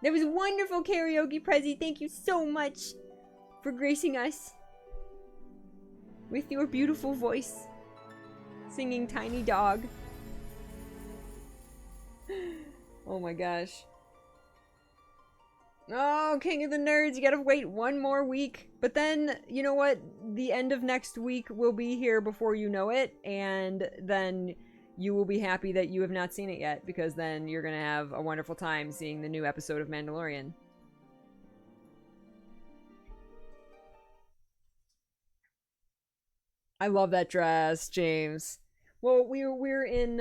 That was wonderful karaoke, Prezi. Thank you so much for gracing us with your beautiful voice. Singing Tiny Dog. Oh my gosh. Oh, King of the Nerds, you gotta wait one more week. But then, you know what? The end of next week will be here before you know it, and then you will be happy that you have not seen it yet, because then you're gonna have a wonderful time seeing the new episode of Mandalorian. I love that dress, James. Well, we're in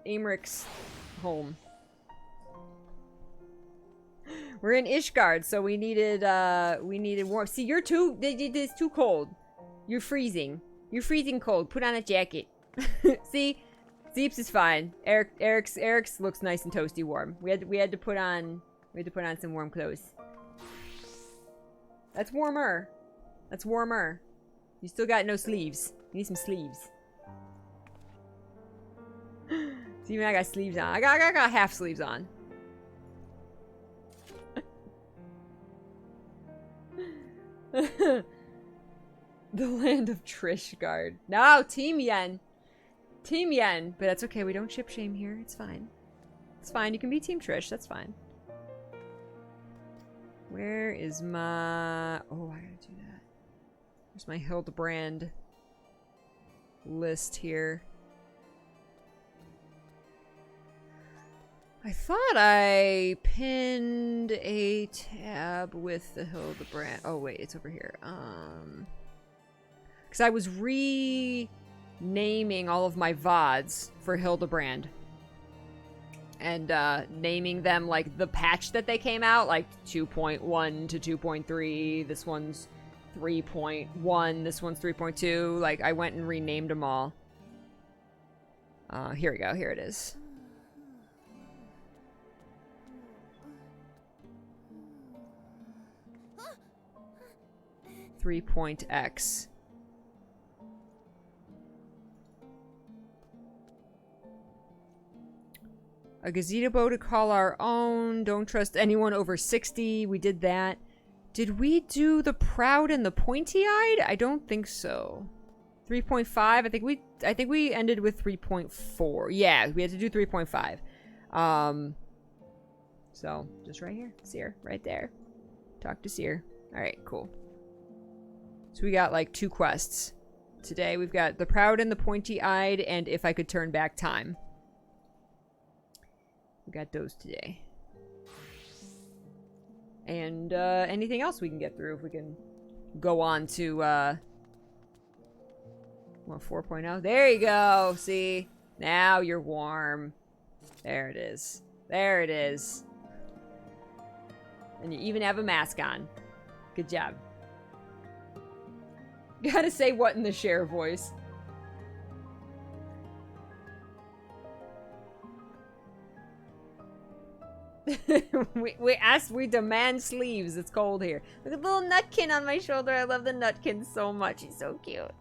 Amric's home. We're in Ishgard, so we needed warm. See, you're too. It's too cold. You're freezing. You're freezing cold. Put on a jacket. See, Zeeps is fine. Eric's looks nice and toasty warm. We had to put on some warm clothes. That's warmer. That's warmer. You still got no sleeves. You need some sleeves. See, even I got sleeves on. I got half sleeves on. The land of Trishgard. No, Team Yen. Team Yen. But that's okay. We don't ship shame here. It's fine. It's fine. You can be Team Trish. That's fine. Where is my... Oh, I gotta do that. Where's my Hildibrand list here? I thought I pinned a tab with the Hildibrand. Oh, wait. It's over here. Because I was renaming all of my VODs for Hildibrand. And naming them like the patch that they came out, like 2.1 to 2.3. This one's 3.1. This one's 3.2. Like, I went and renamed them all. Here we go. Here it is. X. A gazebo to call our own. Don't trust anyone over 60. We did that. Did we do the proud and the pointy-eyed? I don't think so. 3.5. I think we ended with 3.4. Yeah, we had to do 3.5. So just right here. Seer, right there. Talk to Seer. All right, cool. So we got like 2 quests today. We've got the proud and the pointy-eyed, and if I could turn back time. We got those today. And anything else we can get through if we can go on to well, 4.0. There you go. See? Now you're warm. There it is. There it is. And you even have a mask on. Good job. Gotta say what in the share voice. we demand sleeves. It's cold here. Look at the little nutkin on my shoulder. I love the nutkin so much. He's so cute.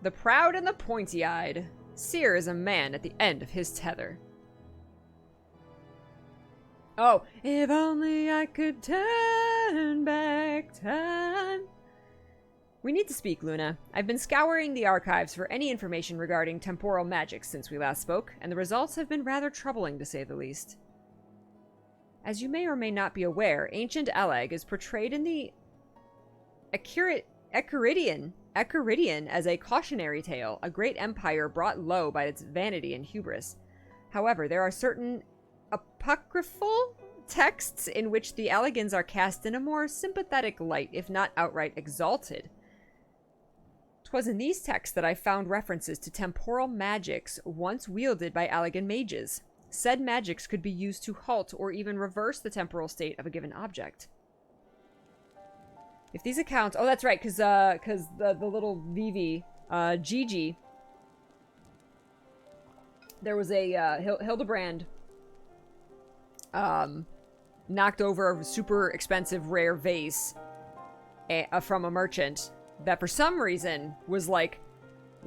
The proud and the pointy-eyed. Seer is a man at the end of his tether. Oh, if only I could turn back time. We need to speak, Luna. I've been scouring the archives for any information regarding temporal magic since we last spoke, and the results have been rather troubling, to say the least. As you may or may not be aware, ancient Eleg is portrayed in the Echiridion as a cautionary tale, a great empire brought low by its vanity and hubris. However, there are certain apocryphal texts in which the Elegans are cast in a more sympathetic light, if not outright exalted. 'Twas in these texts that I found references to temporal magics once wielded by Allegan mages. Said magics could be used to halt or even reverse the temporal state of a given object. If these accounts... Oh, that's right, because the little Vivi, Gigi, there was a Hildibrand knocked over a super expensive rare vase from a merchant that for some reason was like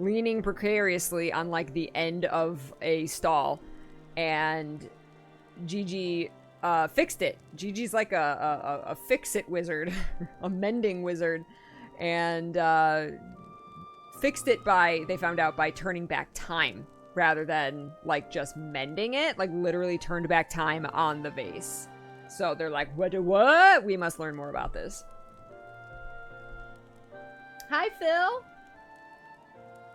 leaning precariously on like the end of a stall, and Gigi fixed it. Gigi's like a fix-it wizard, a mending wizard, and fixed it by, they found out, by turning back time rather than like just mending it, like literally turned back time on the vase. So they're like, what? We must learn more about this. Hi, Phil.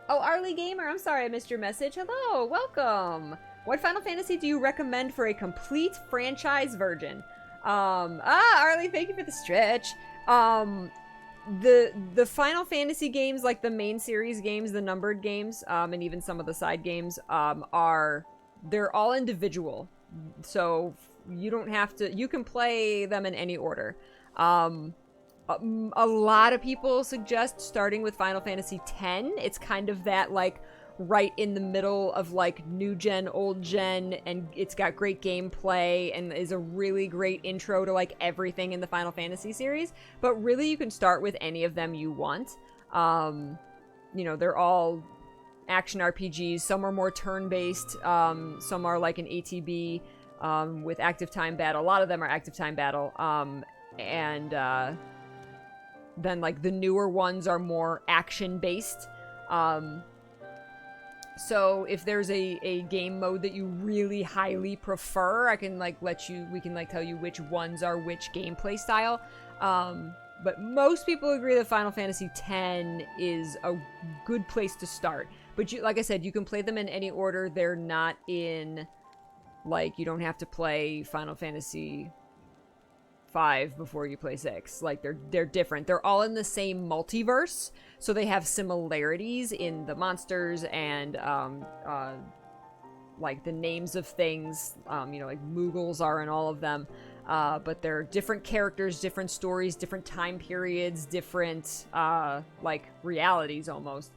Oh, Arlie Gamer, I'm sorry I missed your message. Hello, welcome. What Final Fantasy do you recommend for a complete franchise virgin? Arlie, thank you for the stretch. The Final Fantasy games, like the main series games, the numbered games, and even some of the side games, they're all individual. So you don't have to, you can play them in any order. A lot of people suggest starting with Final Fantasy X. It's kind of that, like, right in the middle of, like, new gen, old gen, and it's got great gameplay and is a really great intro to, like, everything in the Final Fantasy series. But really, you can start with any of them you want. You know, they're all action RPGs. Some are more turn-based. Some are, like, an ATB with active time battle. A lot of them are active time battle. Then, like, the newer ones are more action-based. So if there's a game mode that you really highly prefer, I can, like, we can, like, tell you which ones are which gameplay style. But most people agree that Final Fantasy X is a good place to start. But like I said, you can play them in any order. They're not in, like, you don't have to play Final Fantasy 5 before you play 6. Like, they're different. They're all in the same multiverse, so they have similarities in the monsters and like the names of things. You know, like Moogles are in all of them, but they're different characters, different stories, different time periods, different like realities almost.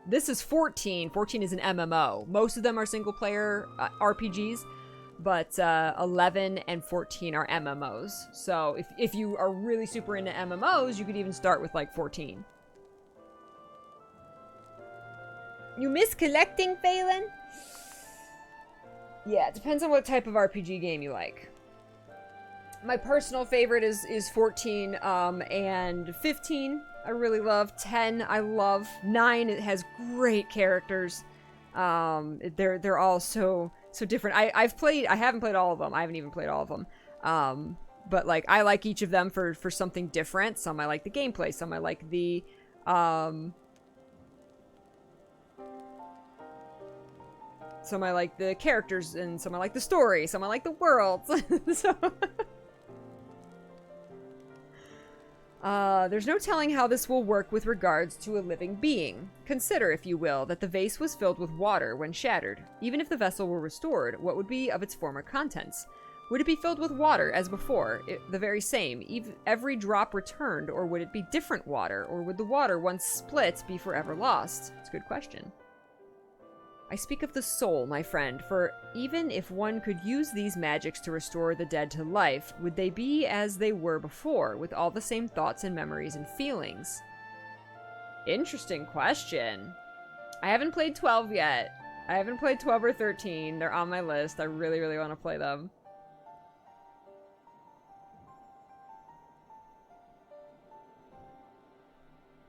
This is 14. 14 is an MMO. Most of them are single player RPGs. But 11 and 14 are MMOs. So if you are really super into MMOs, you could even start with, like, 14. You miss collecting, Phelan? Yeah, it depends on what type of RPG game you like. My personal favorite is 14 and 15. I really love 10. I love 9. It has great characters. They're all so different. I haven't played all of them. I haven't even played all of them. But, like, I like each of them for something different. Some I like the gameplay. Some I like the, some I like the characters, and some I like the story. Some I like the worlds. So, there's no telling how this will work with regards to a living being. Consider, if you will, that the vase was filled with water when shattered. Even if the vessel were restored, what would be of its former contents? Would it be filled with water as before, the very same, every drop returned, or would it be different water, or would the water once split be forever lost? It's a good question. I speak of the soul, my friend, for even if one could use these magics to restore the dead to life, would they be as they were before, with all the same thoughts and memories and feelings? Interesting question. I haven't played 12 yet. I haven't played 12 or 13. They're on my list. I really, really want to play them.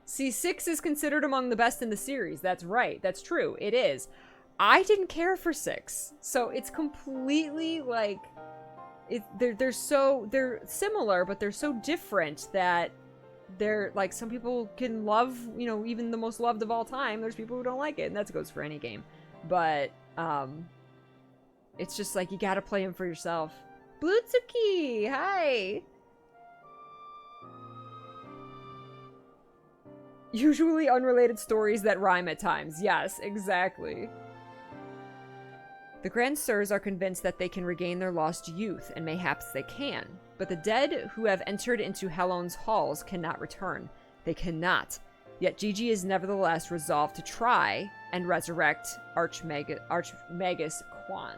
See, 6 is considered among the best in the series. That's right. That's true. It is. I didn't care for 6, so it's completely, like, they're similar, but they're so different that they're, like, some people can love, you know, even the most loved of all time. There's people who don't like it, and that goes for any game. But, it's just, like, you gotta play them for yourself. Blutsuki! Hi! Usually unrelated stories that rhyme at times. Yes, exactly. The Grand Sirs are convinced that they can regain their lost youth, and mayhaps they can. But the dead who have entered into Helon's halls cannot return. They cannot. Yet Gigi is nevertheless resolved to try and resurrect Archmagus Quan.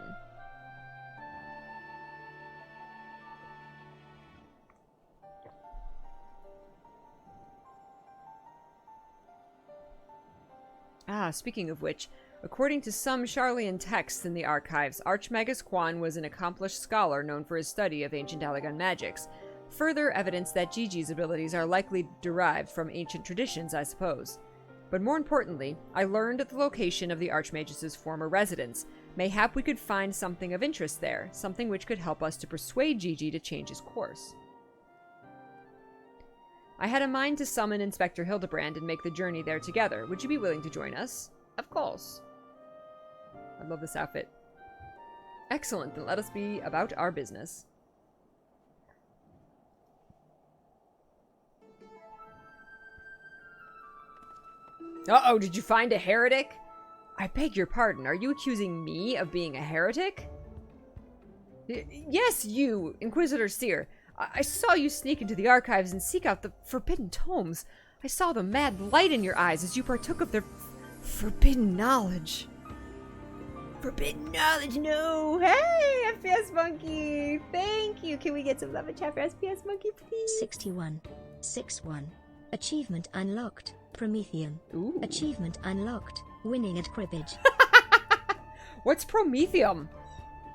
Ah, speaking of which, according to some Charlian texts in the archives, Archmagus Quan was an accomplished scholar known for his study of ancient Allegan magics. Further evidence that Gigi's abilities are likely derived from ancient traditions, I suppose. But more importantly, I learned the location of the Archmagus's former residence. Mayhap we could find something of interest there, something which could help us to persuade Gigi to change his course. I had a mind to summon Inspector Hildibrand and make the journey there together. Would you be willing to join us? Of course. I love this outfit. Excellent, then let us be about our business. Uh-oh, did you find a heretic? I beg your pardon, are you accusing me of being a heretic? Yes, you, Inquisitor Seer. I saw you sneak into the archives and seek out the forbidden tomes. I saw the mad light in your eyes as you partook of their forbidden knowledge. Forbidden knowledge, no! Hey, FPS Monkey! Thank you! Can we get some love and chat for SPS Monkey, please? 61. 61. Achievement unlocked. Prometheum. Ooh. Achievement unlocked. Winning at cribbage. What's Prometheum?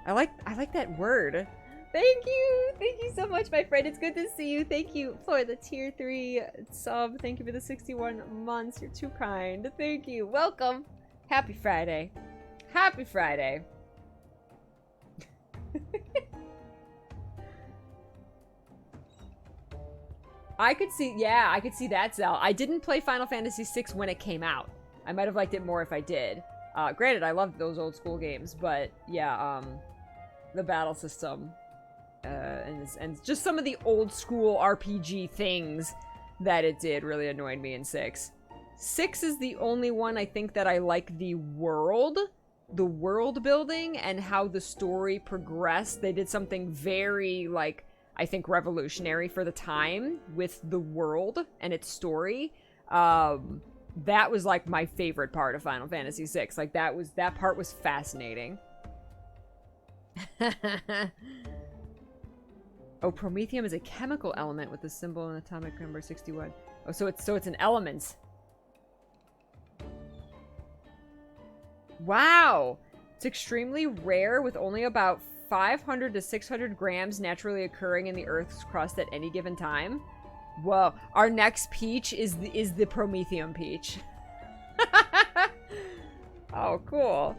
I like that word. Thank you! Thank you so much, my friend. It's good to see you. Thank you for the tier 3 sub. Thank you for the 61 months. You're too kind. Thank you. Welcome. Happy Friday. Happy Friday. I could see that, Zell. I didn't play Final Fantasy VI when it came out. I might have liked it more if I did. Granted, I loved those old school games, but yeah, the battle system, and just some of the old school RPG things that it did really annoyed me in 6. 6 is the only one I think that I like the world building and how the story progressed. They did something very, like, I think revolutionary for the time with the world and its story. That was like my favorite part of Final Fantasy VI. Like that part was fascinating. Oh, Prometheum is a chemical element with the symbol and atomic number 61. Oh, so it's an element. Wow! It's extremely rare with only about 500 to 600 grams naturally occurring in the Earth's crust at any given time. Whoa. Our next peach is the Prometheum peach. Oh, cool.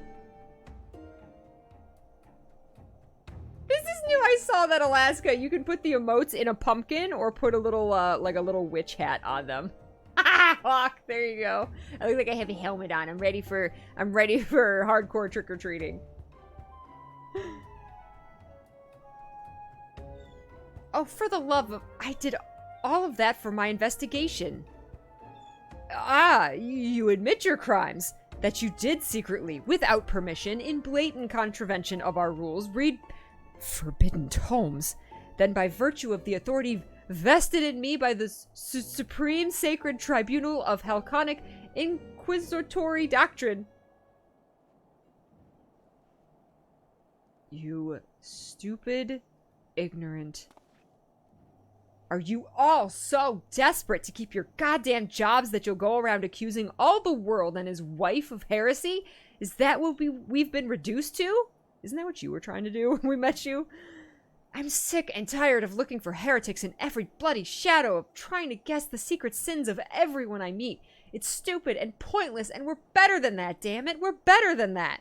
This is new. I saw that, Alaska. You can put the emotes in a pumpkin or put a little, like a little witch hat on them. Hawk, there you go. I look like I have a helmet on. I'm ready for hardcore trick-or-treating. Oh, for the love of... I did all of that for my investigation. Ah, you admit your crimes. That you did secretly, without permission, in blatant contravention of our rules, read forbidden tomes. Then by virtue of the authority vested in me by the Supreme Sacred Tribunal of Halconic Inquisitory Doctrine. You stupid, ignorant... Are you all so desperate to keep your goddamn jobs that you'll go around accusing all the world and his wife of heresy? Is that what we've been reduced to? Isn't that what you were trying to do when we met you? I'm sick and tired of looking for heretics in every bloody shadow, of trying to guess the secret sins of everyone I meet. It's stupid and pointless, and we're better than that, damn it. We're better than that.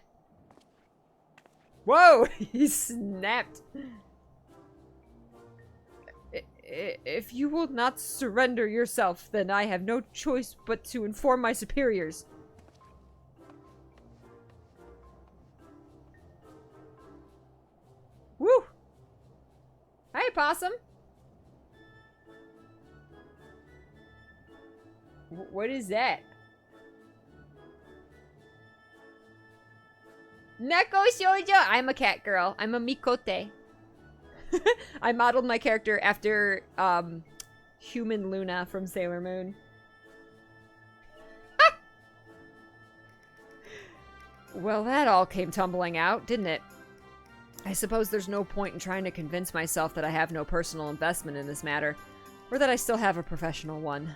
Whoa, he snapped. If you will not surrender yourself, then I have no choice but to inform my superiors. Woo! Hey, Possum! What is that? Neko Shoujo! I'm a cat girl. I'm a Mikote. I modeled my character after, Human Luna from Sailor Moon. Well, that all came tumbling out, didn't it? I suppose there's no point in trying to convince myself that I have no personal investment in this matter, or that I still have a professional one.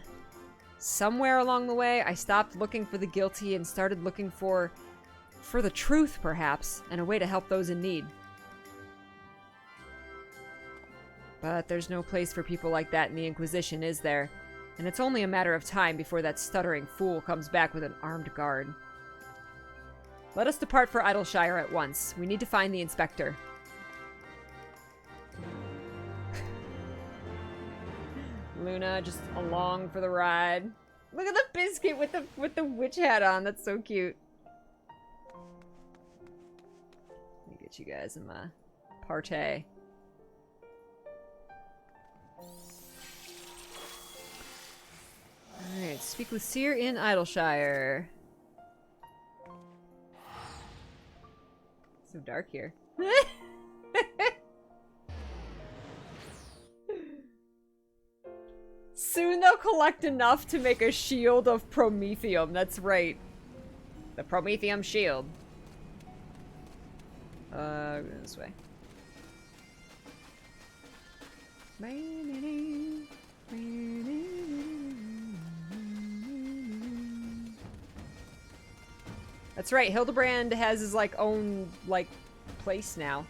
Somewhere along the way, I stopped looking for the guilty and started looking for the truth, perhaps, and a way to help those in need. But there's no place for people like that in the Inquisition, is there? And it's only a matter of time before that stuttering fool comes back with an armed guard. Let us depart for Idleshire at once. We need to find the inspector. Luna just along for the ride. Look at the biscuit with the witch hat on. That's so cute. Let me get you guys in my party. Alright, speak with Seer in Idleshire. So dark here. Soon they'll collect enough to make a shield of Promethium. That's right. The Promethium shield. Go this way. That's right, Hildibrand has his, like, own, like, place now.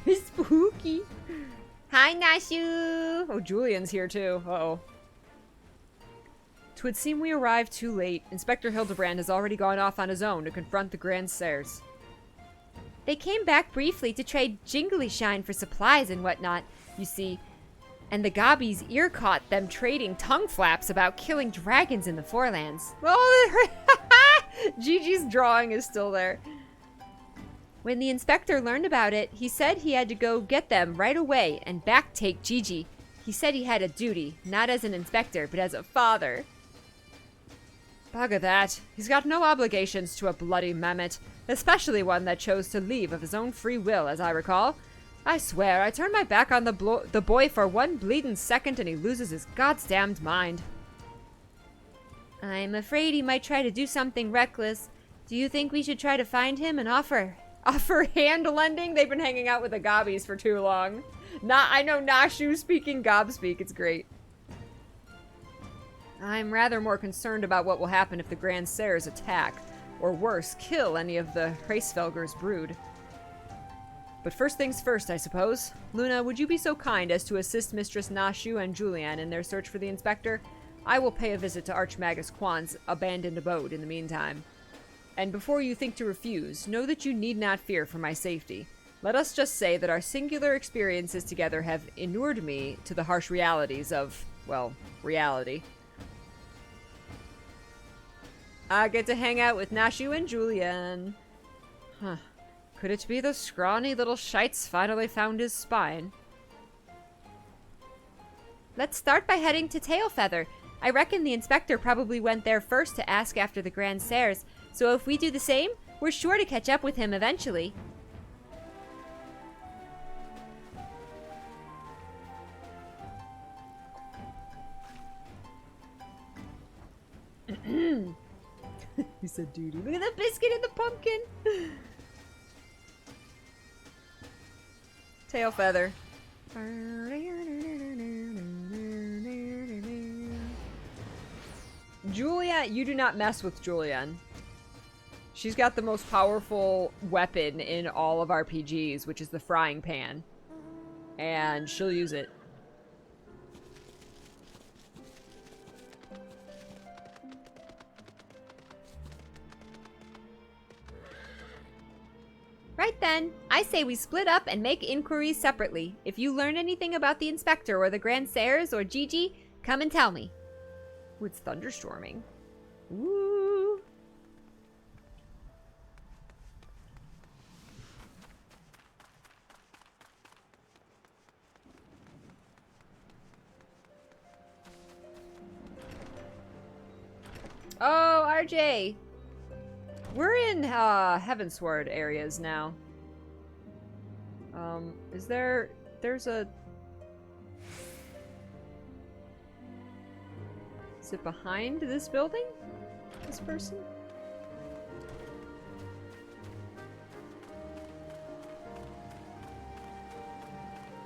Spooky. Hi, Nashu! Oh, Julian's here, too. Uh-oh. 'Twould seem we arrived too late. Inspector Hildibrand has already gone off on his own to confront the Grand Sirs. They came back briefly to trade jingly shine for supplies and whatnot, you see. And the Gobbies ear caught them trading tongue flaps about killing dragons in the Forelands. Oh, Gigi's drawing is still there. When the inspector learned about it, he said he had to go get them right away and back take Gigi. He said he had a duty, not as an inspector, but as a father. Bugger that. He's got no obligations to a bloody mammoth, especially one that chose to leave of his own free will, as I recall. I swear, I turn my back on the boy for one bleedin' second and he loses his goddamned mind. I'm afraid he might try to do something reckless. Do you think we should try to find him and offer hand lending? They've been hanging out with the Gobbies for too long. I know Nashu speaking Gobspeak. It's great. I'm rather more concerned about what will happen if the Grand Sirs attack, or worse, kill any of the Hraesvelgur's brood. But first things first, I suppose. Luna, would you be so kind as to assist Mistress Nashu and Julian in their search for the inspector? I will pay a visit to Archmagus Quan's abandoned abode in the meantime. And before you think to refuse, know that you need not fear for my safety. Let us just say that our singular experiences together have inured me to the harsh realities of, well, reality. I get to hang out with Nashu and Julian. Huh. Could it be the scrawny little shites finally found his spine? Let's start by heading to Tailfeather. I reckon the inspector probably went there first to ask after the Grand Sirs, so if we do the same, we're sure to catch up with him eventually. He said duty. Look at the biscuit and the pumpkin! Tailfeather. Julia, you do not mess with Julian. She's got the most powerful weapon in all of RPGs, which is the frying pan. And she'll use it. Right then, I say we split up and make inquiries separately. If you learn anything about the inspector or the Grand Sirs or Gigi, come and tell me. Ooh, it's thunderstorming. Ooh. Oh, RJ! We're in Heavensward areas now. There's a... Is it behind this building? This person?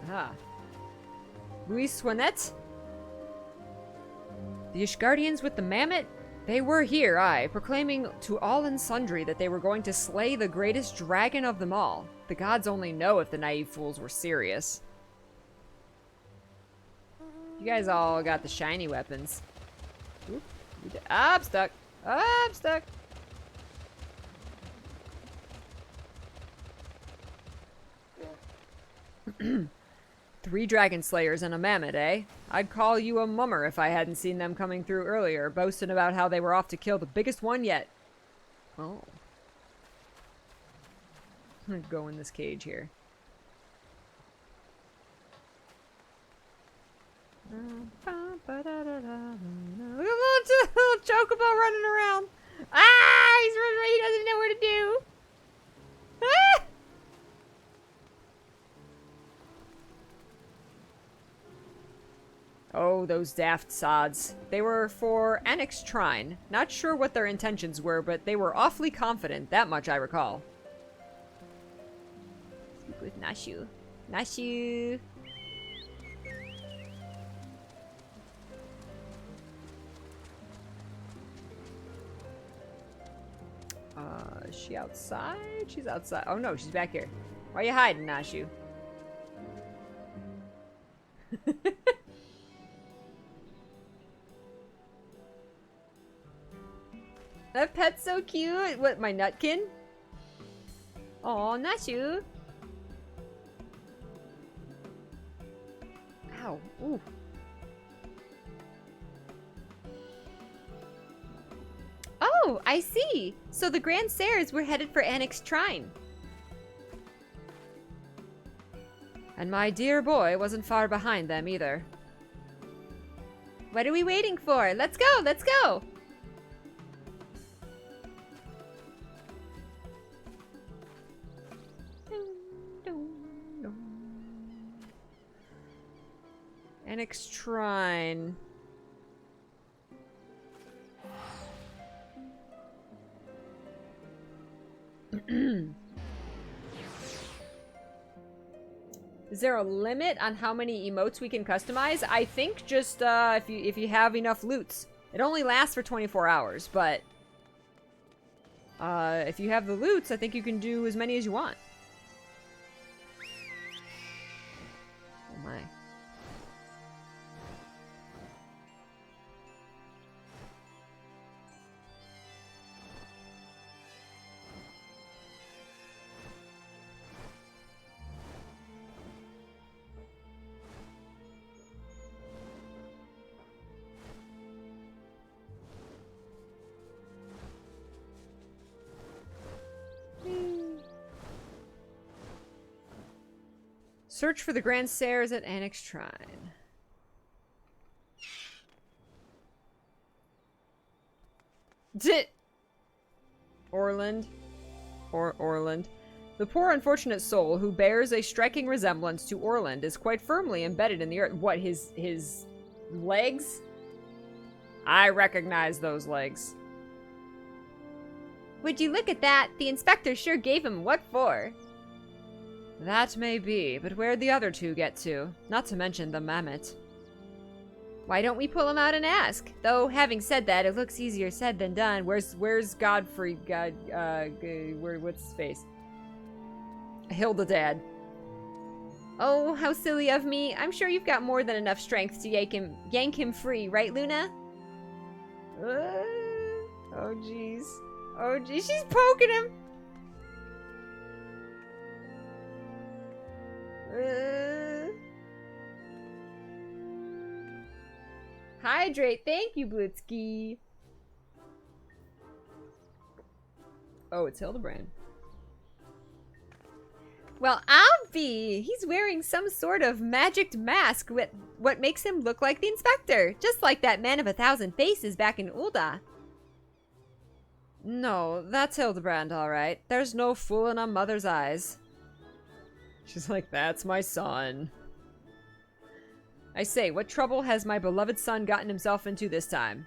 Ah. Louis Swanette? The Ishgardians with the mammoth? They were here, aye, proclaiming to all and sundry that they were going to slay the greatest dragon of them all. The gods only know if the naive fools were serious. You guys all got the shiny weapons. Oop. I'm stuck. I'm stuck. Three dragon slayers and a mammoth, eh? I'd call you a mummer if I hadn't seen them coming through earlier, boasting about how they were off to kill the biggest one yet. Oh. I'm gonna go in this cage here. Look at little chocobo running around. Ah! He's running around. He doesn't know what to do. Ah! Oh, those daft sods. They were for Annex Trine. Not sure what their intentions were, but they were awfully confident. That much I recall. Speak with Nashu. Nashu! Is she outside? She's outside. Oh no, she's back here. Why are you hiding, Nashu? That pet's so cute. What, my nutkin? Aw, Nashu. Ow. Ooh. Oh, I see. So the Grand Serres were headed for Annex Trine. And my dear boy wasn't far behind them either. What are we waiting for? Let's go, let's go! Annex Trine. Is there a limit on how many emotes we can customize? I think just if you have enough loots. It only lasts for 24 hours, but if you have the loots, I think you can do as many as you want. Oh my. Search for the Grand Serres at Annex Trine. Orland. Orland. The poor unfortunate soul who bears a striking resemblance to Orland is quite firmly embedded in the earth. What, his legs? I recognize those legs. Would you look at that? The inspector sure gave him what for. That may be, but where'd the other two get to? Not to mention the mammoth. Why don't we pull him out and ask? Though, having said that, it looks easier said than done. Where's Godfrey? What's his face? Hildibrand. Oh, how silly of me. I'm sure you've got more than enough strength to yank him free, right, Luna? Oh, jeez. Oh, jeez. She's poking him. Hydrate. Thank you, Blitzky. Oh, it's Hildibrand. Well, I'll be. He's wearing some sort of magic mask with what makes him look like the inspector. Just like that man of 1,000 faces back in Ul'dah. No, that's Hildibrand, all right. There's no fooling a mother's eyes. She's like, that's my son. I say, what trouble has my beloved son gotten himself into this time?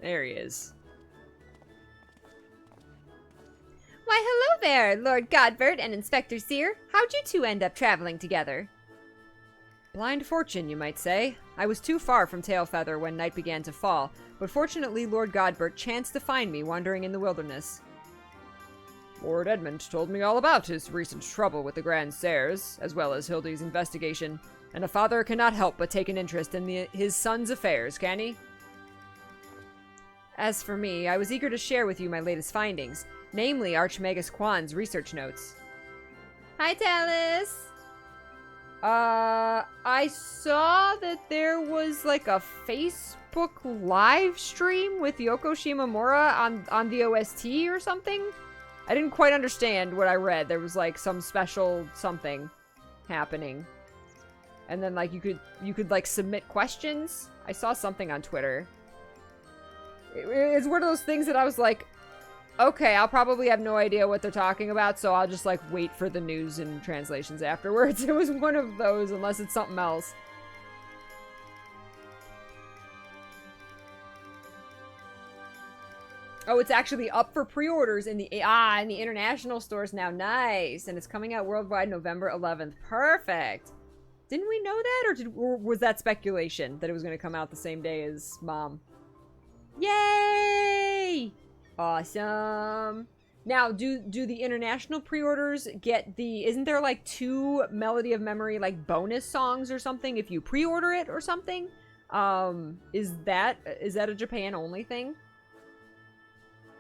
There he is. Why, hello there, Lord Godvert and Inspector Seer. How'd you two end up traveling together? Blind fortune, you might say. I was too far from Tailfeather when night began to fall, but fortunately Lord Godbert chanced to find me wandering in the wilderness. Lord Edmund told me all about his recent trouble with the Grand Serres, as well as Hildy's investigation, and a father cannot help but take an interest in his son's affairs, can he? As for me, I was eager to share with you my latest findings, namely Archmagus Quan's research notes. Hi, Talus! I saw that there was like a Facebook live stream with Yoko Shimomura on the OST or something. I didn't quite understand what I read. There was like some special something happening. And then like you could like submit questions. I saw something on Twitter. It's one of those things that I was like, okay, I'll probably have no idea what they're talking about, so I'll just, like, wait for the news and translations afterwards. It was one of those, unless it's something else. Oh, it's actually up for pre-orders in the international stores now. Nice. And it's coming out worldwide November 11th. Perfect. Didn't we know that, or was that speculation that it was going to come out the same day as Mom? Yay! Awesome. Now, do the international pre-orders get the... Isn't there, like, 2 Melody of Memory, like, bonus songs or something if you pre-order it or something? Is that a Japan-only thing?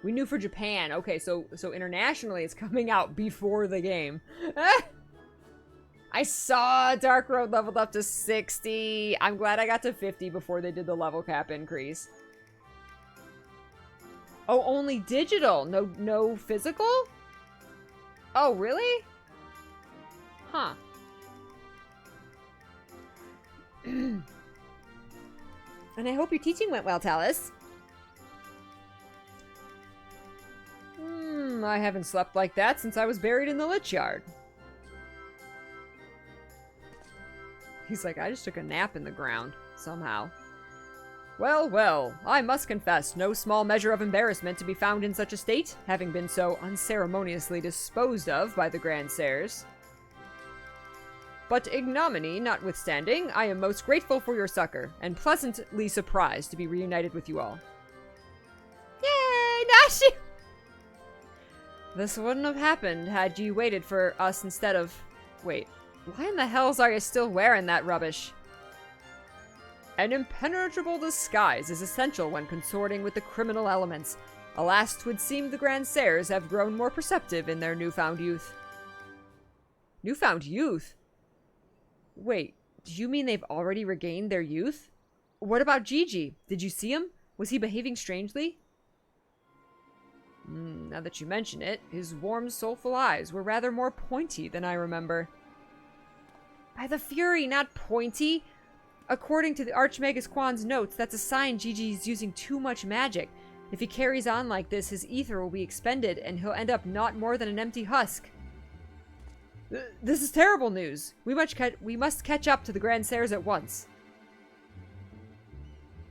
We knew for Japan. Okay, so internationally it's coming out before the game. I saw Dark Road leveled up to 60. I'm glad I got to 50 before they did the level cap increase. Oh, only digital? No physical? Oh, really? Huh. And I hope your teaching went well, Talus. I haven't slept like that since I was buried in the Lich Yard. He's like, I just took a nap in the ground, somehow. Well, well, I must confess, no small measure of embarrassment to be found in such a state, having been so unceremoniously disposed of by the Grand Serres. But ignominy notwithstanding, I am most grateful for your succor, and pleasantly surprised to be reunited with you all. Yay, Nashi! This wouldn't have happened had you waited for us instead of... Wait, why in the hells are you still wearing that rubbish? An impenetrable disguise is essential when consorting with the criminal elements. Alas, 'twould seem the Grand Serres have grown more perceptive in their newfound youth. Newfound youth? Wait, do you mean they've already regained their youth? What about Gigi? Did you see him? Was he behaving strangely? Now that you mention it, his warm, soulful eyes were rather more pointy than I remember. By the Fury, not pointy! According to the Archmagus Quan's notes, that's a sign Gigi's using too much magic. If he carries on like this, his ether will be expended, and he'll end up not more than an empty husk. This is terrible news. We must catch up to the Grand Serres at once.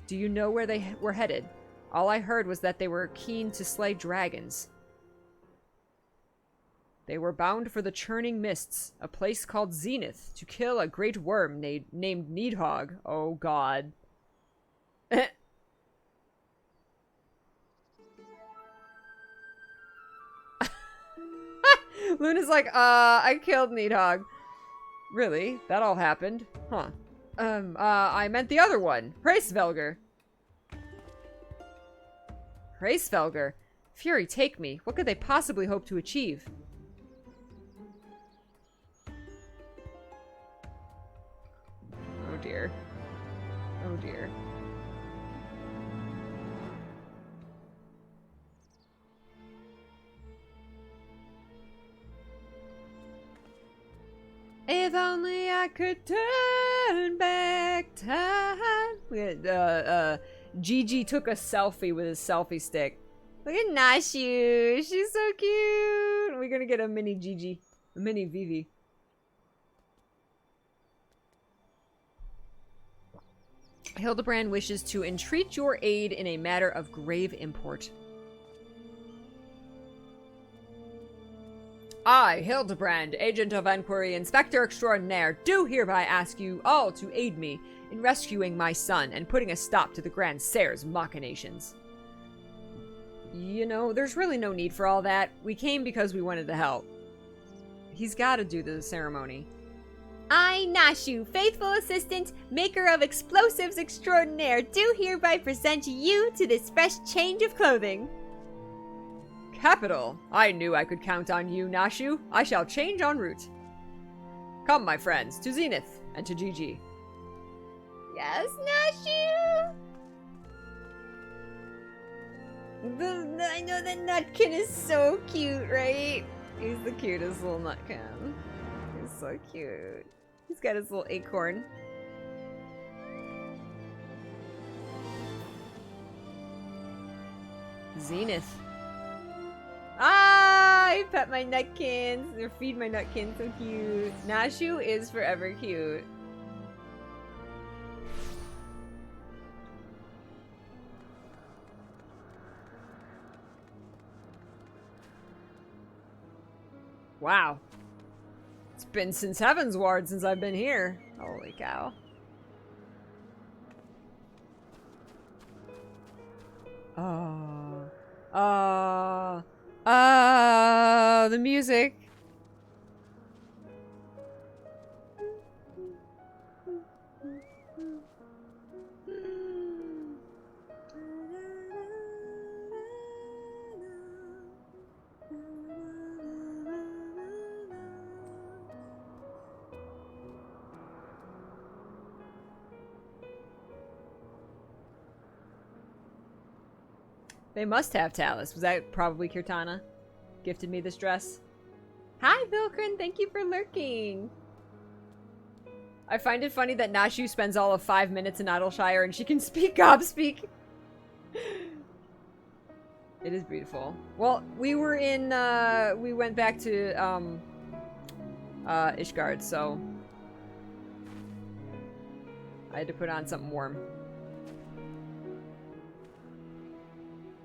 Do you know where they were headed? All I heard was that they were keen to slay dragons. They were bound for the Churning Mists, a place called Zenith, to kill a great worm named Needhog. Oh god. Luna's like, I killed Needhog. Really? That all happened? Huh. I meant the other one. Hraesvelgr. Hraesvelgr? Fury, take me. What could they possibly hope to achieve? Oh dear. Oh dear. If only I could turn back time. Gigi took a selfie with his selfie stick. Look at Nashu. She's so cute. We're gonna get a mini Gigi. A mini Vivi. Hildibrand wishes to entreat your aid in a matter of grave import. I, Hildibrand, Agent of Enquiry, Inspector Extraordinaire, do hereby ask you all to aid me in rescuing my son and putting a stop to the Grand Seire's machinations. You know, there's really no need for all that. We came because we wanted to help. He's got to do the ceremony. I, Nashu, faithful assistant, maker of explosives extraordinaire, do hereby present you to this fresh change of clothing. Capital! I knew I could count on you, Nashu. I shall change en route. Come, my friends, to Zenith and to Gigi. Yes, Nashu! I know that Nutkin is so cute, right? He's the cutest little Nutkin. He's so cute. He's got his little acorn. Zenith. Ah, I pet my Nutkins, or feed my Nutkins, so cute. Nashu is forever cute. Wow. It's been since Heaven's Ward since I've been here. Holy cow. The music. They must have Talus. Was that probably Kirtana? Gifted me this dress. Hi, Vilkrin. Thank you for lurking. I find it funny that Nashu spends all of 5 minutes in Idleshire and she can speak Gobspeak. It is beautiful. Well, we were in, we went back to, Ishgard, so I had to put on something warm.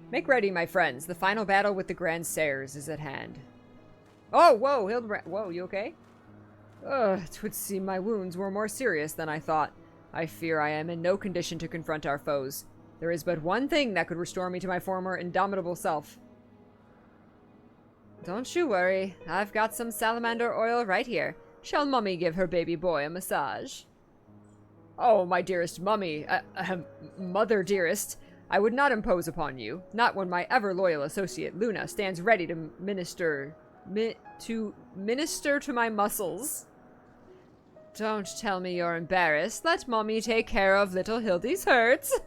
Make ready, my friends. The final battle with the Grand Seirs is at hand. Oh, whoa, Hildibrand. Whoa, you okay? Ugh, 'twould seem my wounds were more serious than I thought. I fear I am in no condition to confront our foes. There is but one thing that could restore me to my former indomitable self. Don't you worry. I've got some salamander oil right here. Shall Mummy give her baby boy a massage? Oh, my dearest Mummy. Mother dearest. I would not impose upon you, not when my ever-loyal associate Luna stands ready to minister to my muscles. Don't tell me you're embarrassed. Let Mommy take care of little Hildy's hurts.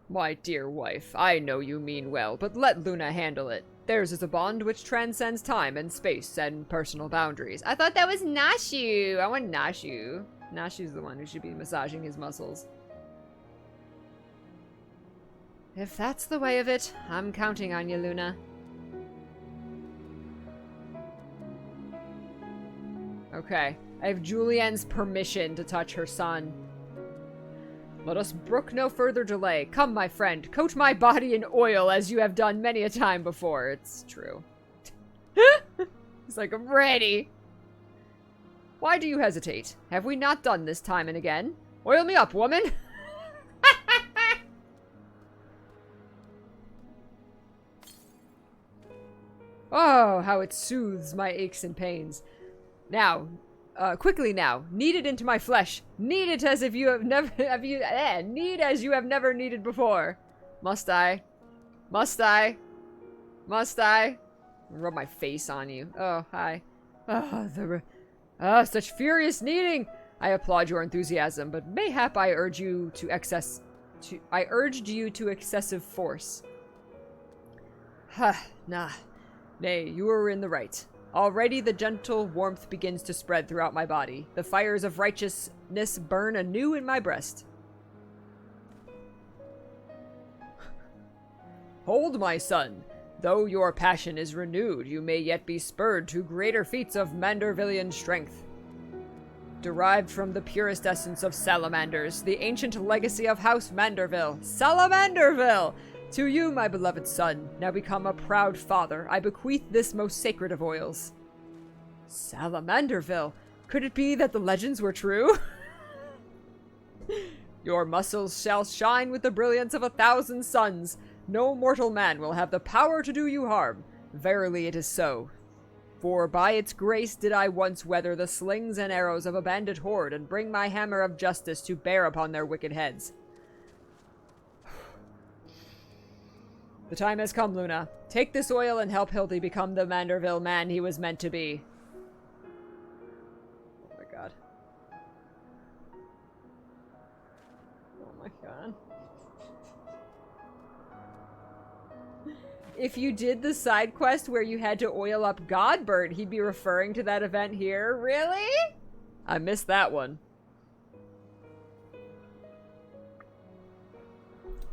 My dear wife, I know you mean well, but let Luna handle it. Theirs is a bond which transcends time and space and personal boundaries. I thought that was Nashu. I want Nashu. Nashu's the one who should be massaging his muscles. If that's the way of it, I'm counting on you, Luna. Okay. I have Julienne's permission to touch her son. Let us brook no further delay. Come, my friend, coat my body in oil as you have done many a time before. It's true. He's like, I'm ready. Why do you hesitate? Have we not done this time and again? Oil me up, woman! Oh, how it soothes my aches and pains. Now, quickly now, knead it into my flesh. Knead it as if you have never, knead as you have never kneaded before. Must I? Must I? Must I? Rub my face on you. Oh, hi. Such furious kneading. I applaud your enthusiasm, but mayhap I urged you to excessive force. Nah. Nay, you are in the right. Already the gentle warmth begins to spread throughout my body. The fires of righteousness burn anew in my breast. Hold, my son. Though your passion is renewed, you may yet be spurred to greater feats of Mandervillian strength. Derived from the purest essence of salamanders, the ancient legacy of House Manderville. Salamanderville! To you, my beloved son, now become a proud father, I bequeath this most sacred of oils. Salamanderville! Could it be that the legends were true? Your muscles shall shine with the brilliance of 1,000 suns. No mortal man will have the power to do you harm. Verily it is so. For by its grace did I once weather the slings and arrows of a bandit horde and bring my hammer of justice to bear upon their wicked heads. The time has come, Luna. Take this oil and help Hildy become the Manderville man he was meant to be. Oh my god. Oh my god. If you did the side quest where you had to oil up Godbert, he'd be referring to that event here. Really? I missed that one.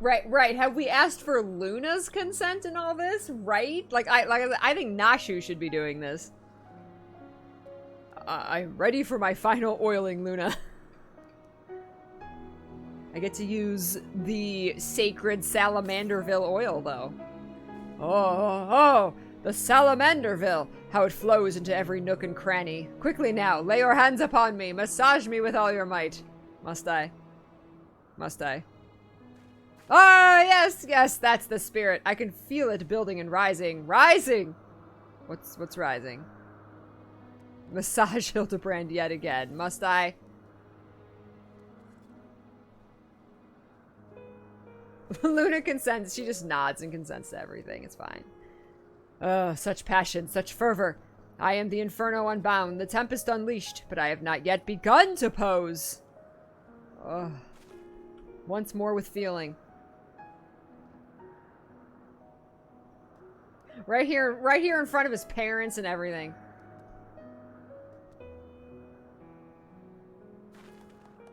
Right. Have we asked for Luna's consent in all this? Right? I think Nashu should be doing this. I'm ready for my final oiling, Luna. I get to use the sacred Salamanderville oil, though. Oh, the Salamanderville! How it flows into every nook and cranny. Quickly now, lay your hands upon me. Massage me with all your might. Must I? Must I? Ah, yes, that's the spirit. I can feel it building and rising. Rising! What's rising? Massage Hildibrand yet again. Must I? Luna consents. She just nods and consents to everything. It's fine. Oh, such passion, such fervor. I am the inferno unbound, the tempest unleashed, but I have not yet begun to pose. Oh. Once more with feeling. Right here in front of his parents and everything.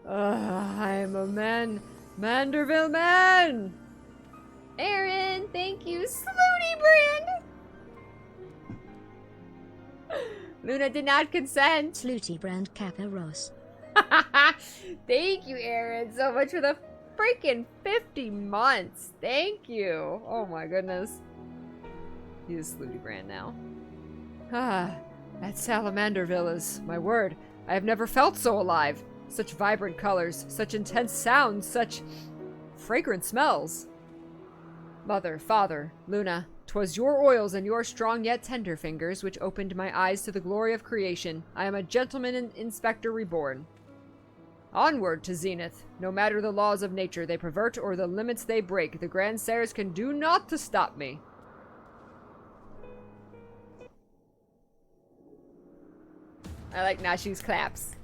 I am a man. Manderville man! Aaron, thank you, Hildibrand! Luna did not consent. Hildibrand Kappa Ross. Thank you, Aaron, so much for the freaking 50 months. Thank you. Oh my goodness. He is Hildibrand now. Ah, that Salamanderville is, my word, I have never felt so alive. Such vibrant colors, such intense sounds, such fragrant smells. Mother, father, Luna, 'twas your oils and your strong yet tender fingers which opened my eyes to the glory of creation. I am a gentleman and inspector reborn. Onward to zenith. No matter the laws of nature they pervert or the limits they break, the Grandsires can do naught to stop me. I like Nashu's claps.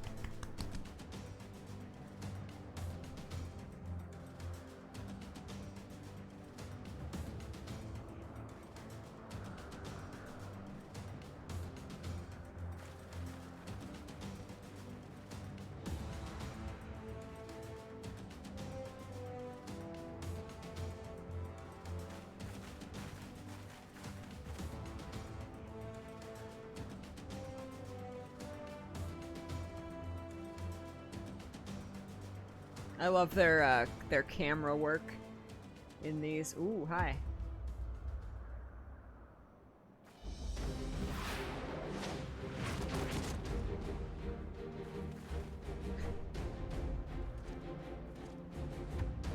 I love their camera work in these. Ooh, hi.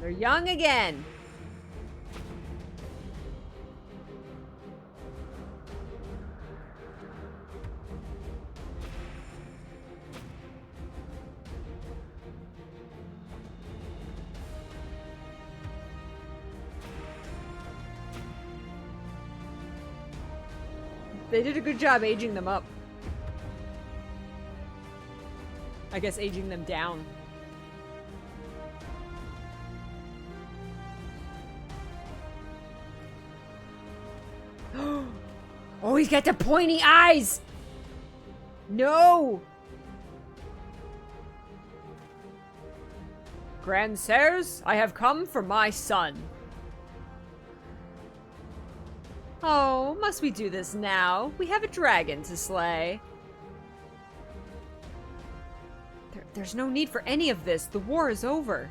They're young again. They did a good job aging them up. I guess aging them down. Oh, he's got the pointy eyes! No! Grandsires, I have come for my son. Oh, must we do this now? We have a dragon to slay. There's no need for any of this. The war is over.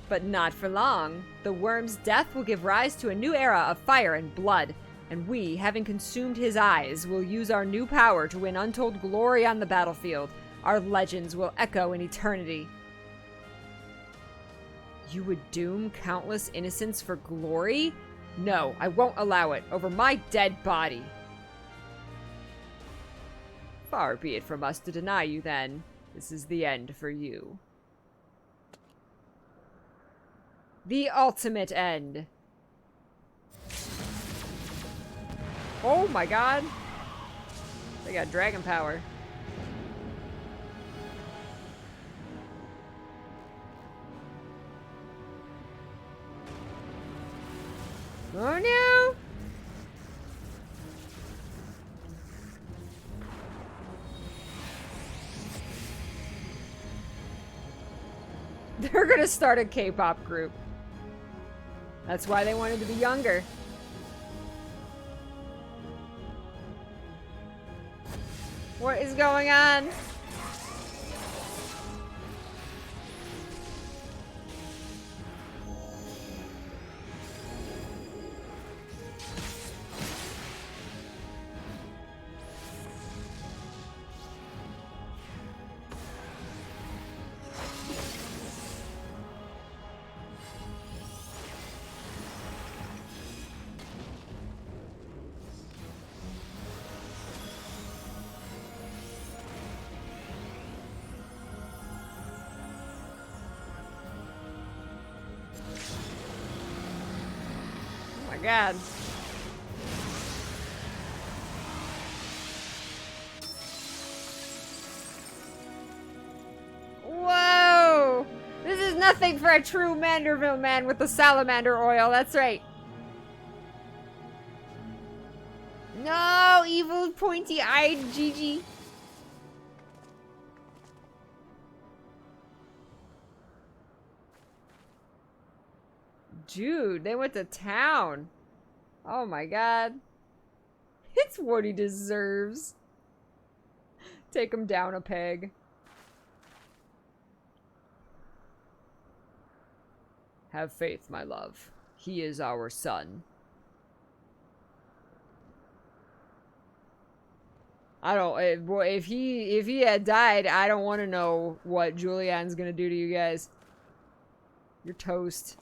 But not for long. The worm's death will give rise to a new era of fire and blood, and we, having consumed his eyes, will use our new power to win untold glory on the battlefield. Our legends will echo in eternity. You would doom countless innocents for glory? No, I won't allow it, over my dead body. Far be it from us to deny you, then. This is the end for you. The ultimate end. Oh my god. They got dragon power. Oh no! They're gonna start a K-pop group. That's why they wanted to be younger. What is going on? God. Whoa! This is nothing for a true Manderville man with the salamander oil, that's right. No, evil pointy-eyed Gigi. Dude, they went to town. Oh my god. It's what he deserves. Take him down a peg. Have faith, my love. He is our son. I don't... if he had died, I don't want to know what Julianne's gonna do to you guys. You're toast.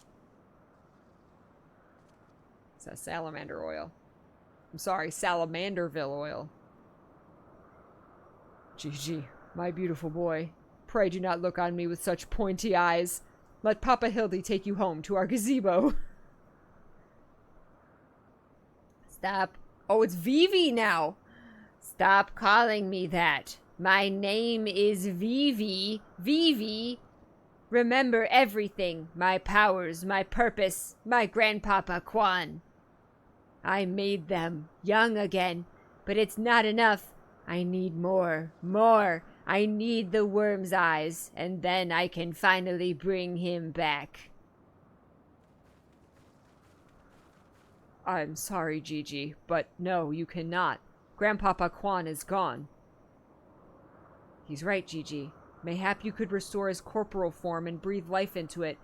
That salamander oil. I'm sorry, Salamanderville oil. Gigi, my beautiful boy, pray do not look on me with such pointy eyes. Let Papa Hildy take you home to our gazebo. Stop. Oh, it's Vivi now. Stop calling me that. My name is Vivi. Vivi. Remember everything. My powers, my purpose, my grandpapa Quan. I made them young again, but it's not enough. I need more, more. I need the worm's eyes, and then I can finally bring him back. I'm sorry, Gigi, but no, you cannot. Grandpapa Quan is gone. He's right, Gigi. Mayhap you could restore his corporal form and breathe life into it,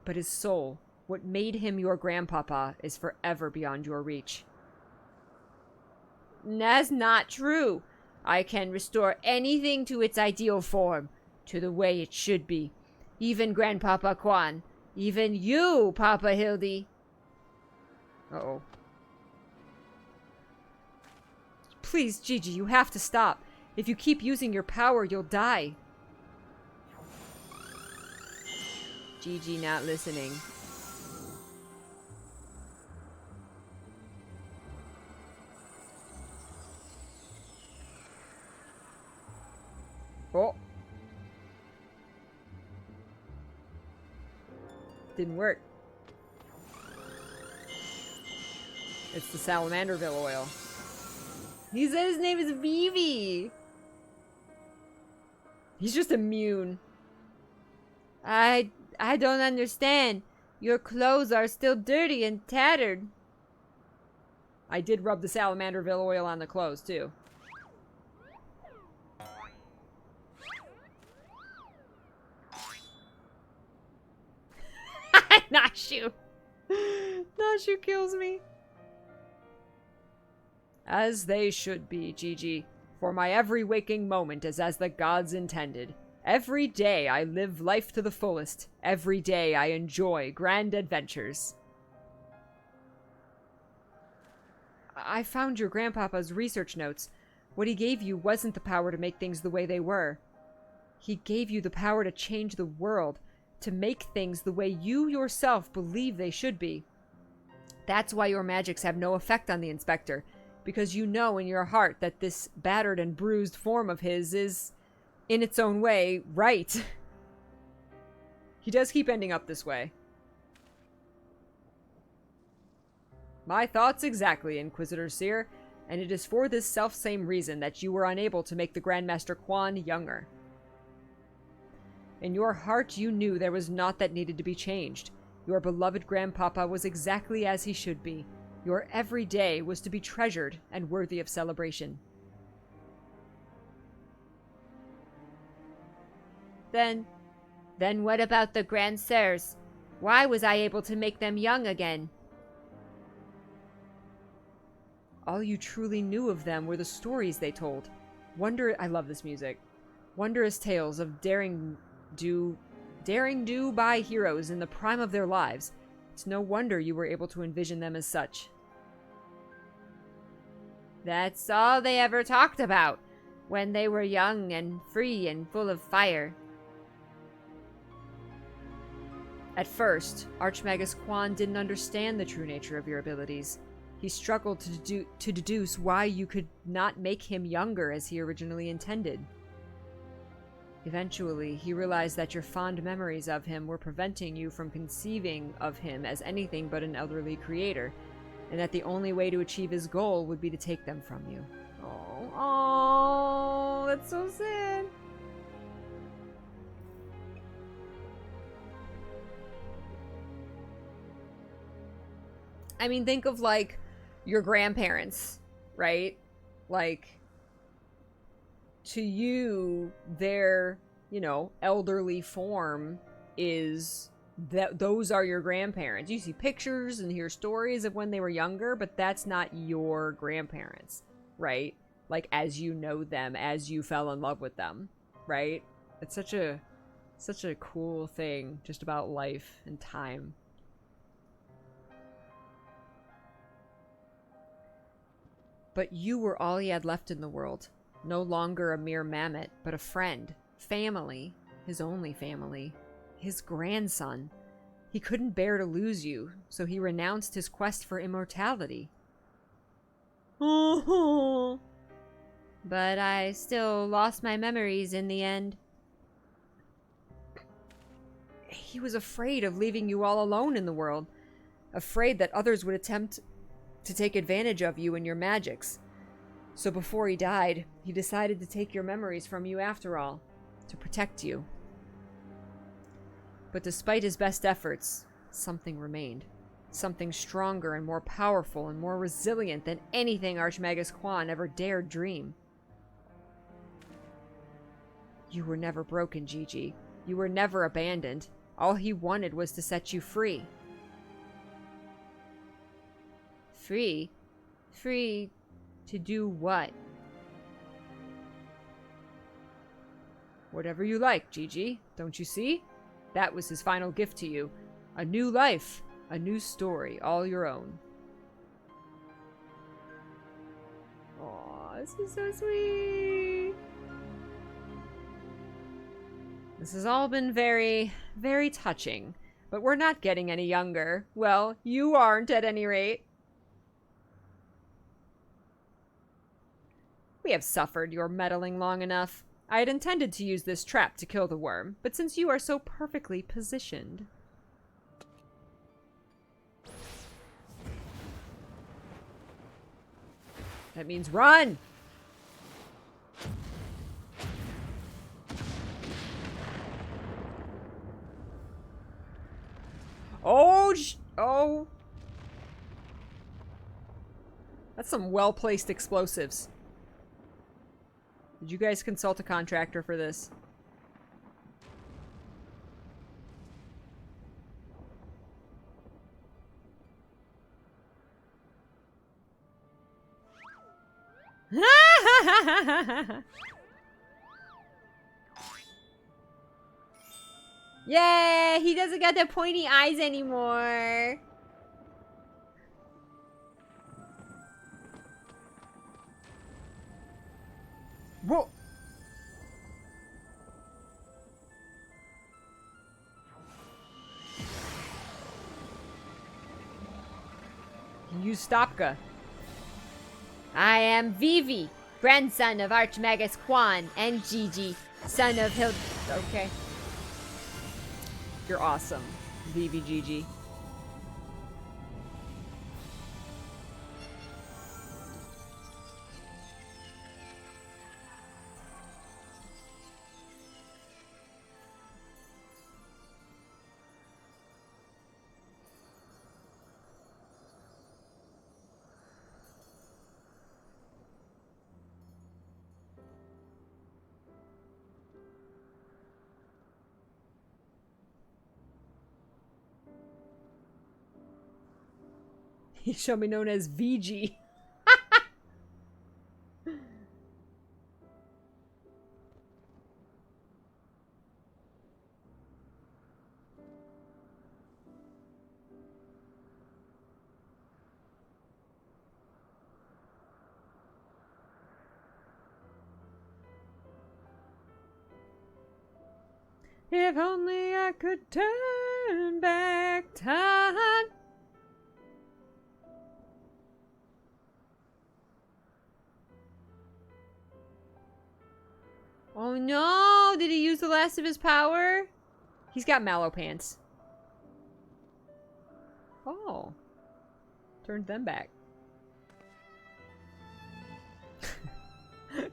but his soul, what made him your grandpapa, is forever beyond your reach. That's not true. I can restore anything to its ideal form, to the way it should be. Even Grandpapa Quan. Even you, Papa Hildy. Uh-oh. Please, Gigi, you have to stop. If you keep using your power, you'll die. Gigi not listening. Oh. Didn't work. It's the Salamanderville oil. He said his name is Vivi. He's just immune. I don't understand. Your clothes are still dirty and tattered. I did rub the Salamanderville oil on the clothes, too. Nashu. Nashu kills me. As they should be, Gigi. For my every waking moment is as the gods intended. Every day I live life to the fullest. Every day I enjoy grand adventures. I found your grandpapa's research notes. What he gave you wasn't the power to make things the way they were. He gave you the power to change the world, to make things the way you yourself believe they should be. That's why your magics have no effect on the inspector, because you know in your heart that this battered and bruised form of his is, in its own way, right. He does keep ending up this way. My thoughts exactly, Inquisitor Seer, and it is for this self-same reason that you were unable to make the Grandmaster Quan younger. In your heart you knew there was naught that needed to be changed. Your beloved grandpapa was exactly as he should be. Your every day was to be treasured and worthy of celebration. Then what about the Grand Sirs? Why was I able to make them young again? All you truly knew of them were the stories they told. I love this music. Wondrous tales of daring do by heroes in the prime of their lives. It's no wonder you were able to envision them as such. That's all they ever talked about, when they were young and free and full of fire. At first, Archmagus Quan didn't understand the true nature of your abilities. He struggled to deduce why you could not make him younger as he originally intended. Eventually, he realized that your fond memories of him were preventing you from conceiving of him as anything but an elderly creator, and that the only way to achieve his goal would be to take them from you. Oh, that's so sad. I mean, think of, like, your grandparents, right? Like, to you, their, elderly form is that those are your grandparents. You see pictures and hear stories of when they were younger, but that's not your grandparents, right? Like, as you know them, as you fell in love with them, right? It's such a cool thing just about life and time. But you were all he had left in the world. No longer a mere mammoth, but a friend, family, his only family, his grandson. He couldn't bear to lose you, so he renounced his quest for immortality. But I still lost my memories in the end. He was afraid of leaving you all alone in the world, afraid that others would attempt to take advantage of you and your magics. So before he died, he decided to take your memories from you after all, to protect you. But despite his best efforts, something remained. Something stronger and more powerful and more resilient than anything Archmagus Quan ever dared dream. You were never broken, Gigi. You were never abandoned. All he wanted was to set you free. Free? Free to do what? Whatever you like, Gigi. Don't you see? That was his final gift to you. A new life. A new story. All your own. Aw, this is so sweet. This has all been very, very touching. But we're not getting any younger. Well, you aren't at any rate. We have suffered your meddling long enough. I had intended to use this trap to kill the worm, but since you are so perfectly positioned... That means run! Oh! That's some well-placed explosives. Did you guys consult a contractor for this? Yay! He doesn't got the pointy eyes anymore. Whoa! Use Stopka. I am Vivi, grandson of Archmagus Quan, and Gigi, son of Okay. You're awesome, VVGG. He shall be known as VG. If only I could turn back time. Oh no! Did he use the last of his power? He's got mallow pants. Oh. Turned them back.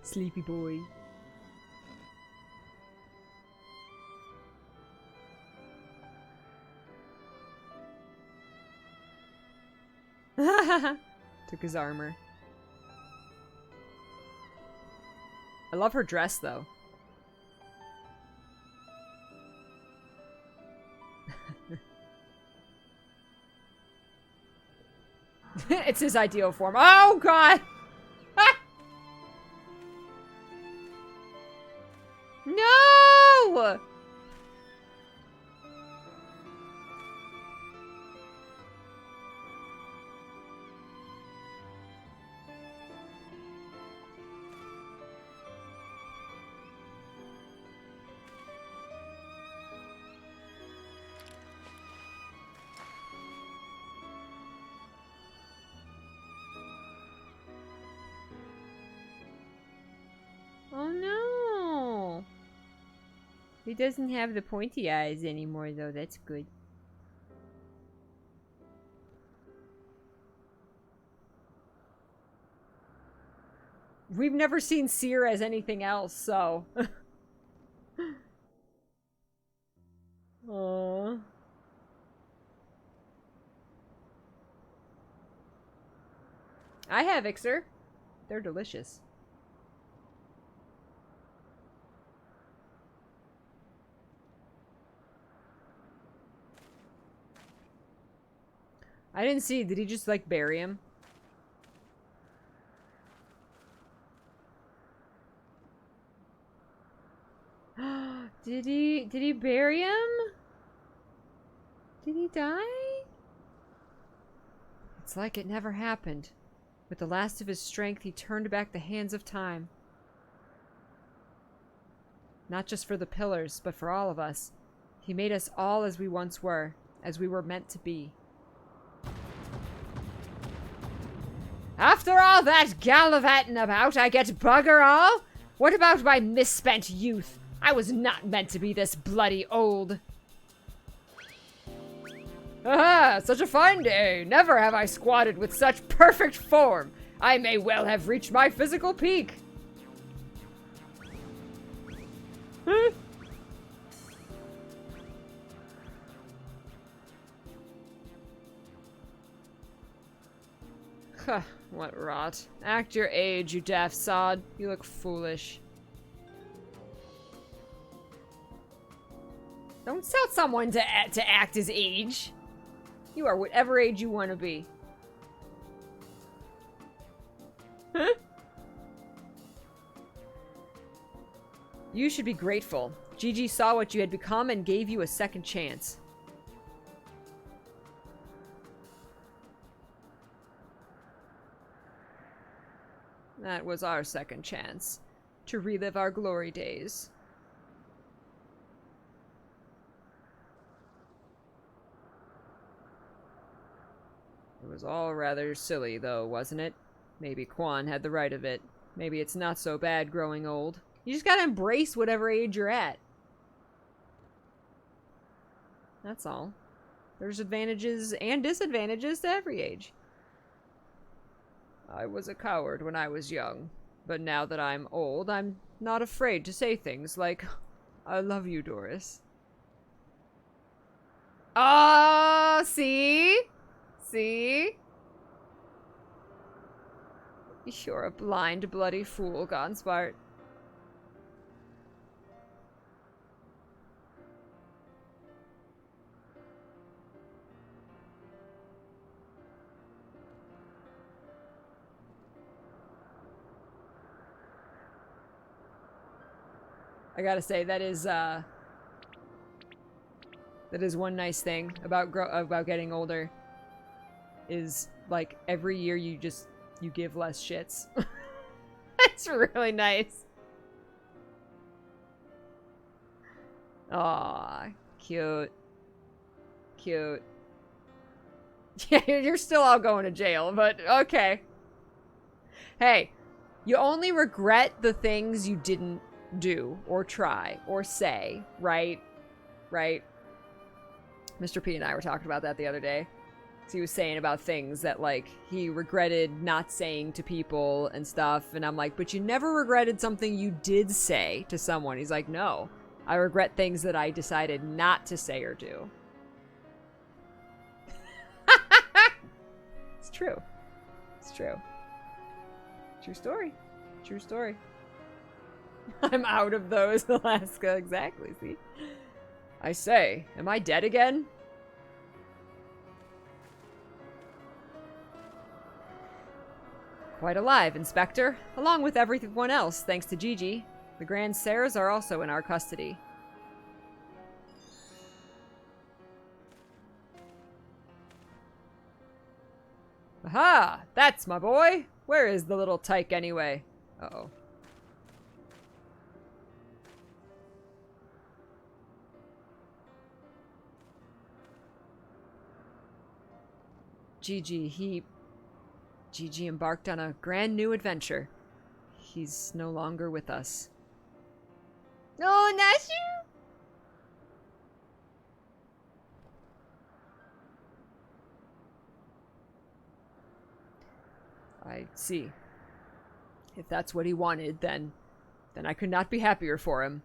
Sleepy boy. Took his armor. I love her dress, though. It's his ideal form. Oh, God! No! Oh no! He doesn't have the pointy eyes anymore, though. That's good. We've never seen Seer as anything else, so... Aww. I have Ixer. They're delicious. I didn't see. Did he just, like, bury him? Did he bury him? Did he die? It's like it never happened. With the last of his strength, he turned back the hands of time. Not just for the pillars, but for all of us. He made us all as we once were, as we were meant to be. After all that gallivanting about, I get bugger all? What about my misspent youth? I was not meant to be this bloody old. Aha! Such a fine day! Never have I squatted with such perfect form! I may well have reached my physical peak! Huh? Huh, what rot. Act your age, you daft sod. You look foolish. Don't tell someone to act his age. You are whatever age you want to be. Huh? You should be grateful. Gigi saw what you had become and gave you a second chance. That was our second chance. To relive our glory days. It was all rather silly, though, wasn't it? Maybe Quan had the right of it. Maybe it's not so bad growing old. You just gotta embrace whatever age you're at. That's all. There's advantages and disadvantages to every age. I was a coward when I was young, but now that I'm old, I'm not afraid to say things like, I love you, Doris. Oh, see? See? You're a blind, bloody fool, Gonspart. I gotta say, that is one nice thing about getting older. Is, like, every year you give less shits. That's really nice. Aw, cute. Cute. Yeah, you're still all going to jail, but okay. Hey, you only regret the things you didn't do or try or say, right? Right? Mr. P and I were talking about that the other day. So he was saying about things that, like, he regretted not saying to people and stuff, and I'm like, but you never regretted something you did say to someone. He's like, no, I regret things that I decided not to say or do. It's true. It's true. True story. True story. I'm out of those, Alaska. Exactly, see? I say, am I dead again? Quite alive, Inspector. Along with everyone else, thanks to Gigi. The Grand Serres are also in our custody. Aha! That's my boy! Where is the little tyke anyway? Uh-oh. Gigi embarked on a grand new adventure. He's no longer with us. Oh, Nashu! I see. If that's what he wanted, then I could not be happier for him.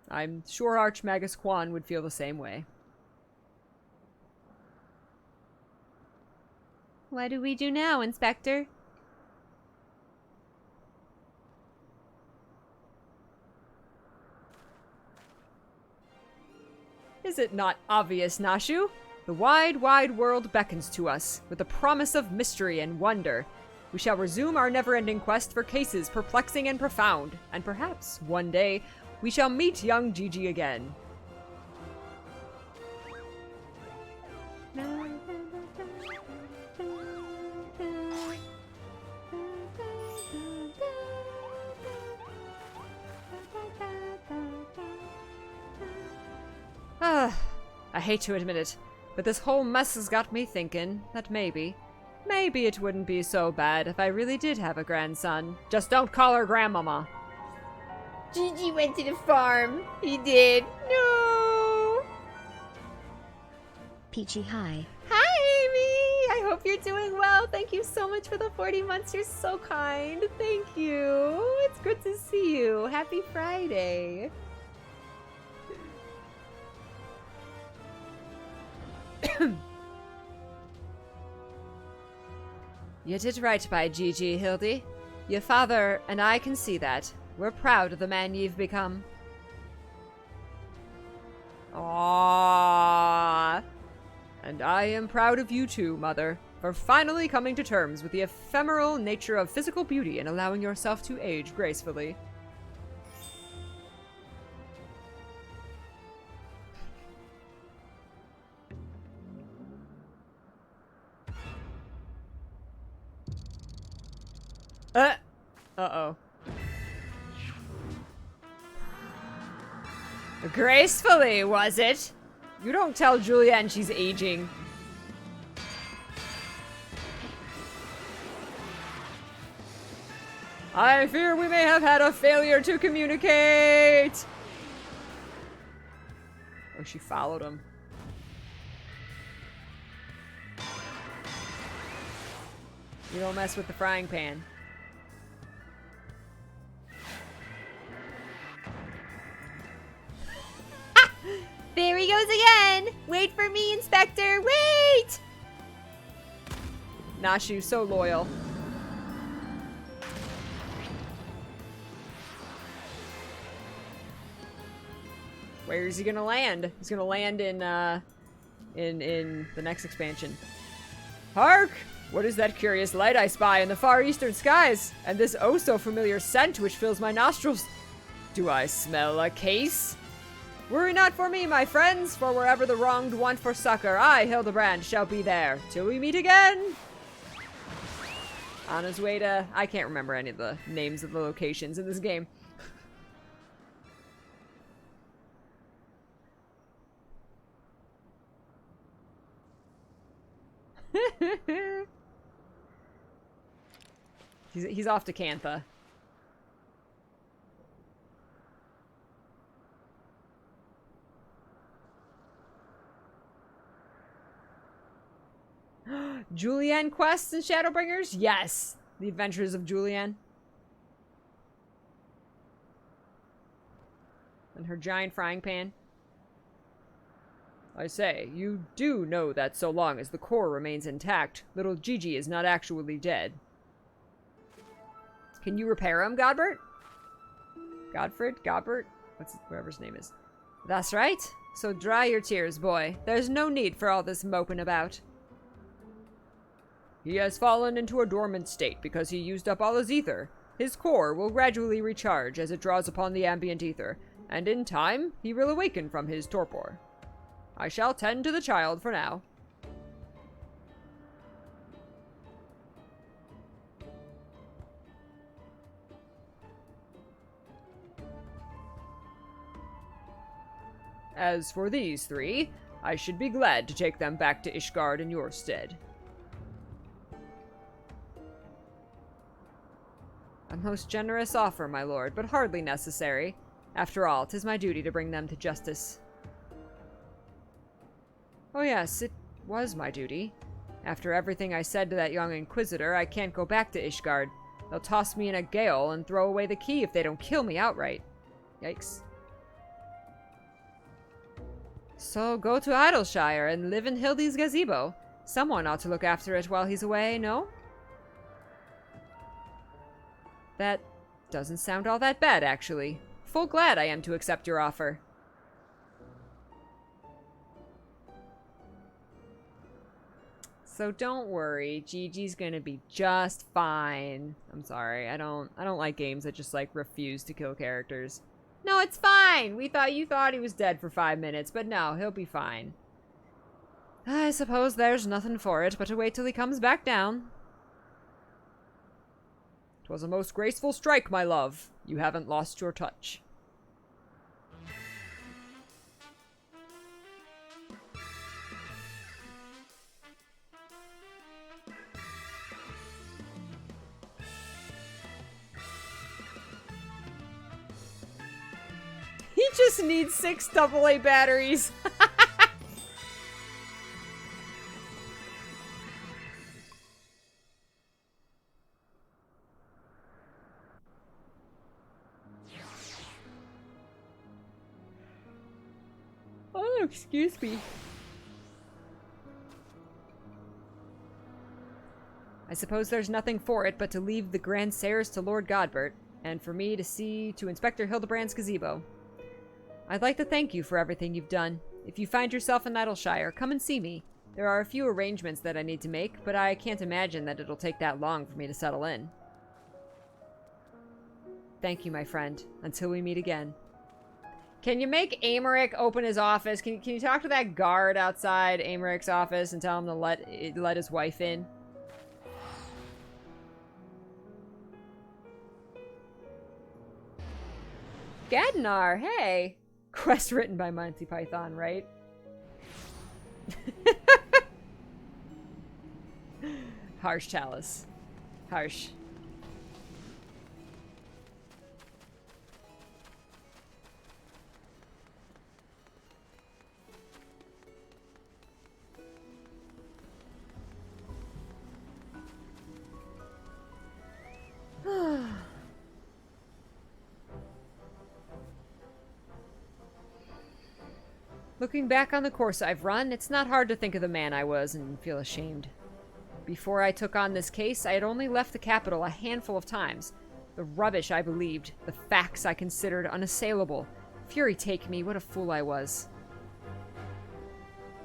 I'm sure Archmagus Quan would feel the same way. What do we do now, Inspector? Is it not obvious, Nashu? The wide, wide world beckons to us, with the promise of mystery and wonder. We shall resume our never-ending quest for cases perplexing and profound, and perhaps, one day, we shall meet young Gigi again. I hate to admit it, but this whole mess has got me thinking that maybe it wouldn't be so bad if I really did have a grandson. Just don't call her grandmama. Gigi went to the farm. He did. No! Peachy hi. Hi, Amy! I hope you're doing well. Thank you so much for the 40 months. You're so kind. Thank you. It's good to see you. Happy Friday. You did right by Gigi, Hildy. Your father and I can see that. We're proud of the man you've become. Aww. And I am proud of you too, Mother, for finally coming to terms with the ephemeral nature of physical beauty and allowing yourself to age gracefully. Uh-oh. Gracefully, was it? You don't tell Julianne she's aging. I fear we may have had a failure to communicate. Oh, she followed him. You don't mess with the frying pan. There he goes again! Wait for me, Inspector! Wait! Nashu, so loyal. Where is he gonna land? He's gonna land in the next expansion. Hark! What is that curious light I spy in the far eastern skies? And this oh so familiar scent which fills my nostrils? Do I smell a case? Worry not for me, my friends, for wherever the wronged want for succor, I, Hildibrand, shall be there. Till we meet again! On his way to... I can't remember any of the names of the locations in this game. He's off to Cantha. Julianne quests and Shadowbringers? Yes! The Adventures of Julianne. And her giant frying pan. I say, you do know that so long as the core remains intact, little Gigi is not actually dead. Can you repair him, Godbert? Godbert? Whatever his name is. That's right. So dry your tears, boy. There's no need for all this moping about. He has fallen into a dormant state because he used up all his ether. His core will gradually recharge as it draws upon the ambient ether, and in time, he will awaken from his torpor. I shall tend to the child for now. As for these three, I should be glad to take them back to Ishgard in your stead. A most generous offer, my lord, but hardly necessary. After all, 'tis my duty to bring them to justice. Oh yes, it was my duty. After everything I said to that young inquisitor, I can't go back to Ishgard. They'll toss me in a gale and throw away the key if they don't kill me outright. Yikes. So go to Idleshire and live in Hildy's gazebo. Someone ought to look after it while he's away, no? That doesn't sound all that bad, actually. Full glad I am to accept your offer. So don't worry, Gigi's gonna be just fine. I'm sorry, I don't like games that just like refuse to kill characters. No, it's fine! You thought he was dead for 5 minutes, but no, he'll be fine. I suppose there's nothing for it but to wait till he comes back down. 'Twas a most graceful strike, my love. You haven't lost your touch. He just needs 6 AA batteries. Oh, excuse me. I suppose there's nothing for it but to leave the Grand Sayers to Lord Godbert, and for me to see to Inspector Hildibrand's gazebo. I'd like to thank you for everything you've done. If you find yourself in Idleshire, come and see me. There are a few arrangements that I need to make, but I can't imagine that it'll take that long for me to settle in. Thank you, my friend. Until we meet again. Can you make Amaric open his office? Can you talk to that guard outside Amaric's office and tell him to let his wife in? Gadnar, hey! Quest written by Monty Python, right? Harsh, Chalice. Harsh. Looking back on the course I've run, it's not hard to think of the man I was and feel ashamed. Before I took on this case, I had only left the capital a handful of times. The rubbish I believed, the facts I considered unassailable. Fury take me, what a fool I was.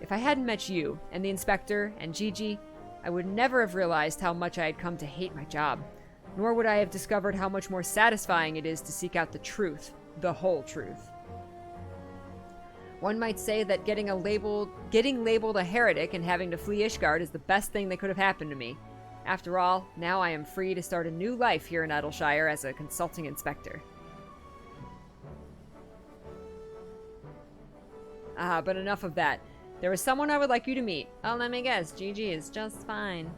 If I hadn't met you, and the inspector, and Gigi, I would never have realized how much I had come to hate my job. Nor would I have discovered how much more satisfying it is to seek out the truth, the whole truth. One might say that getting labeled a heretic and having to flee Ishgard is the best thing that could have happened to me. After all, now I am free to start a new life here in Idleshire as a consulting inspector. But enough of that. There is someone I would like you to meet. Oh, let me guess. Gigi is just fine.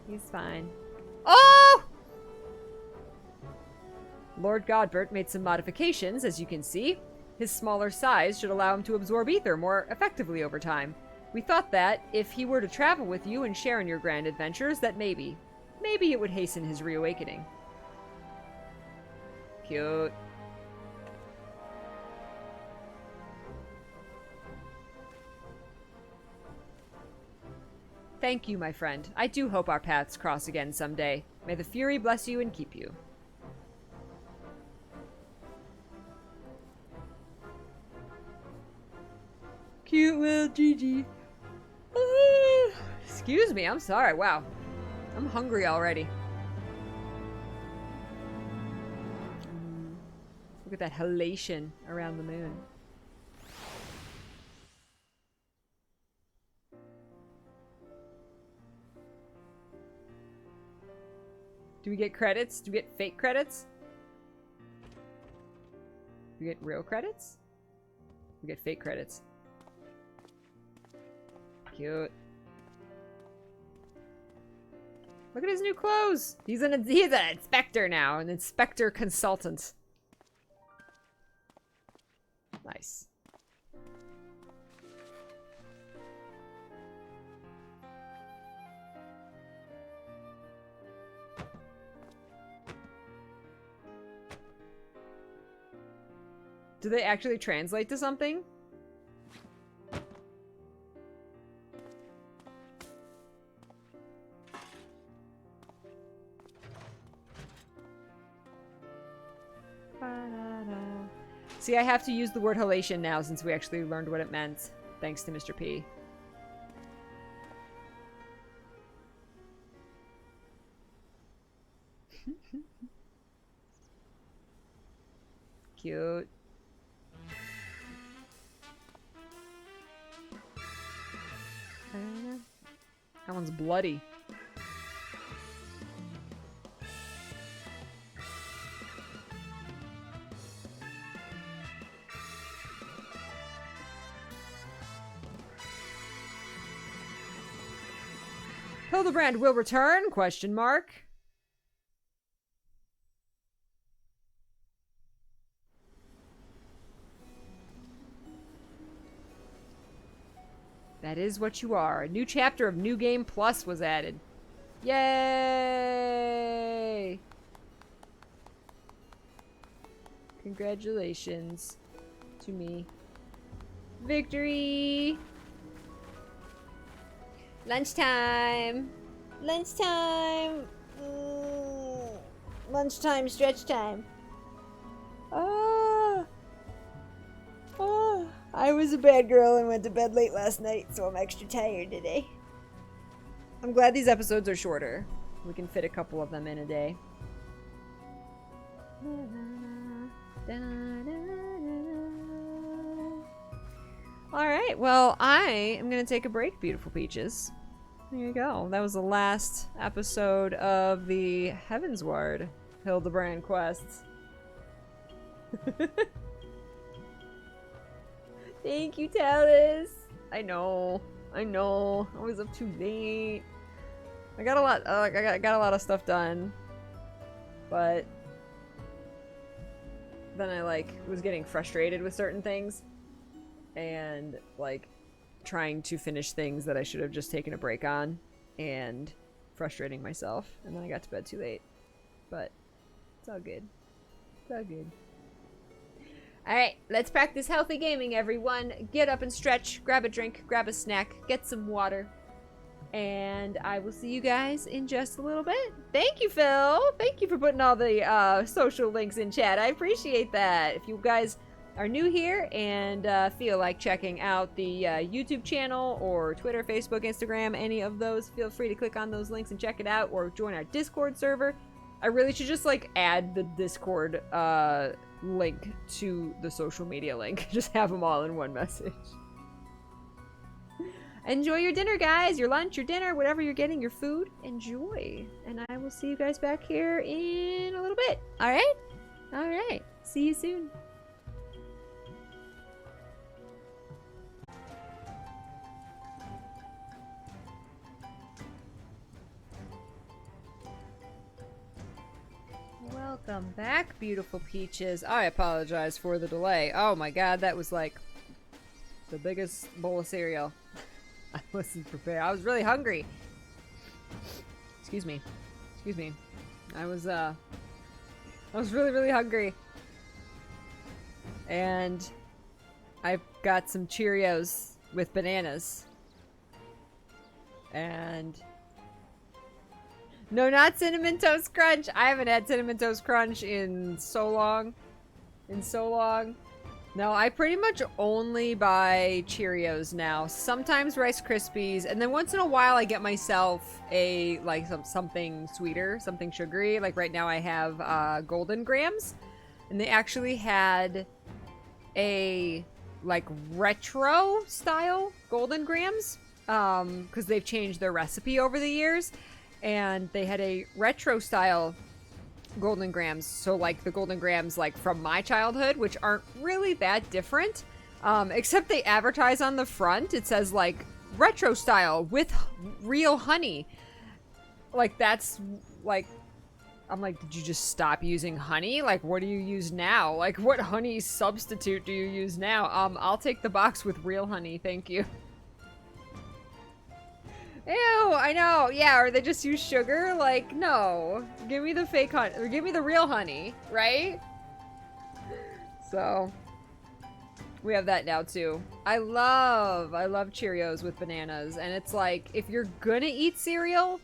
He's fine. Oh! Lord Godbert made some modifications, as you can see. His smaller size should allow him to absorb ether more effectively over time. We thought that, if he were to travel with you and share in your grand adventures, that maybe it would hasten his reawakening. Cute. Thank you, my friend. I do hope our paths cross again someday. May the Fury bless you and keep you. Cute little Gigi. Excuse me, I'm sorry. Wow. I'm hungry already. Look at that halation around the moon. Do we get credits? Do we get fake credits? Do we get real credits? We get fake credits. Cute. Look at his new clothes. He's an inspector now, an inspector consultant. Nice. Do they actually translate to something? See, I have to use the word halation now since we actually learned what it meant, thanks to Mr. P. Cute. That one's bloody. Hildibrand will return? Question mark. That is what you are. A new chapter of New Game Plus was added. Yay! Congratulations to me. Victory! Lunchtime! Lunchtime! Lunchtime, stretch time. I was a bad girl and went to bed late last night, so I'm extra tired today. I'm glad these episodes are shorter. We can fit a couple of them in a day. Alright, well, I am going to take a break, beautiful peaches. There you go. That was the last episode of the Heavensward Hildibrand quests. Thank you, Talus. I know. I was up too late. I got a lot. I got a lot of stuff done, but then I like was getting frustrated with certain things, and like trying to finish things that I should have just taken a break on, and frustrating myself, and then I got to bed too late. But it's all good. It's all good. Alright, let's practice healthy gaming, everyone. Get up and stretch, grab a drink, grab a snack, get some water. And I will see you guys in just a little bit. Thank you, Phil. Thank you for putting all the social links in chat. I appreciate that. If you guys are new here and feel like checking out the YouTube channel or Twitter, Facebook, Instagram, any of those, feel free to click on those links and check it out, or join our Discord server. I really should just like add the Discord link to the social media link. Just have them all in one message. Enjoy your dinner, guys. Your lunch, your dinner, whatever you're getting, your food. Enjoy. And I will see you guys back here in a little bit. All right? All right. See you soon. Welcome back, beautiful peaches. I apologize for the delay. Oh my god, that was like the biggest bowl of cereal. I wasn't prepared. I was really hungry. Excuse me. Excuse me. I was really, really hungry. And I've got some Cheerios with bananas. And no, not Cinnamon Toast Crunch. I haven't had Cinnamon Toast Crunch in so long. No, I pretty much only buy Cheerios now. Sometimes Rice Krispies, and then once in a while I get myself a like something sweeter, something sugary. Like right now I have Golden Grams, and they actually had a like retro style Golden Grams because they've changed their recipe over the years. And they had a retro style Golden Grams, so like the Golden Grams like from my childhood, which aren't really that different, except they advertise on the front, it says like retro style with real honey. Like that's like, I'm like, did you just stop using honey? Like what do you use now? Like what honey substitute do you use now? I'll take the box with real honey, thank you. Ew, I know. Yeah, or they just use sugar? Like, no. Give me the fake honey, or give me the real honey, right? So, we have that now too. I love Cheerios with bananas, and it's like, if you're gonna eat cereal,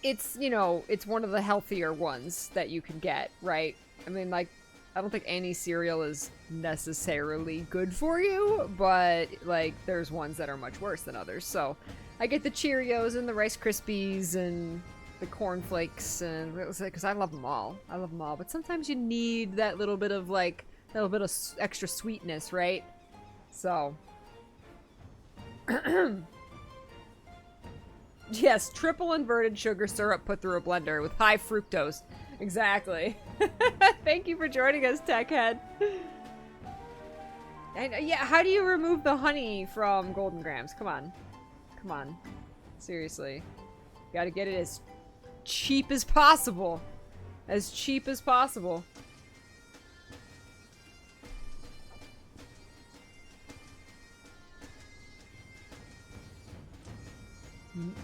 it's, you know, it's one of the healthier ones that you can get, right? I mean, like, I don't think any cereal is necessarily good for you, but, like, there's ones that are much worse than others, so I get the Cheerios and the Rice Krispies and the Corn Flakes, and because I love them all. I love them all, but sometimes you need that little bit of like that little bit of extra sweetness, right? So, yes, triple inverted sugar syrup put through a blender with high fructose. Exactly. Thank you for joining us, Techhead. And yeah, how do you remove the honey from Golden Grams? Come on. Come on. Seriously. Gotta get it as cheap as possible. As cheap as possible.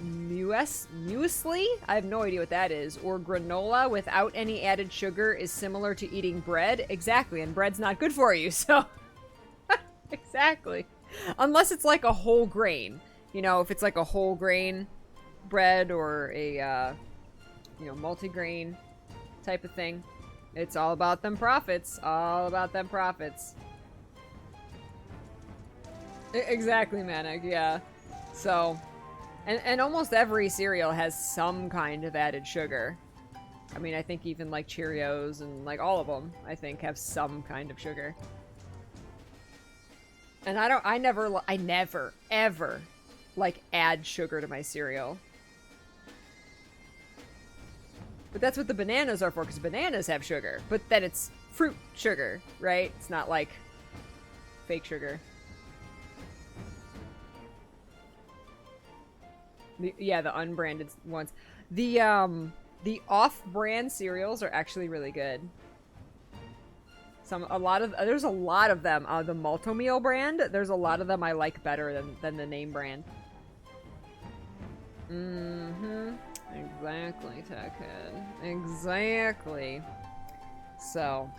Muesli? I have no idea what that is. Or granola without any added sugar is similar to eating bread. Exactly, and bread's not good for you, so... Exactly. Unless it's like a whole grain. You know, if it's like a whole grain bread or a, you know, multi-grain type of thing. It's all about them profits. All about them profits. Exactly, Manic, yeah. So, and almost every cereal has some kind of added sugar. I mean, I think even like Cheerios and like all of them, I think, have some kind of sugar. And I never, ever like add sugar to my cereal. But that's what the bananas are for, because bananas have sugar. But then it's fruit sugar, right? It's not like fake sugar. Yeah, the unbranded ones. The off-brand cereals are actually really good. There's a lot of them. The Maltomeal brand, there's a lot of them I like better than the name brand. Exactly, Techhead. Exactly. So.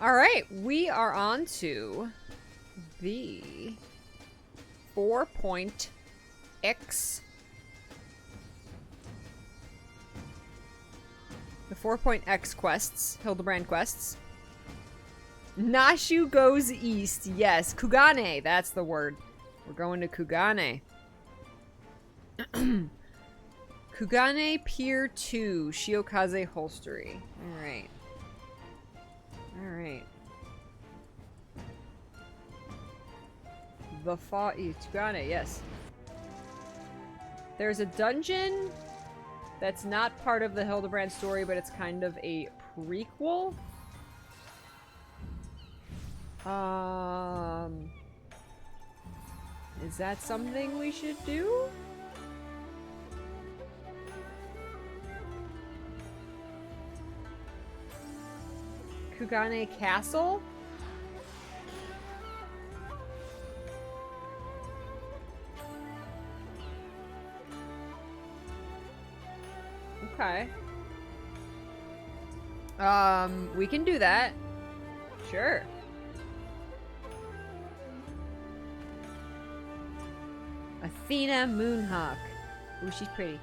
Alright, we are on to the 4.X. The 4.X quests, Hildibrand quests. Nashu goes east. Yes, Kugane. That's the word. We're going to Kugane. Kugane Pier 2, Shiokaze Holstery. Alright. Alright. The Far East. Kugane, yes. There's a dungeon that's not part of the Hildibrand story, but it's kind of a prequel. Is that something we should do? Kugane Castle? Okay. We can do that. Sure. Athena Moonhawk. Ooh, she's pretty.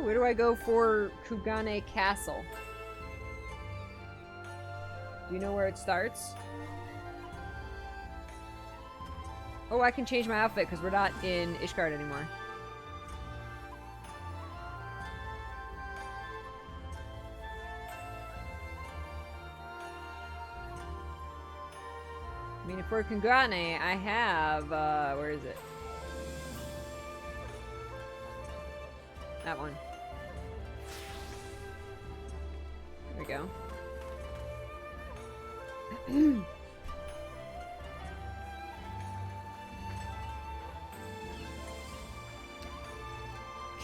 Where do I go for Kugane Castle? Do you know where it starts? Oh, I can change my outfit because we're not in Ishgard anymore. I mean, if we're Kugane, I have, where is it? That one. There we go.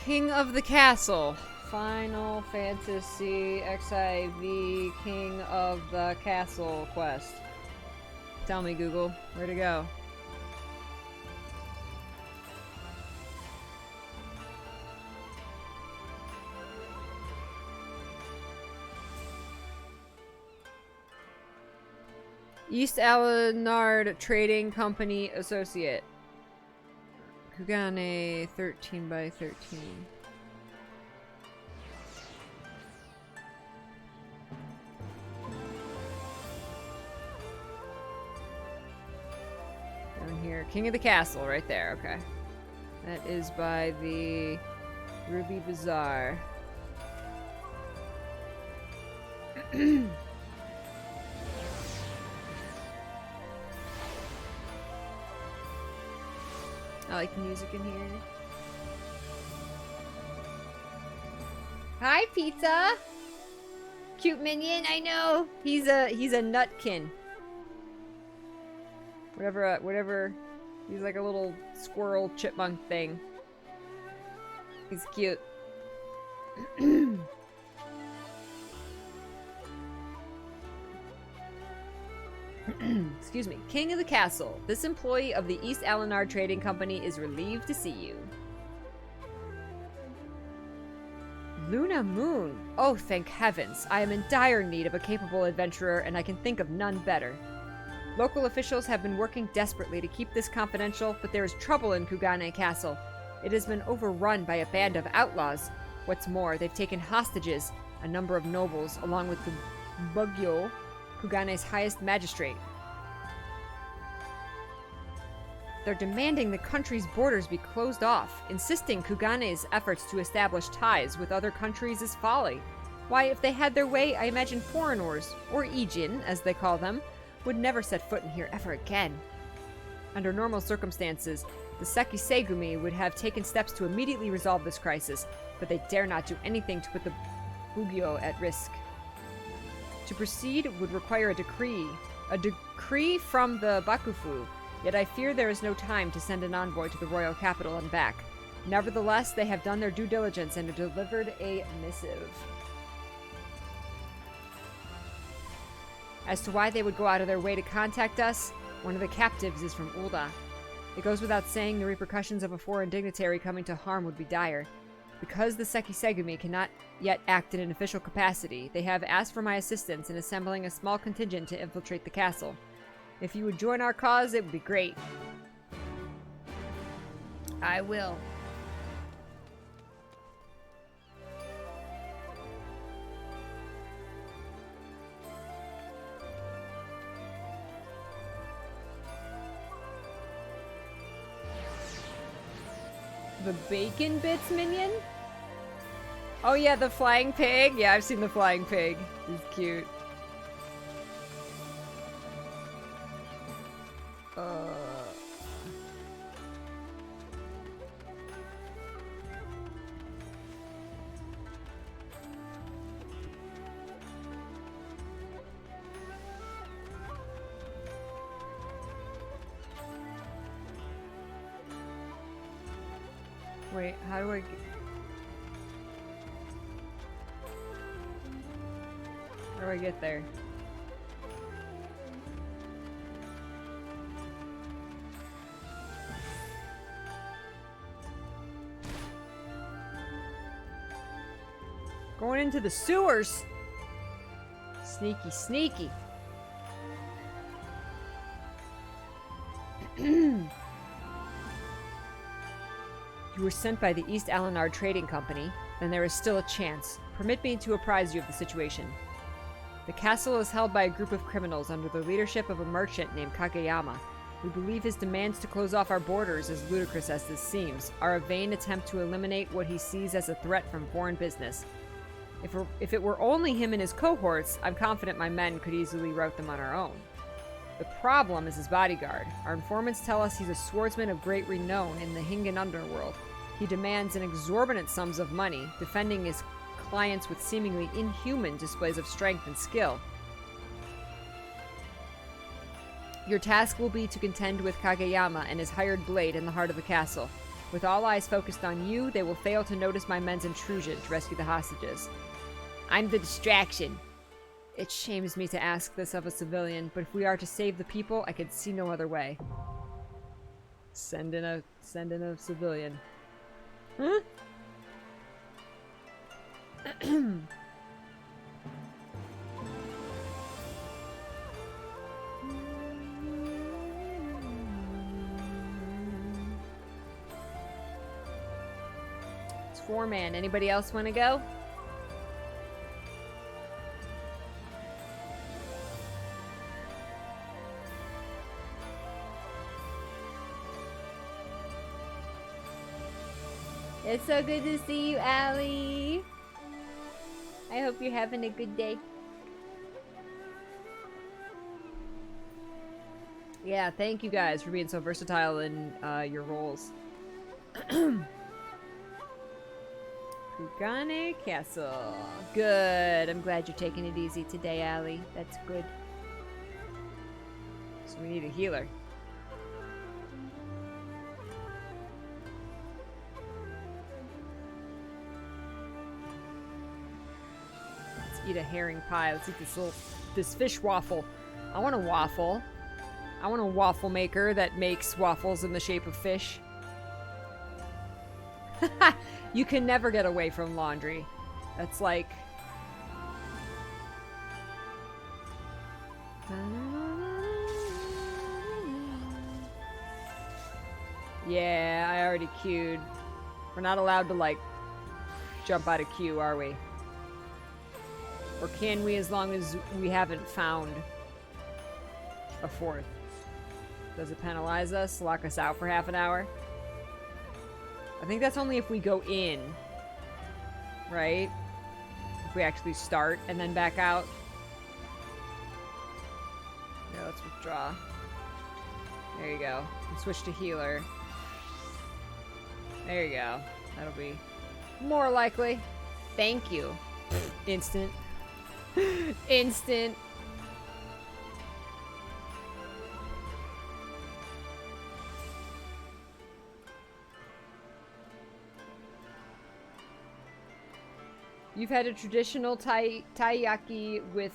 King of the Castle. Final Fantasy XIV King of the Castle quest. Tell me, Google, where to go? East Alenard Trading Company Associate. Kugane 13 by 13. Down here. King of the Castle, right there. Okay. That is by the Ruby Bazaar. I like the music in here. Hi, Pizza! Cute minion, I know! He's a nutkin. Whatever. He's like a little squirrel chipmunk thing. He's cute. Excuse me. King of the Castle. This employee of the East Alenard Trading Company is relieved to see you. Luna Moon. Oh, thank heavens. I am in dire need of a capable adventurer, and I can think of none better. Local officials have been working desperately to keep this confidential, but there is trouble in Kugane Castle. It has been overrun by a band of outlaws. What's more, they've taken hostages a number of nobles, along with Bugyo, Kugane's highest magistrate. They're demanding the country's borders be closed off, insisting Kugane's efforts to establish ties with other countries is folly. Why, if they had their way, I imagine foreigners, or Ijin, as they call them, would never set foot in here ever again. Under normal circumstances, the Seki Segumi would have taken steps to immediately resolve this crisis, but they dare not do anything to put the Bugyo at risk. To proceed would require a decree. A decree from the Bakufu. Yet I fear there is no time to send an envoy to the royal capital and back. Nevertheless, they have done their due diligence and have delivered a missive. As to why they would go out of their way to contact us, one of the captives is from Ulda. It goes without saying the repercussions of a foreign dignitary coming to harm would be dire. Because the Seki Segumi cannot yet act in an official capacity, they have asked for my assistance in assembling a small contingent to infiltrate the castle. If you would join our cause, it would be great. I will. The Bacon Bits minion? Oh yeah, the flying pig? Yeah, I've seen the flying pig. He's cute. Wait, how do I get... How do I get there? Going into the sewers! Sneaky, sneaky. You were sent by the East Alenard Trading Company, then there is still a chance. Permit me to apprise you of the situation. The castle is held by a group of criminals under the leadership of a merchant named Kageyama. We believe his demands to close off our borders, as ludicrous as this seems, are a vain attempt to eliminate what he sees as a threat from foreign business. If it were only him and his cohorts, I'm confident my men could easily rout them on our own. The problem is his bodyguard. Our informants tell us he's a swordsman of great renown in the Hingan underworld. He demands an exorbitant sums of money, defending his clients with seemingly inhuman displays of strength and skill. Your task will be to contend with Kageyama and his hired blade in the heart of the castle. With all eyes focused on you, they will fail to notice my men's intrusion to rescue the hostages. I'm the distraction. It shames me to ask this of a civilian, but if we are to save the people, I could see no other way. Send in a civilian. Huh? It's 4-man. Anybody else want to go? It's so good to see you, Allie. I hope you're having a good day. Yeah, thank you guys for being so versatile in your roles. Kugane Castle. Good. I'm glad you're taking it easy today, Allie. That's good. So we need a healer. Eat a herring pie. Let's eat this fish waffle. I want a waffle. I want a waffle maker that makes waffles in the shape of fish. You can never get away from laundry. That's like... Yeah, I already queued. We're not allowed to, like, jump out of queue, are we? Or can we, as long as we haven't found a fourth? Does it penalize us? Lock us out for half an hour? I think that's only if we go in. Right? If we actually start and then back out. Yeah, let's withdraw. There you go. And switch to healer. There you go. That'll be more likely. Thank you. Instant. Instant. You've had a traditional taiyaki with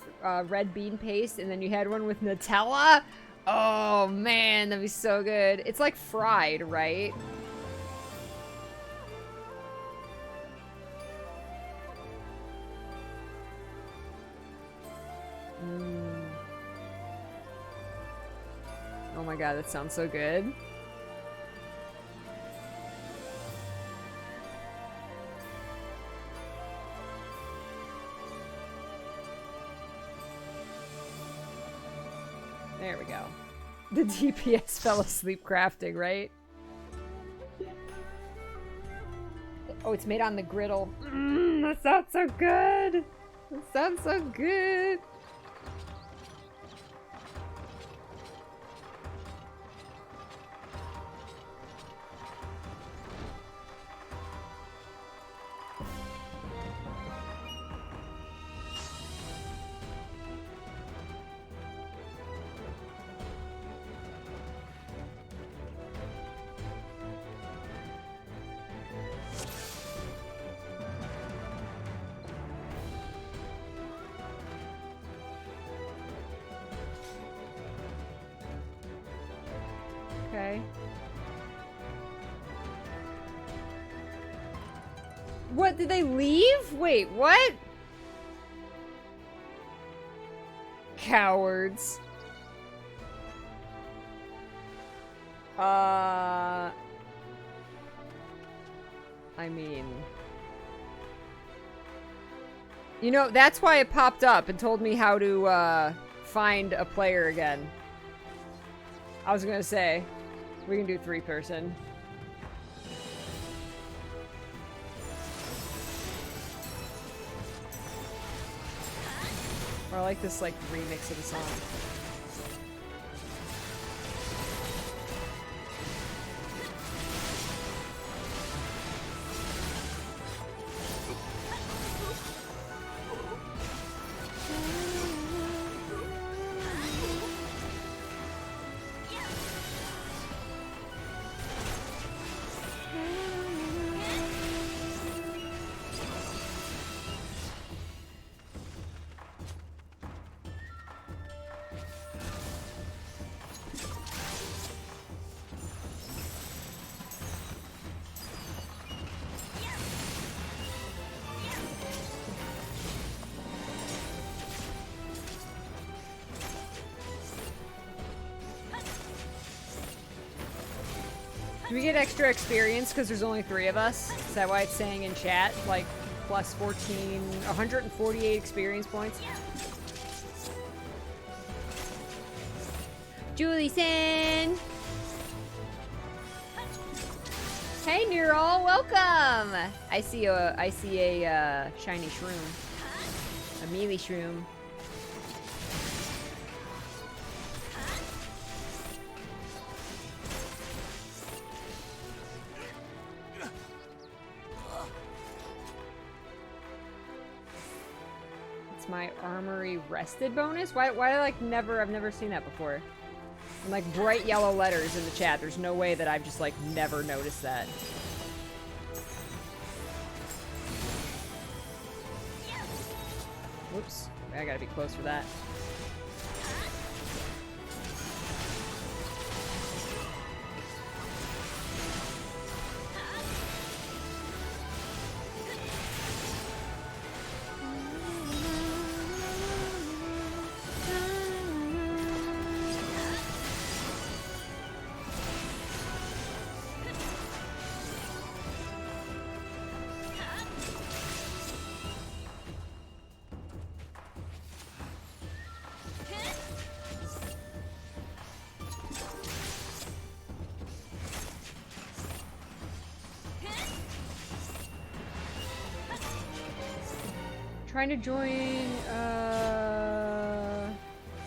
red bean paste, and then you had one with Nutella? Oh, man, that'd be so good. It's like fried, right? Oh my god, that sounds so good. There we go. The DPS fell asleep crafting, right? Oh, it's made on the griddle. That sounds so good! That sounds so good! Okay. What, did they leave? Wait, what? Cowards. I mean... You know, that's why it popped up and told me how to, find a player again. I was gonna say, we can do 3-person. Or I like this, like, remix of the song. Do we get extra experience because there's only 3 of us? Is that why it's saying in chat, like, plus 14, 148 experience points? Julie-san! Hey, Neural, welcome! I see a shiny shroom. A melee shroom. My armory rested bonus? Why like I've never seen that before. And like bright yellow letters in the chat. There's no way that I've just like never noticed that. Whoops. I gotta be close for that. Trying to join,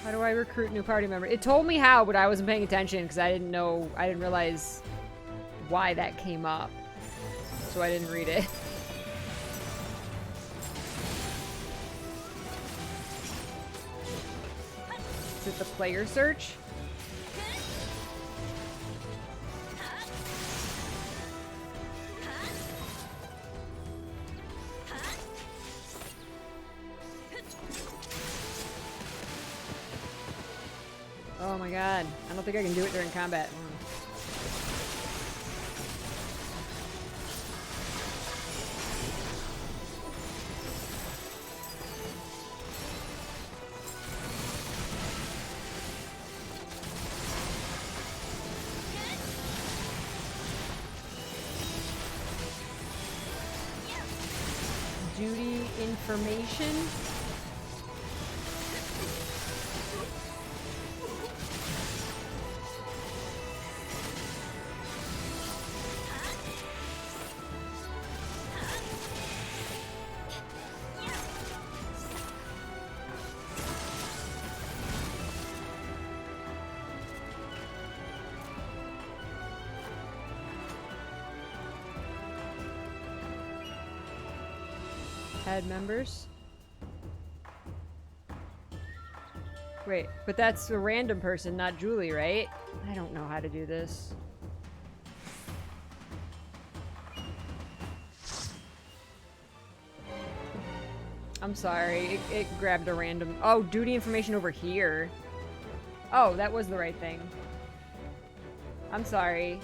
how do I recruit new party member? It told me how, but I wasn't paying attention because I didn't realize why that came up. So I didn't read it. the player search. Oh my god. I don't think I can do it during combat. Duty information. Add members. Wait, but that's a random person, not Julie, right? I don't know how to do this. I'm sorry, it grabbed a random... Oh, duty information over here. Oh, that was the right thing. I'm sorry.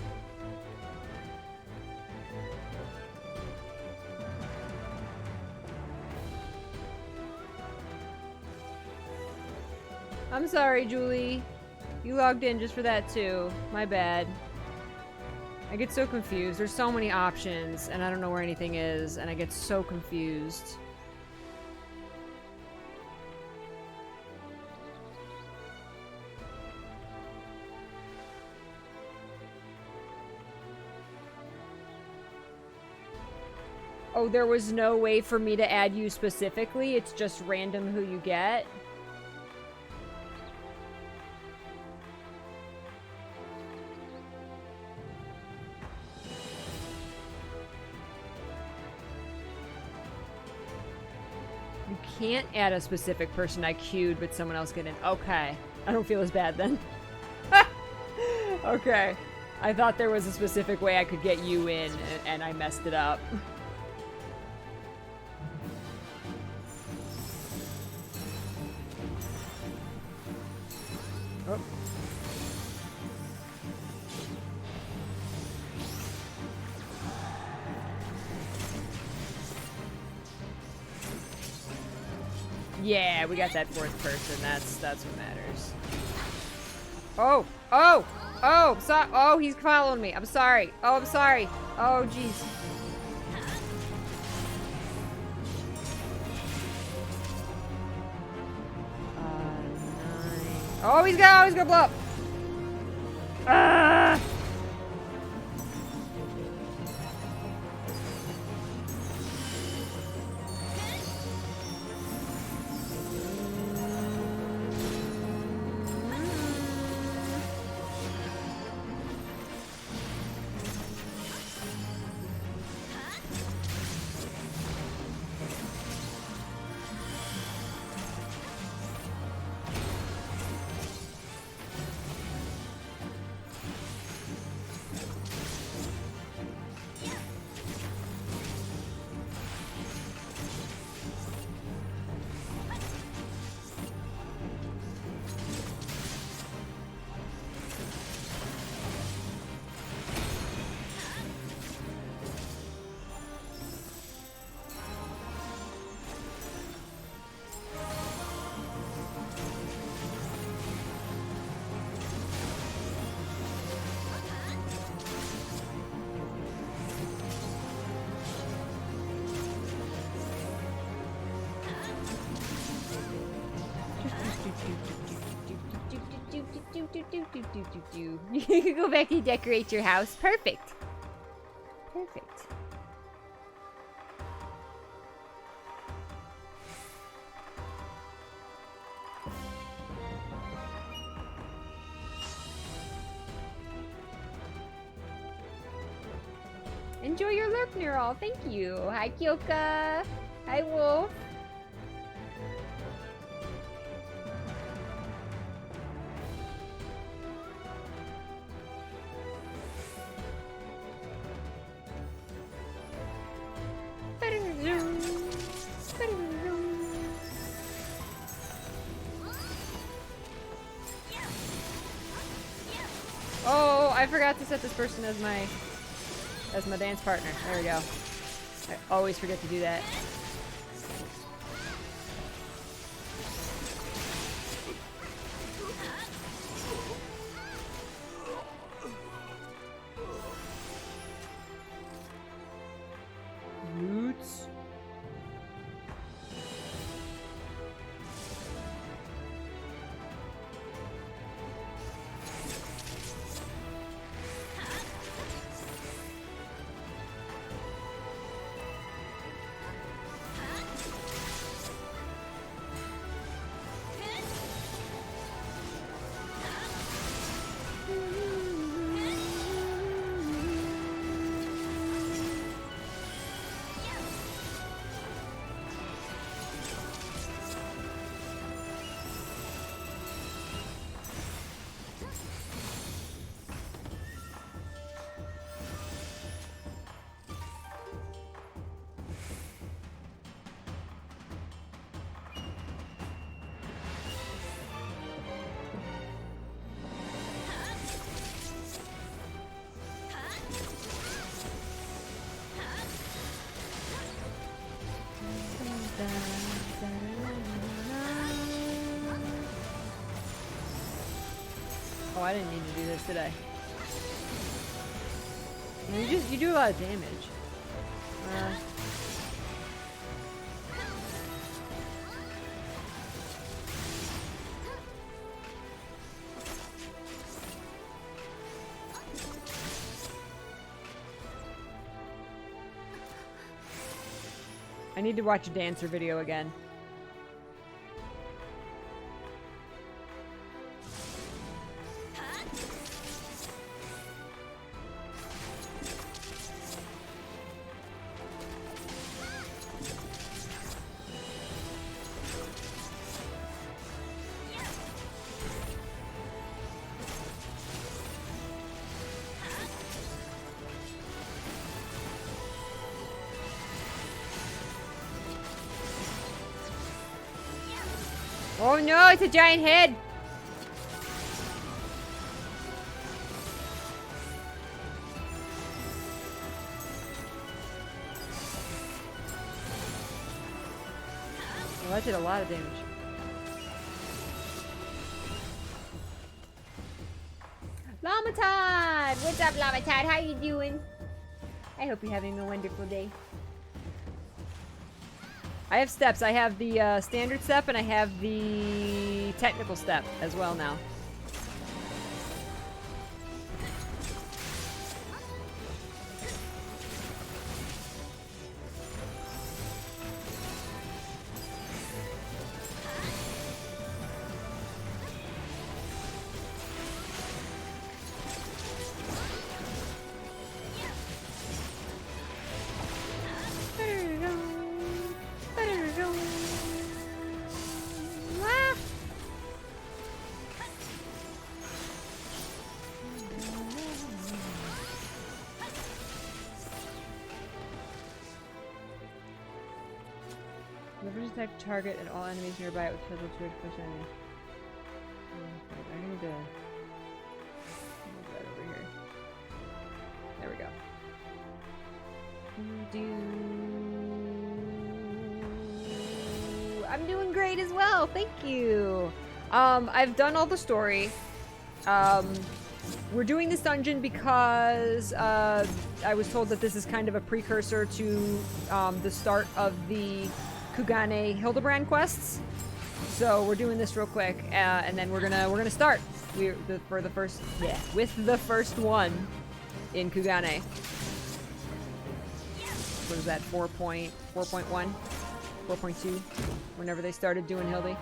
I'm sorry, Julie. You logged in just for that too. My bad. I get so confused. There's so many options, and I don't know where anything is, and I get so confused. Oh, there was no way for me to add you specifically? It's just random who you get? You can't add a specific person I queued, but someone else get in. Okay. I don't feel as bad then. Okay. I thought there was a specific way I could get you in, and I messed it up. Oh. Yeah, we got that fourth person. That's what matters. Oh, oh, oh, oh, he's following me. I'm sorry. Oh, I'm sorry. Oh, jeez. Oh, he's gonna blow up. Ah! You can go back and decorate your house. Perfect. Perfect. Enjoy your lurk, Neural. Thank you. Hi, Kyoka. Hi, Wolf. I forgot to set this person as my dance partner. There we go. I always forget to do that. Roots. Oh, I didn't need to do this, did I? No, you do a lot of damage. I need to watch a dancer video again. Oh no, it's a giant head! Well, that did a lot of damage. Lamatad! What's up, Lamatad? How you doing? I hope you're having a wonderful day. I have steps. I have the standard step and I have the technical step as well now. Leverage attack target and all enemies nearby with physical to push enemy. I need to move that over here. There we go. I'm doing great as well, thank you. I've done all the story. We're doing this dungeon because I was told that this is kind of a precursor to the start of the Kugane Hildibrand quests, so we're doing this real quick, and then we're gonna start with the first one in Kugane. What is that? 4.1, 4.2? Whenever they started doing Hildy.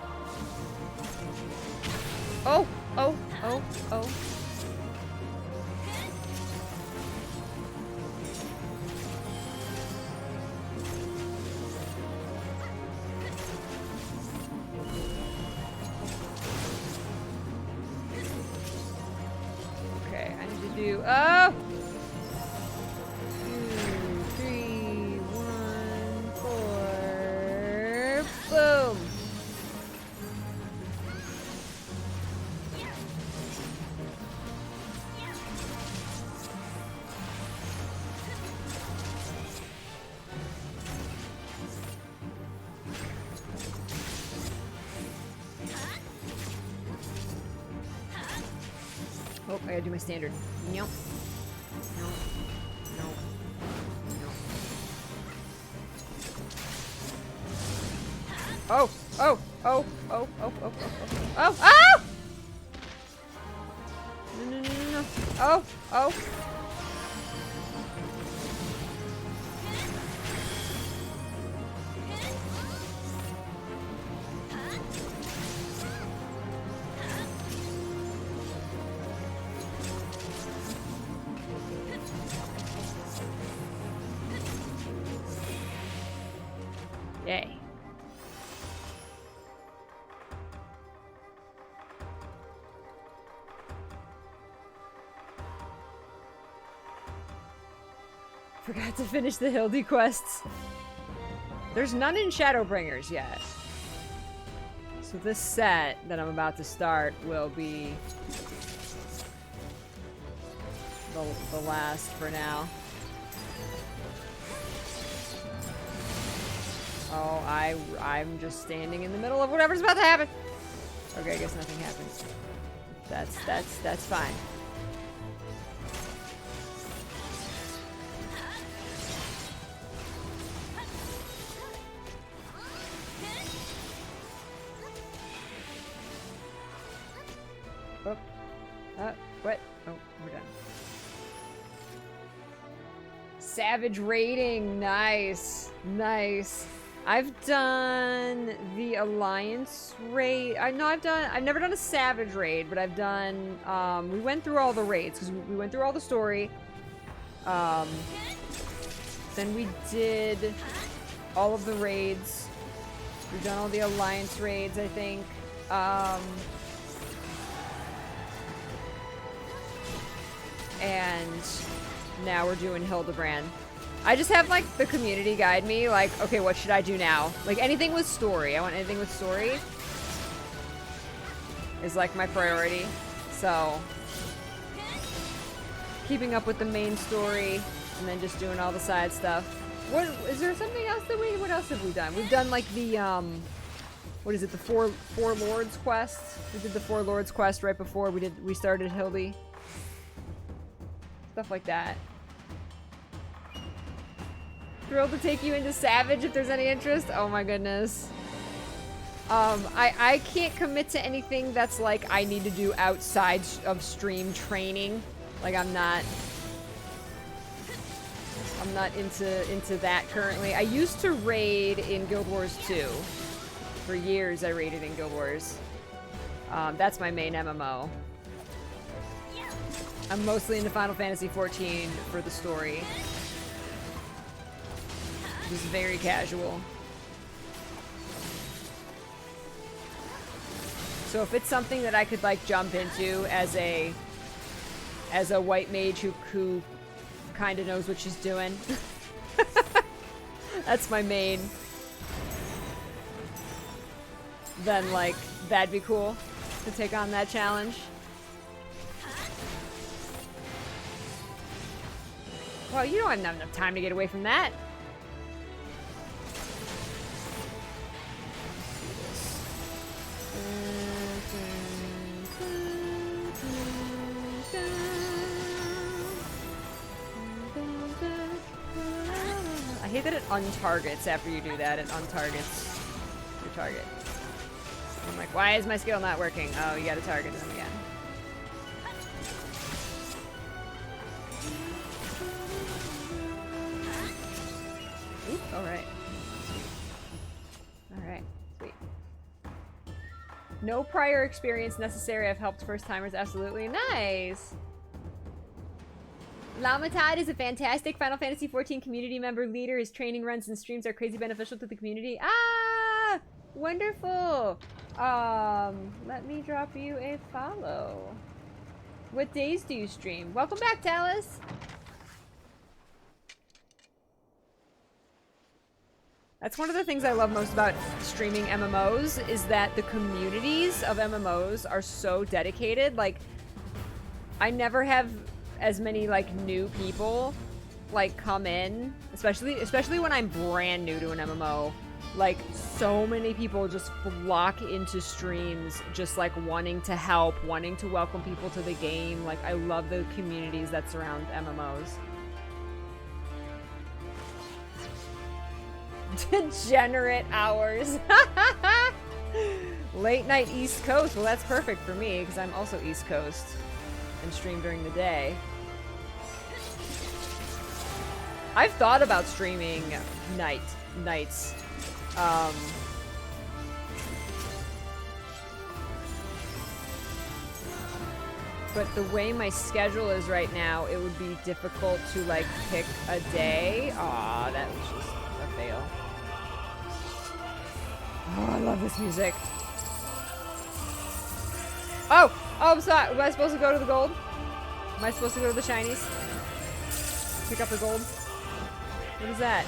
Oh! Do 2, 3, 1, 4. Boom. I gotta do my standard. Nope. Nope. Nope. Nope. Oh! Oh! Oh! Oh! Oh! Oh! Oh! Oh! Oh! Oh! No! No! No! No! No! Oh! Oh! Yay. Forgot to finish the Hildy quests. There's none in Shadowbringers yet. So this set that I'm about to start will be the last for now. Oh, I'm just standing in the middle of whatever's about to happen. Okay, I guess nothing happens. That's fine. Oh. What? Oh, we're done. Savage raiding. Nice. Nice. I've done the Alliance raid. I've never done a Savage raid, but I've done, we went through all the raids, because we went through all the story. Then we did all of the raids. We've done all the Alliance raids, I think. And now we're doing Hildibrand. I just have, like, the community guide me, like, okay, what should I do now? Like, anything with story. I want anything with story is, like, my priority. So, keeping up with the main story, and then just doing all the side stuff. What, is there something else that what else have we done? We've done, like, the, what is it, the Four Lords quest? We did the Four Lords quest right before we started Hildy. Stuff like that. Thrilled to take you into Savage if there's any interest. Oh my goodness. I can't commit to anything that's like I need to do outside of stream training. Like I'm not into that currently. I used to raid in Guild Wars 2. For years I raided in Guild Wars. That's my main MMO. I'm mostly into Final Fantasy XIV for the story. Just very casual. So if it's something that I could like jump into as a white mage who kind of knows what she's doing, that's my main. Then like that'd be cool to take on that challenge. Well, you don't have enough time to get away from that. I hate that it untargets after you do that. It untargets your target. I'm like, why is my skill not working? Oh, you gotta target them again. Oop, alright. Alright, sweet. No prior experience necessary. I've helped first timers, absolutely. Nice! Lamatad is a fantastic Final Fantasy XIV community member leader. His training runs and streams are crazy beneficial to the community. Ah! Wonderful! Let me drop you a follow. What days do you stream? Welcome back, Talus! That's one of the things I love most about streaming MMOs, is that the communities of MMOs are so dedicated. Like, I never have as many, like, new people, like, come in. Especially when I'm brand new to an MMO. Like, so many people just flock into streams, just like wanting to help, wanting to welcome people to the game. Like, I love the communities that surround MMOs. Degenerate hours. Late night East Coast. Well, that's perfect for me because I'm also East Coast and stream during the day. I've thought about streaming nights. But the way my schedule is right now, it would be difficult to like pick a day. Aw, that was just a fail. Oh, I love this music. Oh, I'm sorry. Am I supposed to go to the gold? Am I supposed to go to the shinies? Pick up the gold? What is that?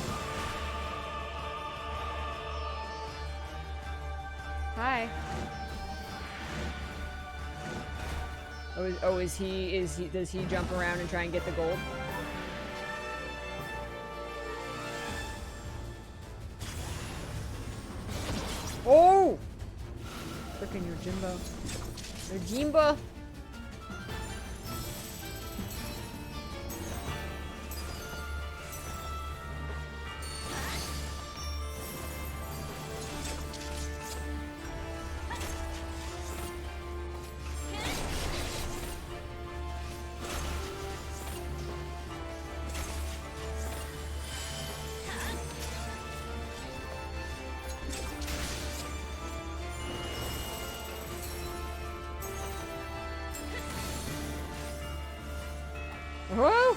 Hi. Does he jump around and try and get the gold? Oh! Frickin' your Jimbo. Your Jimbo. Whoa!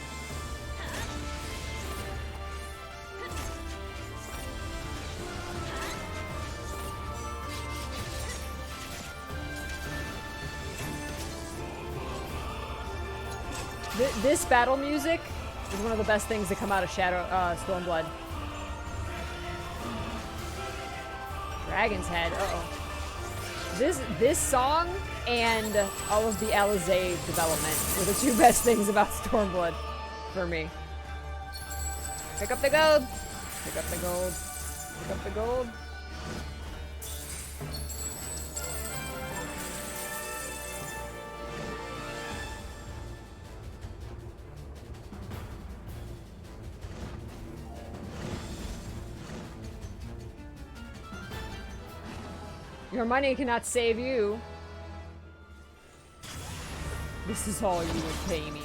This battle music is one of the best things to come out of Stormblood. Dragon's Head, uh-oh. This song and all of the Alizé development were the two best things about Stormblood for me. Pick up the gold! Pick up the gold. Pick up the gold. Your money cannot save you. This is all you would pay me.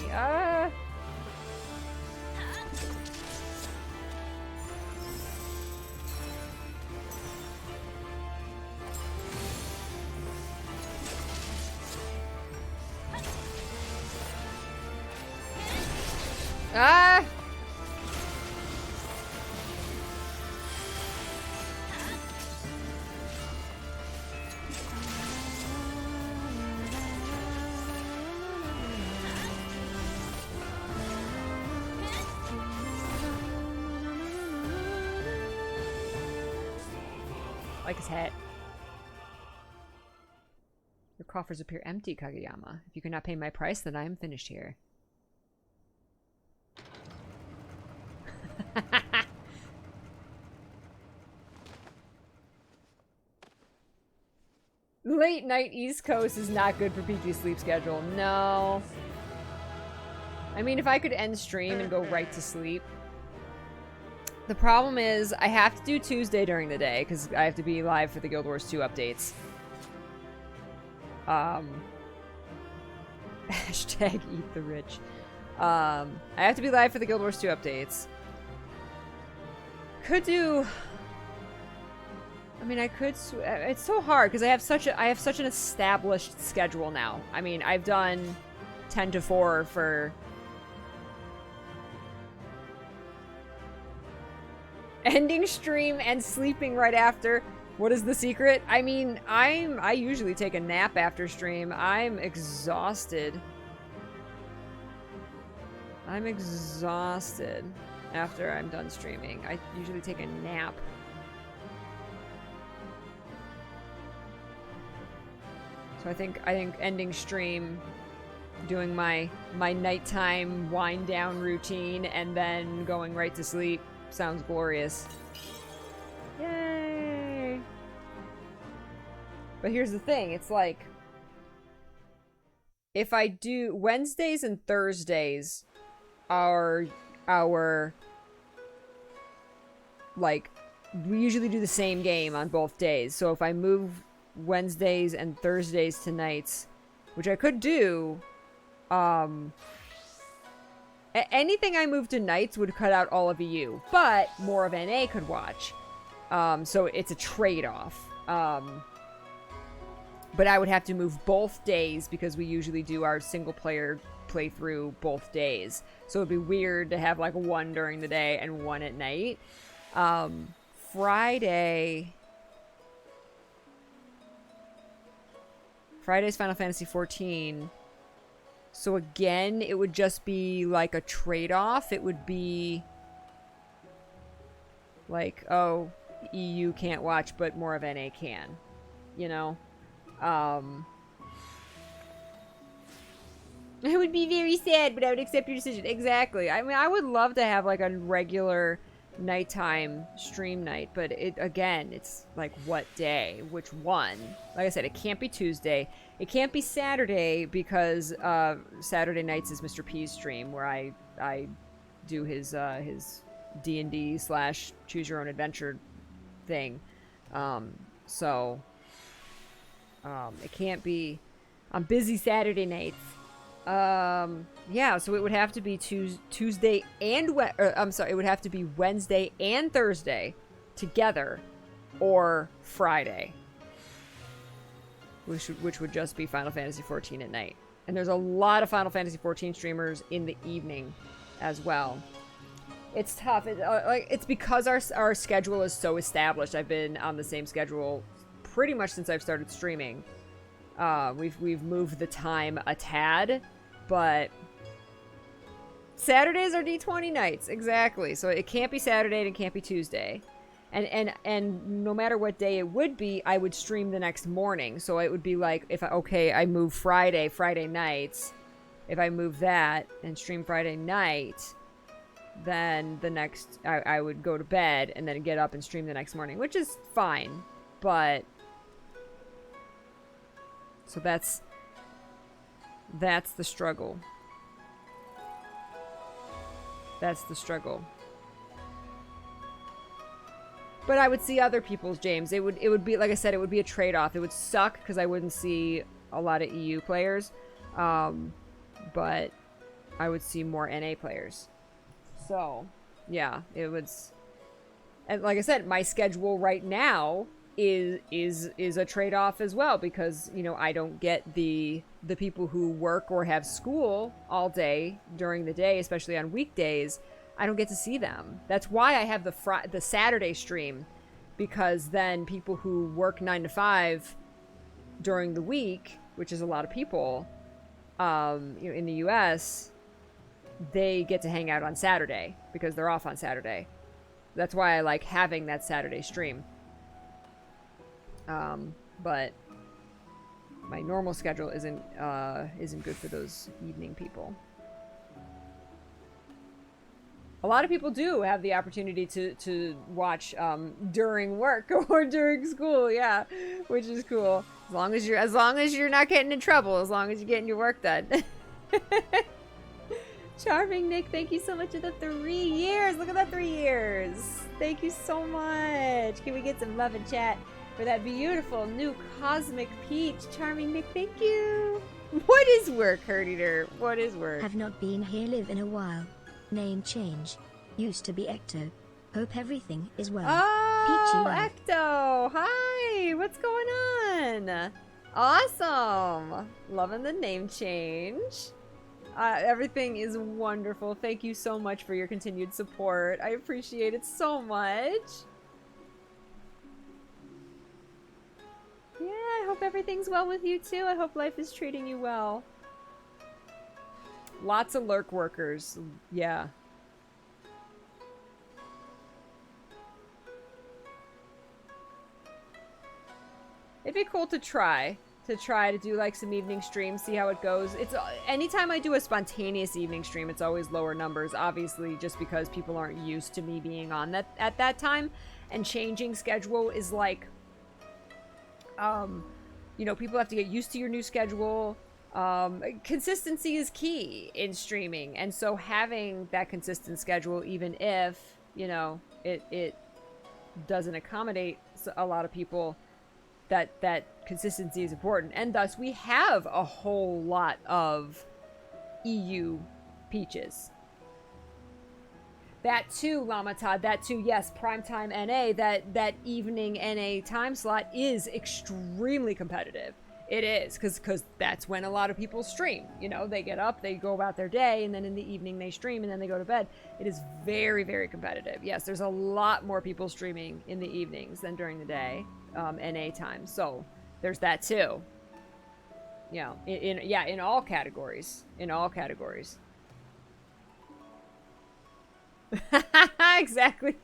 Like his hat. Your coffers appear empty, Kageyama. If you cannot pay my price, then I am finished here. Late night East Coast is not good for Peachy's sleep schedule. No. I mean, if I could end stream and go right to sleep. The problem is, I have to do Tuesday during the day, because I have to be live for the Guild Wars 2 updates. Hashtag eat the rich. I have to be live for the Guild Wars 2 updates. Could do... I mean, I could... It's so hard, because I have such an established schedule now. I mean, I've done 10 to 4 for... ending stream and sleeping right after. What is the secret? I mean, I usually take a nap after stream. I'm exhausted. I'm exhausted after I'm done streaming. I usually take a nap. So I think ending stream, doing my nighttime wind down routine, and then going right to sleep sounds glorious. Yay! But here's the thing, it's like, if I do Wednesdays and Thursdays are our, like, we usually do the same game on both days. So if I move Wednesdays and Thursdays to nights, which I could do, anything I move to nights would cut out all of EU, but more of NA could watch. So it's a trade-off. But I would have to move both days because we usually do our single player playthrough both days. So it'd be weird to have like one during the day and one at night. Friday's Final Fantasy XIV. So again, it would just be like a trade-off. It would be like, oh, EU can't watch, but more of NA can. You know? It would be very sad, but I would accept your decision. Exactly. I mean, I would love to have like a regular nighttime stream night, but it's like what day, which one? Like I said, it can't be Tuesday, it can't be Saturday because Saturday nights is Mr. P's stream where I do his D&D / choose your own adventure thing. So it can't be on busy Saturday nights. Yeah, so it would have to be Tuesday and it would have to be Wednesday and Thursday together, or Friday, which would just be Final Fantasy XIV at night. And there's a lot of Final Fantasy XIV streamers in the evening as well. It's tough. It's because our schedule is so established. I've been on the same schedule pretty much since I've started streaming. We've moved the time a tad, but Saturdays are D20 nights, exactly. So it can't be Saturday and it can't be Tuesday. And no matter what day it would be, I would stream the next morning. So it would be like, I move Friday nights. If I move that and stream Friday night, then the next, I would go to bed and then get up and stream the next morning, which is fine. But, so that's the struggle. That's the struggle. But I would see other people's, James. It would be, like I said, it would be a trade-off. It would suck because I wouldn't see a lot of EU players. But I would see more NA players. So, yeah, it was... And like I said, my schedule right now is a trade-off as well because, you know, I don't get the people who work or have school all day during the day, especially on weekdays. I don't get to see them. That's why I have the Saturday stream, because then people who work 9 to 5 during the week, which is a lot of people, you know, in the US, they get to hang out on Saturday because they're off on Saturday. That's why I like having that Saturday stream. But my normal schedule isn't good for those evening people. A lot of people do have the opportunity to watch during work or during school, yeah, which is cool. As long as you're not getting in trouble, as long as you're getting your work done. Charming Nick, thank you so much for the 3 years. Look at that, 3 years. Thank you so much. Can we get some love and chat for that beautiful new cosmic peach? Charming Nick, thank you. What is work, Herd Eater? What is work? Have not been here, live in a while. Name change. Used to be Ecto. Hope everything is well. Oh, Peachy Ecto. Hi. What's going on? Awesome. Loving the name change. Everything is wonderful. Thank you so much for your continued support. I appreciate it so much. Yeah, I hope everything's well with you too. I hope life is treating you well. Lots of lurk workers. Yeah. It'd be cool to try to do like some evening streams, see how it goes. It's anytime I do a spontaneous evening stream, it's always lower numbers, obviously, just because people aren't used to me being on that at that time, and changing schedule is like You know, people have to get used to your new schedule. Consistency is key in streaming, and so having that consistent schedule, even if, you know, it doesn't accommodate a lot of people, that consistency is important. And thus we have a whole lot of EU peaches. That too, Llama Todd, that too, yes, primetime NA, that evening NA time slot is extremely competitive. It is, because that's when a lot of people stream. You know, they get up, they go about their day, and then in the evening they stream, and then they go to bed. It is very, very competitive. Yes, there's a lot more people streaming in the evenings than during the day, NA time. So there's that too. You know, in all categories. In all categories. Exactly.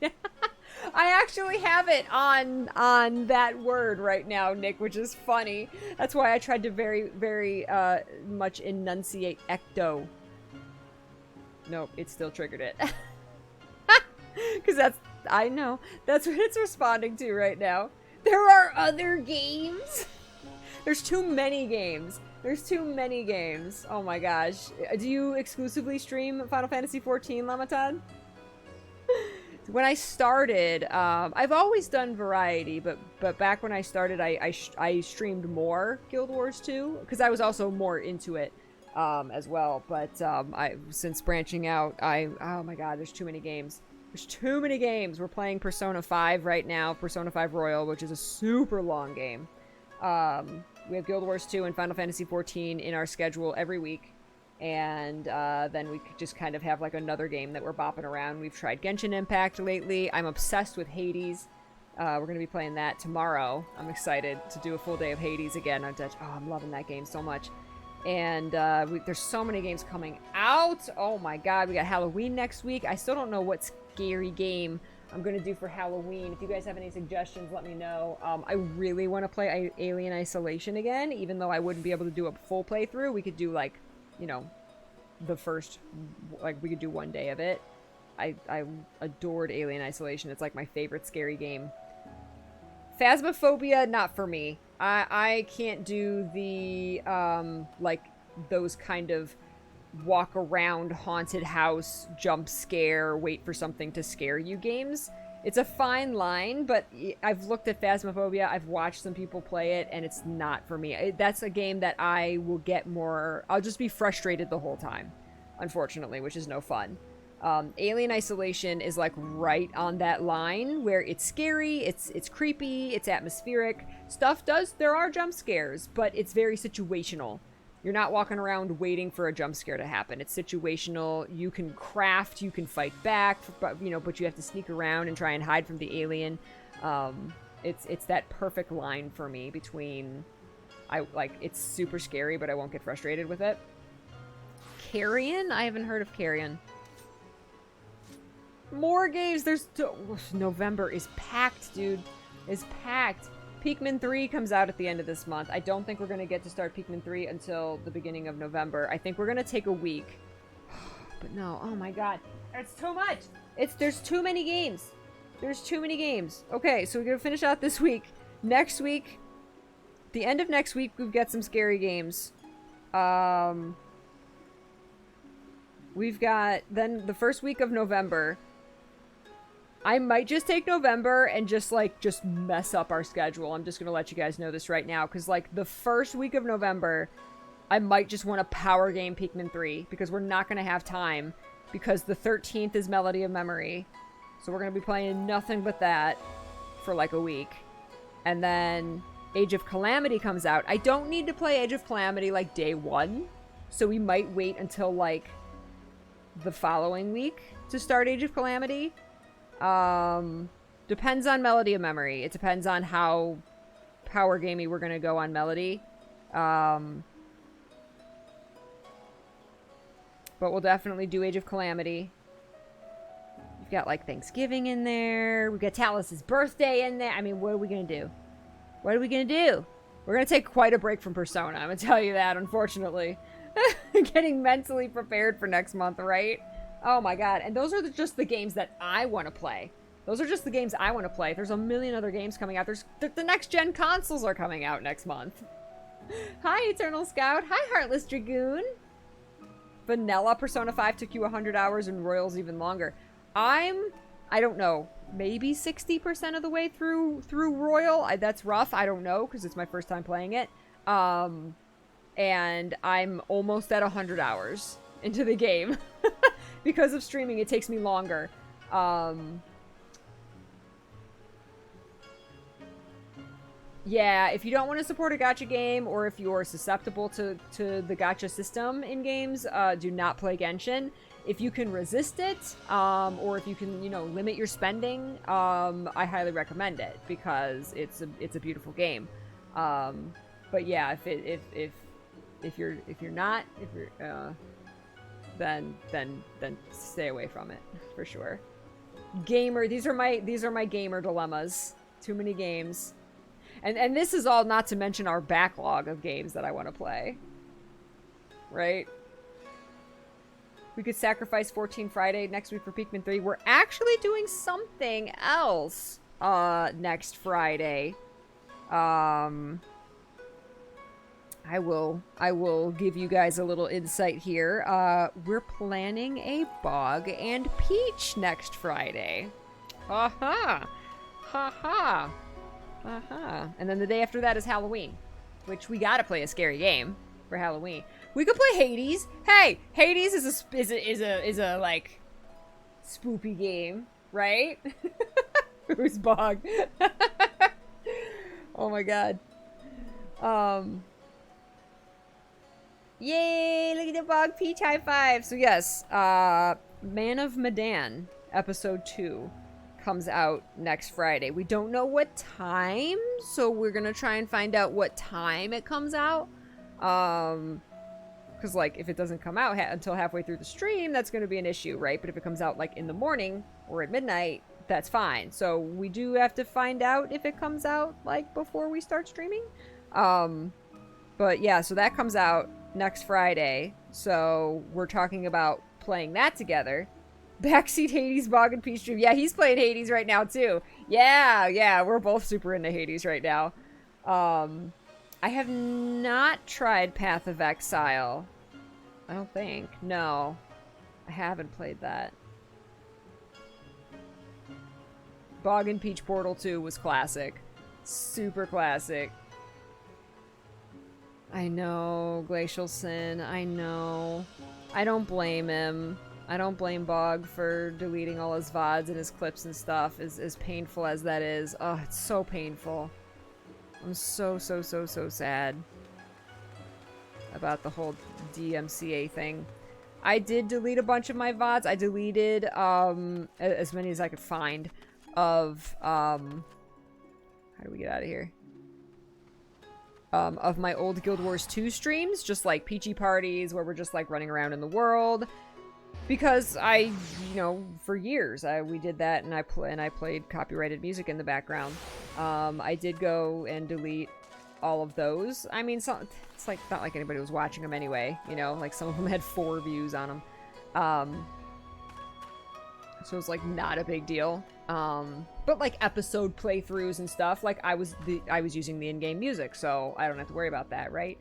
I actually have it on that word right now, Nick, which is funny. That's why I tried to very, very much enunciate ecto. Nope, it still triggered it. Because I know, that's what it's responding to right now. There are other games. There's too many games. There's too many games. Oh my gosh. Do you exclusively stream Final Fantasy XIV, Lamatad? When I started, I've always done variety, but back when I started, I streamed more Guild Wars 2, because I was also more into it as well. But since branching out, oh my god, there's too many games. There's too many games. We're playing Persona 5 right now, Persona 5 Royal, which is a super long game. We have Guild Wars 2 and Final Fantasy XIV in our schedule every week. And then we could just kind of have like another game that we're bopping around. We've tried Genshin Impact lately. I'm obsessed with Hades. We're going to be playing that tomorrow. I'm excited to do a full day of Hades again. I'm loving that game so much. And there's so many games coming out. Oh my god, we got Halloween next week. I still don't know what scary game I'm going to do for Halloween. If you guys have any suggestions, let me know. I really want to play Alien Isolation again, even though I wouldn't be able to do a full playthrough. We could do like, you know, the first, like, we could do one day of it. I adored Alien Isolation. It's like my favorite scary game. Phasmophobia, not for me. I can't do the like those kind of walk around haunted house, jump scare, wait for something to scare you games. It's a fine line, but I've looked at Phasmophobia, I've watched some people play it, and it's not for me. That's a game that I will get more... I'll just be frustrated the whole time, unfortunately, which is no fun. Alien Isolation is like right on that line where it's scary, it's creepy, it's atmospheric. There are jump scares, but it's very situational. You're not walking around waiting for a jump scare to happen. It's situational. You can craft, you can fight back, but you have to sneak around and try and hide from the alien. It's that perfect line for me between it's super scary, but I won't get frustrated with it. Carrion? I haven't heard of Carrion. More games. November is packed, dude. Is packed. Pikmin 3 comes out at the end of this month. I don't think we're going to get to start Pikmin 3 until the beginning of November. I think we're going to take a week. But no, oh my god. It's too much. There's too many games. There's too many games. Okay, so we're going to finish out this week. Next week, the end of next week, we've got some scary games. We've got, then the first week of November... I might just take November and just mess up our schedule. I'm just going to let you guys know this right now. Because, like, the first week of November, I might just want to power game Pikmin 3. Because we're not going to have time. Because the 13th is Melody of Memory. So we're going to be playing nothing but that for, like, a week. And then Age of Calamity comes out. I don't need to play Age of Calamity, like, day one. So we might wait until, like, the following week to start Age of Calamity. Depends on Melody of Memory. It depends on how power gamey we're gonna go on Melody. But we'll definitely do Age of Calamity. We've got, like, Thanksgiving in there. We've got Talus's birthday in there. I mean, what are we gonna do? What are we gonna do? We're gonna take quite a break from Persona. I'm gonna tell you that, unfortunately. Getting mentally prepared for next month, right? Oh my god. And those are just the games that I want to play. Those are just the games I want to play. There's a million other games coming out. The next gen consoles are coming out next month. Hi, Eternal Scout. Hi, Heartless Dragoon. Vanilla Persona 5 took you 100 hours and Royals even longer. I don't know, maybe 60% of the way through Royal. That's rough. I don't know because it's my first time playing it. And I'm almost at 100 hours into the game. Because of streaming, it takes me longer. Yeah, if you don't want to support a gacha game, or if you're susceptible to the gacha system in games, do not play Genshin. If you can resist it, or if you can, limit your spending, I highly recommend it because it's a beautiful game. But yeah, if you're not, then stay away from it for sure. Gamer, these are my gamer dilemmas. Too many games. And this is all not to mention our backlog of games that I want to play. Right? We could sacrifice 14 Friday next week for Pikmin 3. We're actually doing something else next Friday. I will give you guys a little insight here. We're planning a Bog and Peach next Friday. Ha-ha! Ha-ha! And then the day after that is Halloween, which we gotta play a scary game for Halloween. We could play Hades. Hey, Hades is a like spoopy game, right? Who's Bog? Oh my god. Yay! Look at the Bog Peach high five. So yes, Man of Medan episode 2. Comes out next Friday. We don't know what time, so we're gonna try and find out what time it comes out. Because like if it doesn't come out until halfway through the stream, that's gonna be an issue, right? But if it comes out like in the morning or at midnight, that's fine. So we do have to find out if it comes out like before we start streaming. But yeah, so that comes out next Friday. So we're talking about playing that together. Backseat Hades, Bog and Peach stream. Yeah, he's playing Hades right now too. Yeah, we're both super into Hades right now. I have not tried Path of Exile. I don't think. No. I haven't played that. Bog and Peach Portal 2 was classic. Super classic. I know, Glacial Sin. I know. I don't blame him. I don't blame Bog for deleting all his VODs and his clips and stuff, as painful as that is. Oh, it's so painful. I'm so sad about the whole DMCA thing. I did delete a bunch of my VODs. I deleted as many as I could find of how do we get out of here? Of my old Guild Wars 2 streams, just like peachy parties where we're just like running around in the world. Because for years we did that, and I played copyrighted music in the background. I did go and delete all of those. I mean, it's like not like anybody was watching them anyway. Like some of them had 4 views on them. So it's like not a big deal. But like episode playthroughs and stuff, like I was using the in-game music, so I don't have to worry about that, right?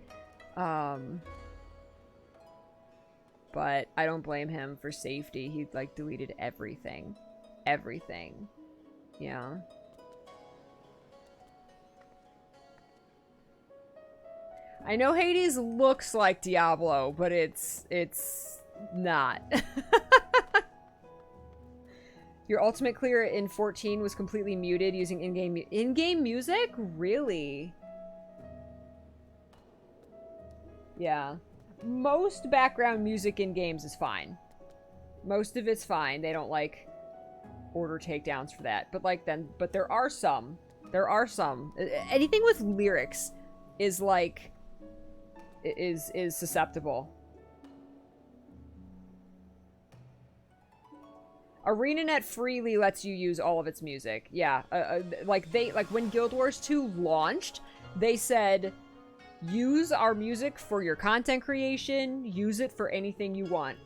But I don't blame him for safety. He, like, deleted everything. Everything. Yeah. I know Hades looks like Diablo, but it's not. Your ultimate clear in 14 was completely muted using in-game music? Really? Yeah. Most background music in games is fine. Most of it's fine. They don't like order takedowns for that. But there are some. There are some. Anything with lyrics is like is susceptible. ArenaNet freely lets you use all of its music. Yeah. Like when Guild Wars 2 launched, they said, use our music for your content creation. Use it for anything you want.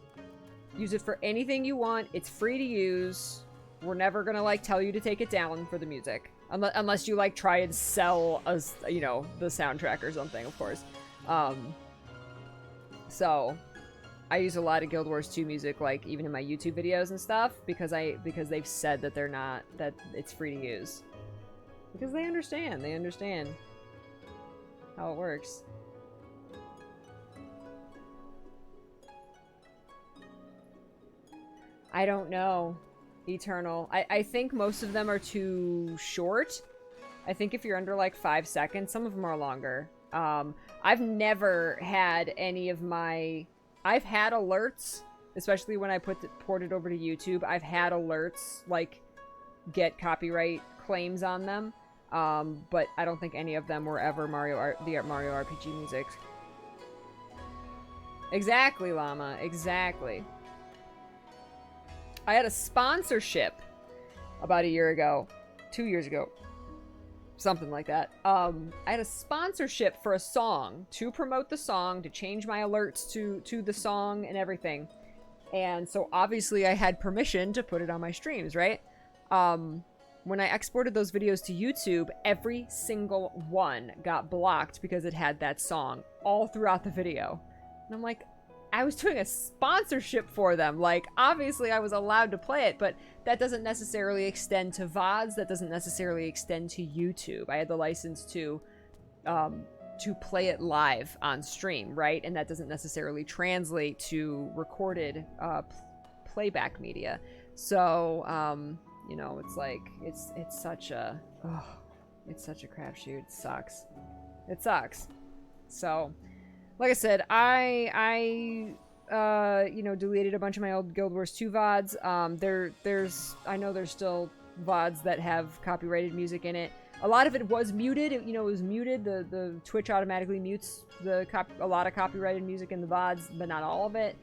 Use it for anything you want. It's free to use. We're never gonna, like, tell you to take it down for the music. Unless you like try and sell us, you know, the soundtrack or something, of course. So I use a lot of Guild Wars 2 music, like even in my YouTube videos and stuff, because they've said that that it's free to use. Because they understand how it works. I don't know. Eternal. I think most of them are too short. I think if you're under like 5 seconds, some of them are longer. I've never had any of my... I've had alerts, especially when I ported over to YouTube. I've had alerts, like, get copyright claims on them. But I don't think any of them were ever the Mario RPG music. Exactly, Llama. Exactly. I had a sponsorship about a year ago. 2 years ago. Something like that. I had a sponsorship for a song to promote the song, to change my alerts to the song and everything. And so obviously I had permission to put it on my streams, right? When I exported those videos to YouTube, every single one got blocked because it had that song all throughout the video. And I'm like, I was doing a sponsorship for them. Like, obviously I was allowed to play it, but that doesn't necessarily extend to VODs. That doesn't necessarily extend to YouTube. I had the license to play it live on stream, right? And that doesn't necessarily translate to recorded playback media. So, you know, it's like, it's such a crapshoot. It sucks. It sucks. So, like I said, I you know, deleted a bunch of my old Guild Wars 2 VODs. I know there's still VODs that have copyrighted music in it. A lot of it was muted. It was muted. The Twitch automatically mutes a lot of copyrighted music in the VODs, but not all of it.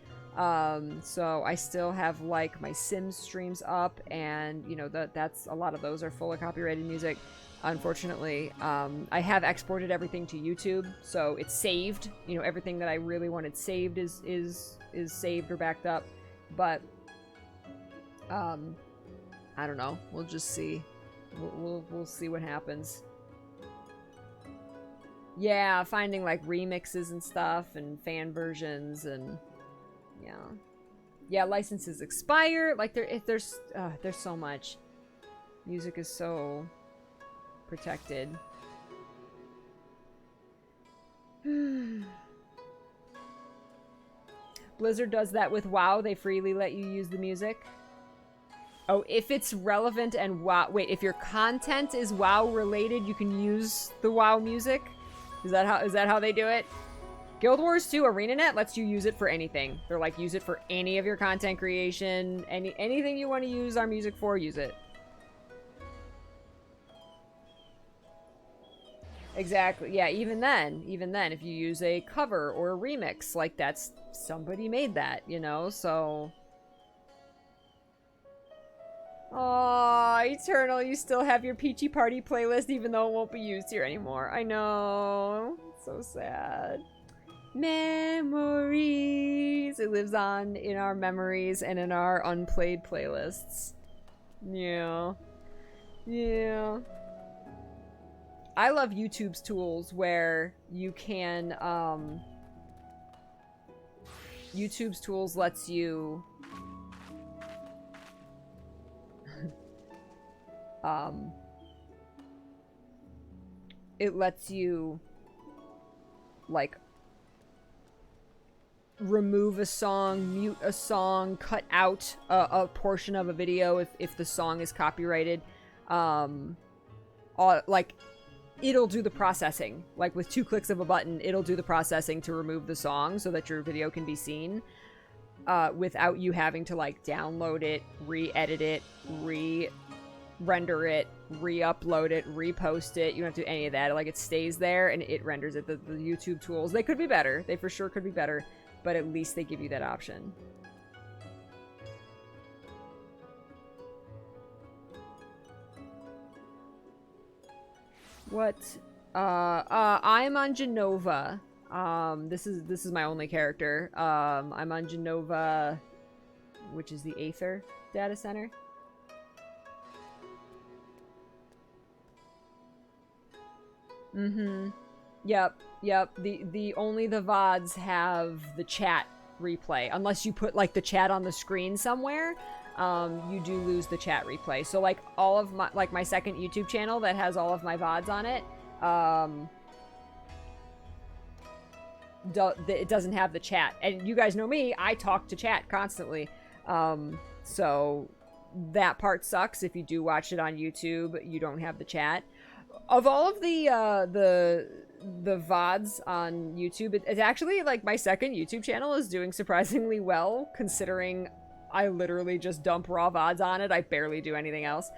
So I still have, like, my Sims streams up, and, you know, that's a lot of those are full of copyrighted music. Unfortunately, I have exported everything to YouTube, so it's saved. You know, everything that I really wanted saved is saved or backed up. But I don't know. We'll just see. We'll see what happens. Yeah, finding like remixes and stuff and fan versions and yeah, licenses expire. Like there's so much. Music is so protected. Blizzard does that with WoW. They freely let you use the music. Oh, if it's relevant and WoW... Wait, if your content is WoW related, you can use the WoW music? Is that how they do it? Guild Wars 2 ArenaNet lets you use it for anything. They're like, use it for any of your content creation. Anything you want to use our music for, use it. Exactly. Yeah, even then, if you use a cover or a remix, like, that's... Somebody made that, you know? So... Aw, Eternal, you still have your Peachy Party playlist even though it won't be used here anymore. I know. So sad. Memories. It lives on in our memories and in our unplayed playlists. Yeah. Yeah. I love YouTube's tools where you can, YouTube's tools lets you... it lets you, like, remove a song, mute a song, cut out a portion of a video if the song is copyrighted. Like, it'll do the processing. Like, with 2 clicks of a button, it'll do the processing to remove the song so that your video can be seen, without you having to, like, download it, re-edit it, render it, re-upload it, repost it. You don't have to do any of that. Like, it stays there and it renders it. The YouTube tools, they could be better. They for sure could be better, but at least they give you that option. What? I'm on Genova. This is my only character. I'm on Genova, which is the Aether data center. Mm-hmm. Yep. The only the VODs have the chat replay. Unless you put like the chat on the screen somewhere, you do lose the chat replay. So like all of my, like my second YouTube channel that has all of my VODs on it, it doesn't have the chat. And you guys know me, I talk to chat constantly. So that part sucks. If you do watch it on YouTube, you don't have the chat. Of all of the VODs on YouTube, it's actually like my second YouTube channel is doing surprisingly well, considering I literally just dump raw VODs on it. I barely do anything else.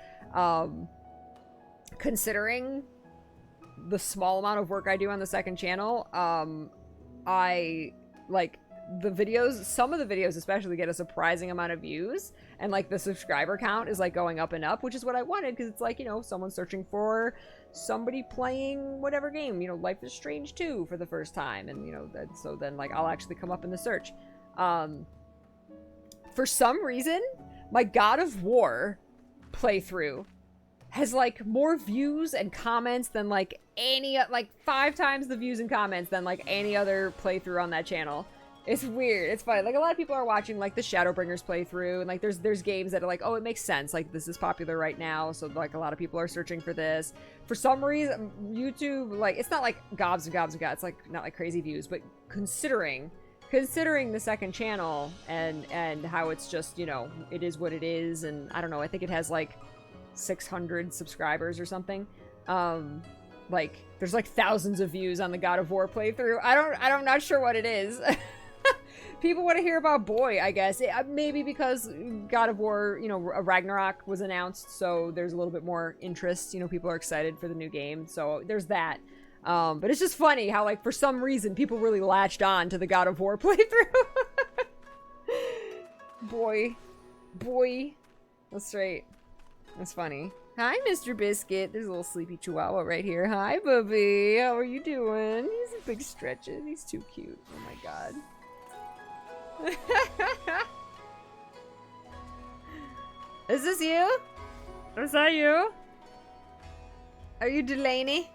Considering the small amount of work I do on the second channel, I like the videos, some of the videos especially get a surprising amount of views, and like the subscriber count is like going up and up, which is what I wanted, because it's like, you know, someone searching for somebody playing whatever game, you know, Life is Strange 2 for the first time, and you know, so then like I'll actually come up in the search. For some reason, my God of War playthrough has like more views and comments than like any, like 5 times the views and comments than like any other playthrough on that channel. It's weird. It's fun. Like a lot of people are watching like the Shadowbringers playthrough, and like there's games that are like, oh, it makes sense. Like this is popular right now, so like a lot of people are searching for this. For some reason, YouTube, like it's not like gobs and gobs and gobs. It's like not like crazy views, but considering the second channel and how it's just, you know, it is what it is, and I don't know. I think it has like 600 subscribers or something. Like there's like thousands of views on the God of War playthrough. I'm not sure what it is. People want to hear about Boy, I guess. Maybe because God of War, you know, Ragnarok was announced, so there's a little bit more interest. You know, people are excited for the new game, so there's that. But it's just funny how, like, for some reason, people really latched on to the God of War playthrough. Boy. That's right. That's funny. Hi, Mr. Biscuit. There's a little sleepy chihuahua right here. Hi, Bubby. How are you doing? He's a big stretches. He's too cute. Oh, my God. Is this you? Is that you? Are you Delaney?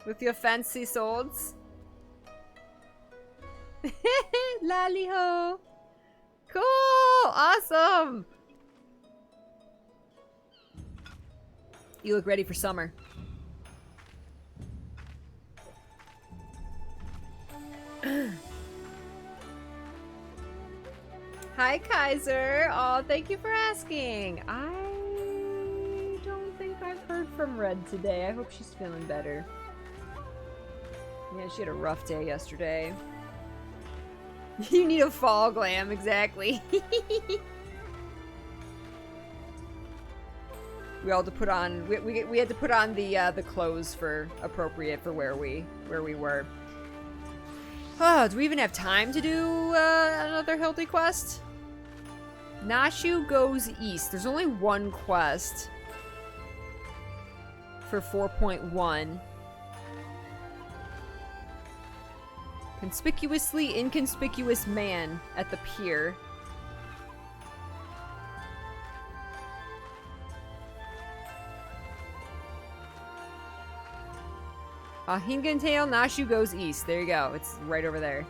With your fancy swords? Lally ho! Cool! Awesome! You look ready for summer. Hi, Kaiser. Oh, thank you for asking. I don't think I've heard from Red today. I hope she's feeling better. Yeah, she had a rough day yesterday. You need a fall glam, exactly. We all had to put on we had to put on the clothes for appropriate for where we were. Oh, do we even have time to do another Hildy quest? Nashu goes east. There's only one quest for 4.1. Conspicuously inconspicuous man at the pier. Hingantale, Nashu goes east. There you go. It's right over there.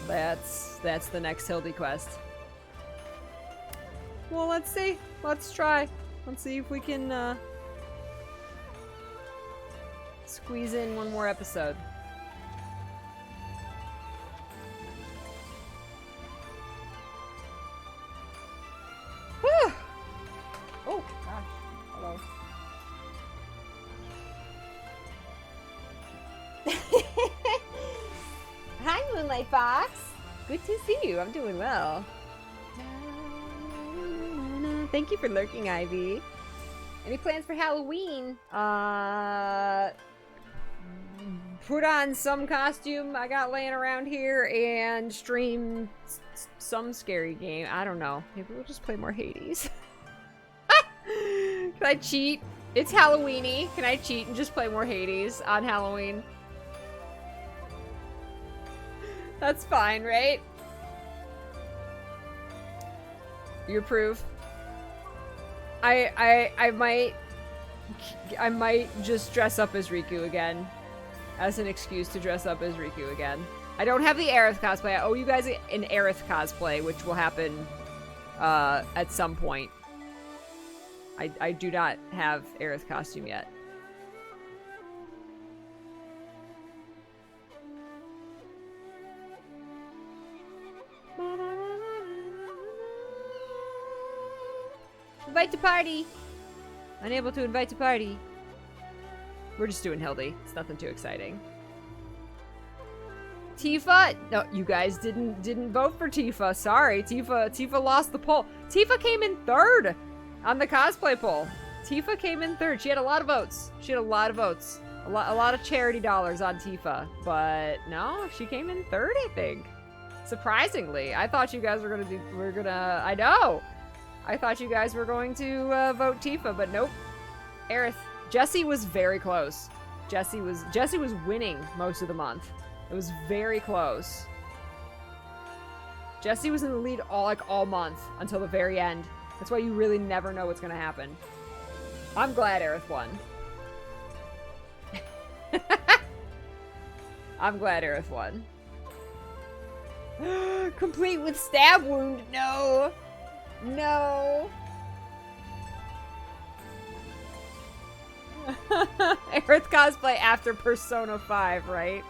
That's the next Hildy quest. Well, let's see. Let's try. Let's see if we can squeeze in one more episode. Whew. Oh, gosh. Hello. Hi, Moonlight Fox. Good to see you. I'm doing well. Thank you for lurking, Ivy. Any plans for Halloween? Put on some costume I got laying around here and stream some scary game. I don't know. Maybe we'll just play more Hades. Can I cheat? It's Halloweeny. Can I cheat and just play more Hades on Halloween? That's fine, right? You approve? I might I might just dress up as Riku again. As an excuse to dress up as Riku again. I don't have the Aerith cosplay. I owe you guys an Aerith cosplay, which will happen at some point. I do not have Aerith costume yet. Invite to party! Unable to invite to party. We're just doing Hildy. It's nothing too exciting. Tifa? No, you guys didn't vote for Tifa. Sorry, Tifa lost the poll. Tifa came in 3rd on the cosplay poll. Tifa came in 3rd. She had a lot of votes. A lot of charity dollars on Tifa. But no, she came in 3rd, I think. Surprisingly. I thought you guys were gonna I know. I thought you guys were going to vote Tifa, but nope. Aerith. Jessie was very close. Jessie was winning most of the month. It was very close. Jessie was in the lead all month until the very end. That's why you really never know what's gonna happen. I'm glad Aerith won. I'm glad Aerith won. Complete with stab wound. No. No. Aerith cosplay after Persona 5, right?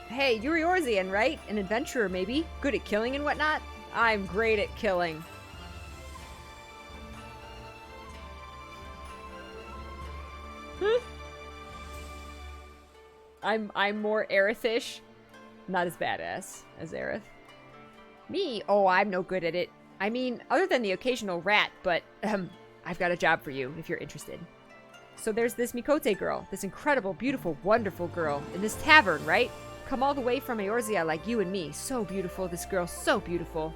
Hey, you're Eorzean, right? An adventurer, maybe? Good at killing and whatnot? I'm great at killing. I'm more Aerith-ish. Not as badass as Aerith. Me? Oh, I'm no good at it. I mean, other than the occasional rat, but, I've got a job for you, if you're interested. So there's this Mikote girl, this incredible, beautiful, wonderful girl, in this tavern, right? Come all the way from Eorzea like you and me. So beautiful, this girl, so beautiful.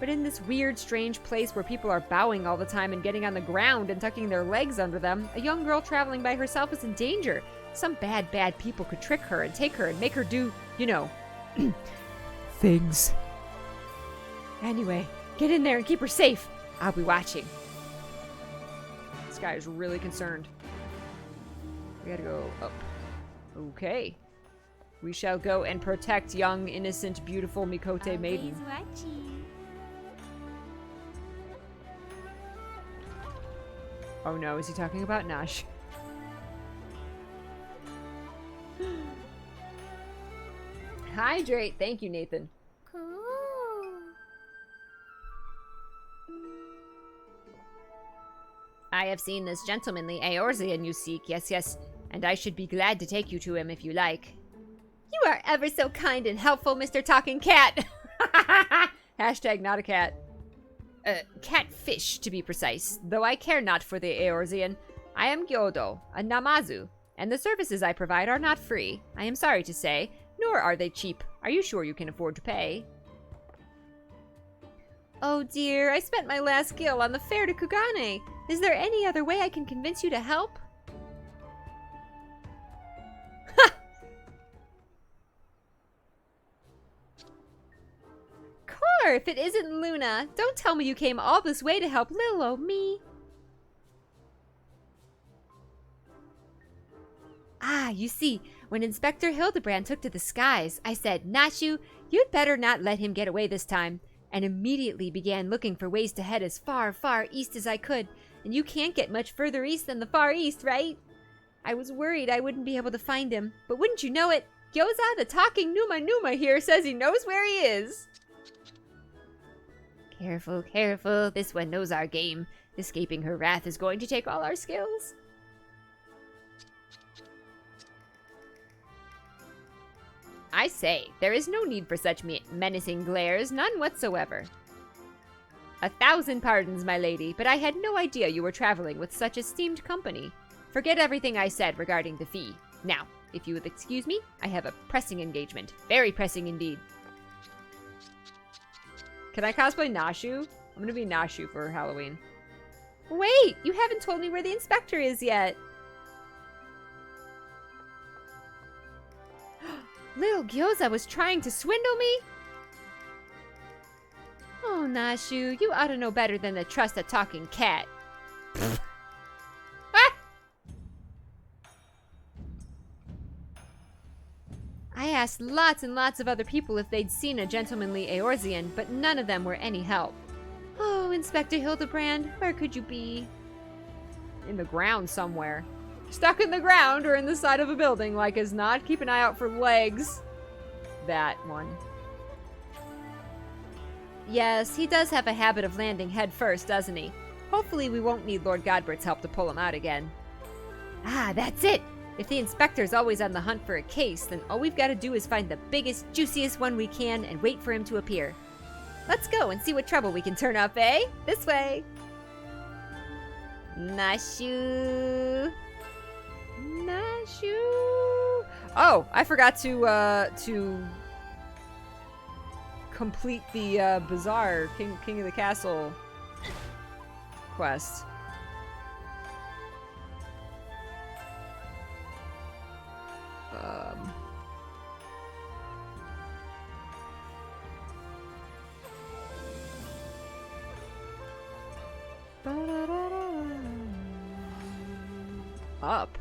But in this weird, strange place where people are bowing all the time and getting on the ground and tucking their legs under them, a young girl traveling by herself is in danger. Some bad people could trick her and take her and make her do, you know, things. Anyway, get in there and keep her safe. I'll be watching. This guy is really concerned. We gotta go up. Okay. We shall go and protect young, innocent, beautiful Mikote maiden. Oh no, is he talking about Nash? Hydrate! Thank you, Nathan. Cool. I have seen this gentlemanly Eorzean you seek, yes, and I should be glad to take you to him if you like. You are ever so kind and helpful, Mr. Talking Cat! Hashtag not a cat. Catfish, to be precise, though I care not for the Eorzean. I am Gyodo, a Namazu, and the services I provide are not free, I am sorry to say, nor are they cheap. Are you sure you can afford to pay? Oh dear, I spent my last gil on the fare to Kugane. Is there any other way I can convince you to help? Ha! Core, if it isn't Luna, don't tell me you came all this way to help little old me. Ah, you see, when Inspector Hildibrand took to the skies, I said, Nashu, you'd better not let him get away this time, and immediately began looking for ways to head as far, far east as I could, and you can't get much further east than the Far East, right? I was worried I wouldn't be able to find him, but wouldn't you know it, Gyoza, the talking Numa here, says he knows where he is. Careful, careful, this one knows our game. Escaping her wrath is going to take all our skills. I say, there is no need for such menacing glares, none whatsoever. 1,000 pardons, my lady, but I had no idea you were traveling with such esteemed company. Forget everything I said regarding the fee. Now, if you would excuse me, I have a pressing engagement. Very pressing indeed. Can I cosplay Nashu? I'm gonna be Nashu for Halloween. Wait, you haven't told me where the inspector is yet. Little Gyoza was trying to swindle me? Oh, Nashu, you ought to know better than to trust a talking cat. Ah! I asked lots and lots of other people if they'd seen a gentlemanly Eorzean, but none of them were any help. Oh, Inspector Hildibrand, where could you be? In the ground somewhere. Stuck in the ground or in the side of a building, like as not. Keep an eye out for legs. That one. Yes, he does have a habit of landing head first, doesn't he? Hopefully we won't need Lord Godbert's help to pull him out again. Ah, that's it! If the inspector's always on the hunt for a case, then all we've got to do is find the biggest, juiciest one we can and wait for him to appear. Let's go and see what trouble we can turn up, eh? This way! Nashu! Nashu! Oh, I forgot to complete the Bazaar King of the Castle quest. Up?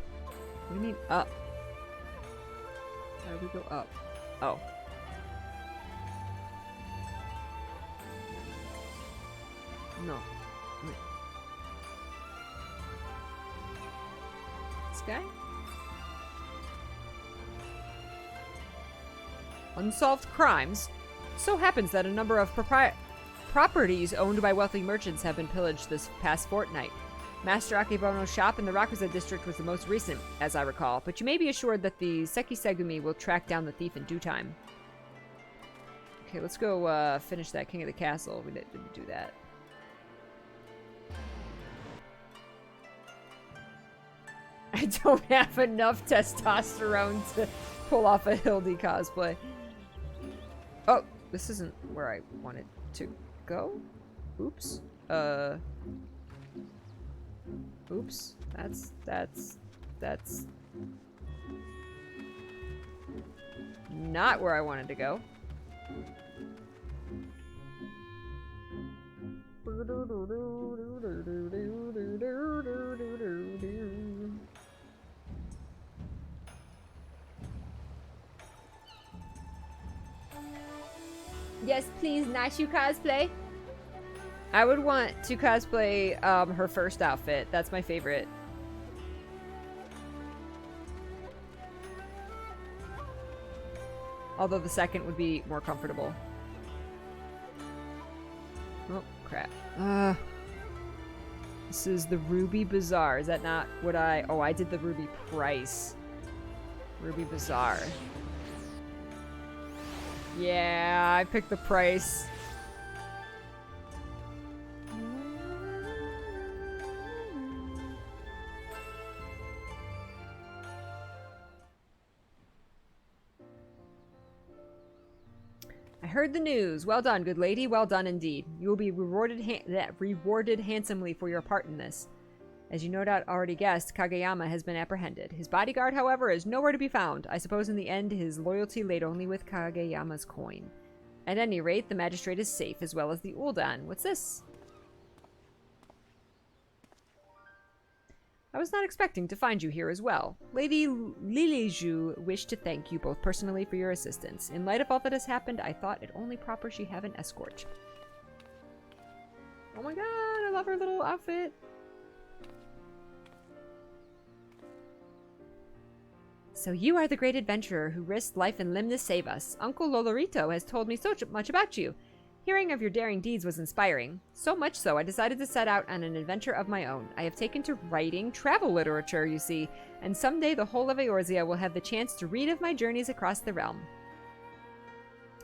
What do you mean up? How do we go up? Oh. No. Wait. This guy? Unsolved crimes? So happens that a number of properties owned by wealthy merchants have been pillaged this past fortnight. Master Akebono's shop in the Rakuza district was the most recent, as I recall, but you may be assured that the Sekisegumi will track down the thief in due time. Okay, let's go finish that King of the Castle. We didn't do that. I don't have enough testosterone to pull off a Hildy cosplay. Oh, this isn't where I wanted to go. Oops. Oops. That's not where I wanted to go. Yes, please, Nashu cosplay. I would want to cosplay her first outfit. That's my favorite. Although the second would be more comfortable. Oh, crap. This is the Ruby Bazaar. Is that not what I... Oh, I did the Ruby Price. Ruby Bazaar. Yeah, I picked the price. I heard the news. Well done, good lady. Well done indeed. You will be rewarded handsomely for your part in this. As you no doubt already guessed, Kageyama has been apprehended. His bodyguard, however, is nowhere to be found. I suppose in the end his loyalty laid only with Kageyama's coin. At any rate, the magistrate is safe, as well as the Uldan. What's this? I was not expecting to find you here as well. Lady Liliju wished to thank you both personally for your assistance. In light of all that has happened, I thought it only proper she have an escort. Oh my god, I love her little outfit. So you are the great adventurer who risked life and limb to save us. Uncle Lolorito has told me so much about you. Hearing of your daring deeds was inspiring. So much so, I decided to set out on an adventure of my own. I have taken to writing travel literature, you see, and someday the whole of Eorzea will have the chance to read of my journeys across the realm.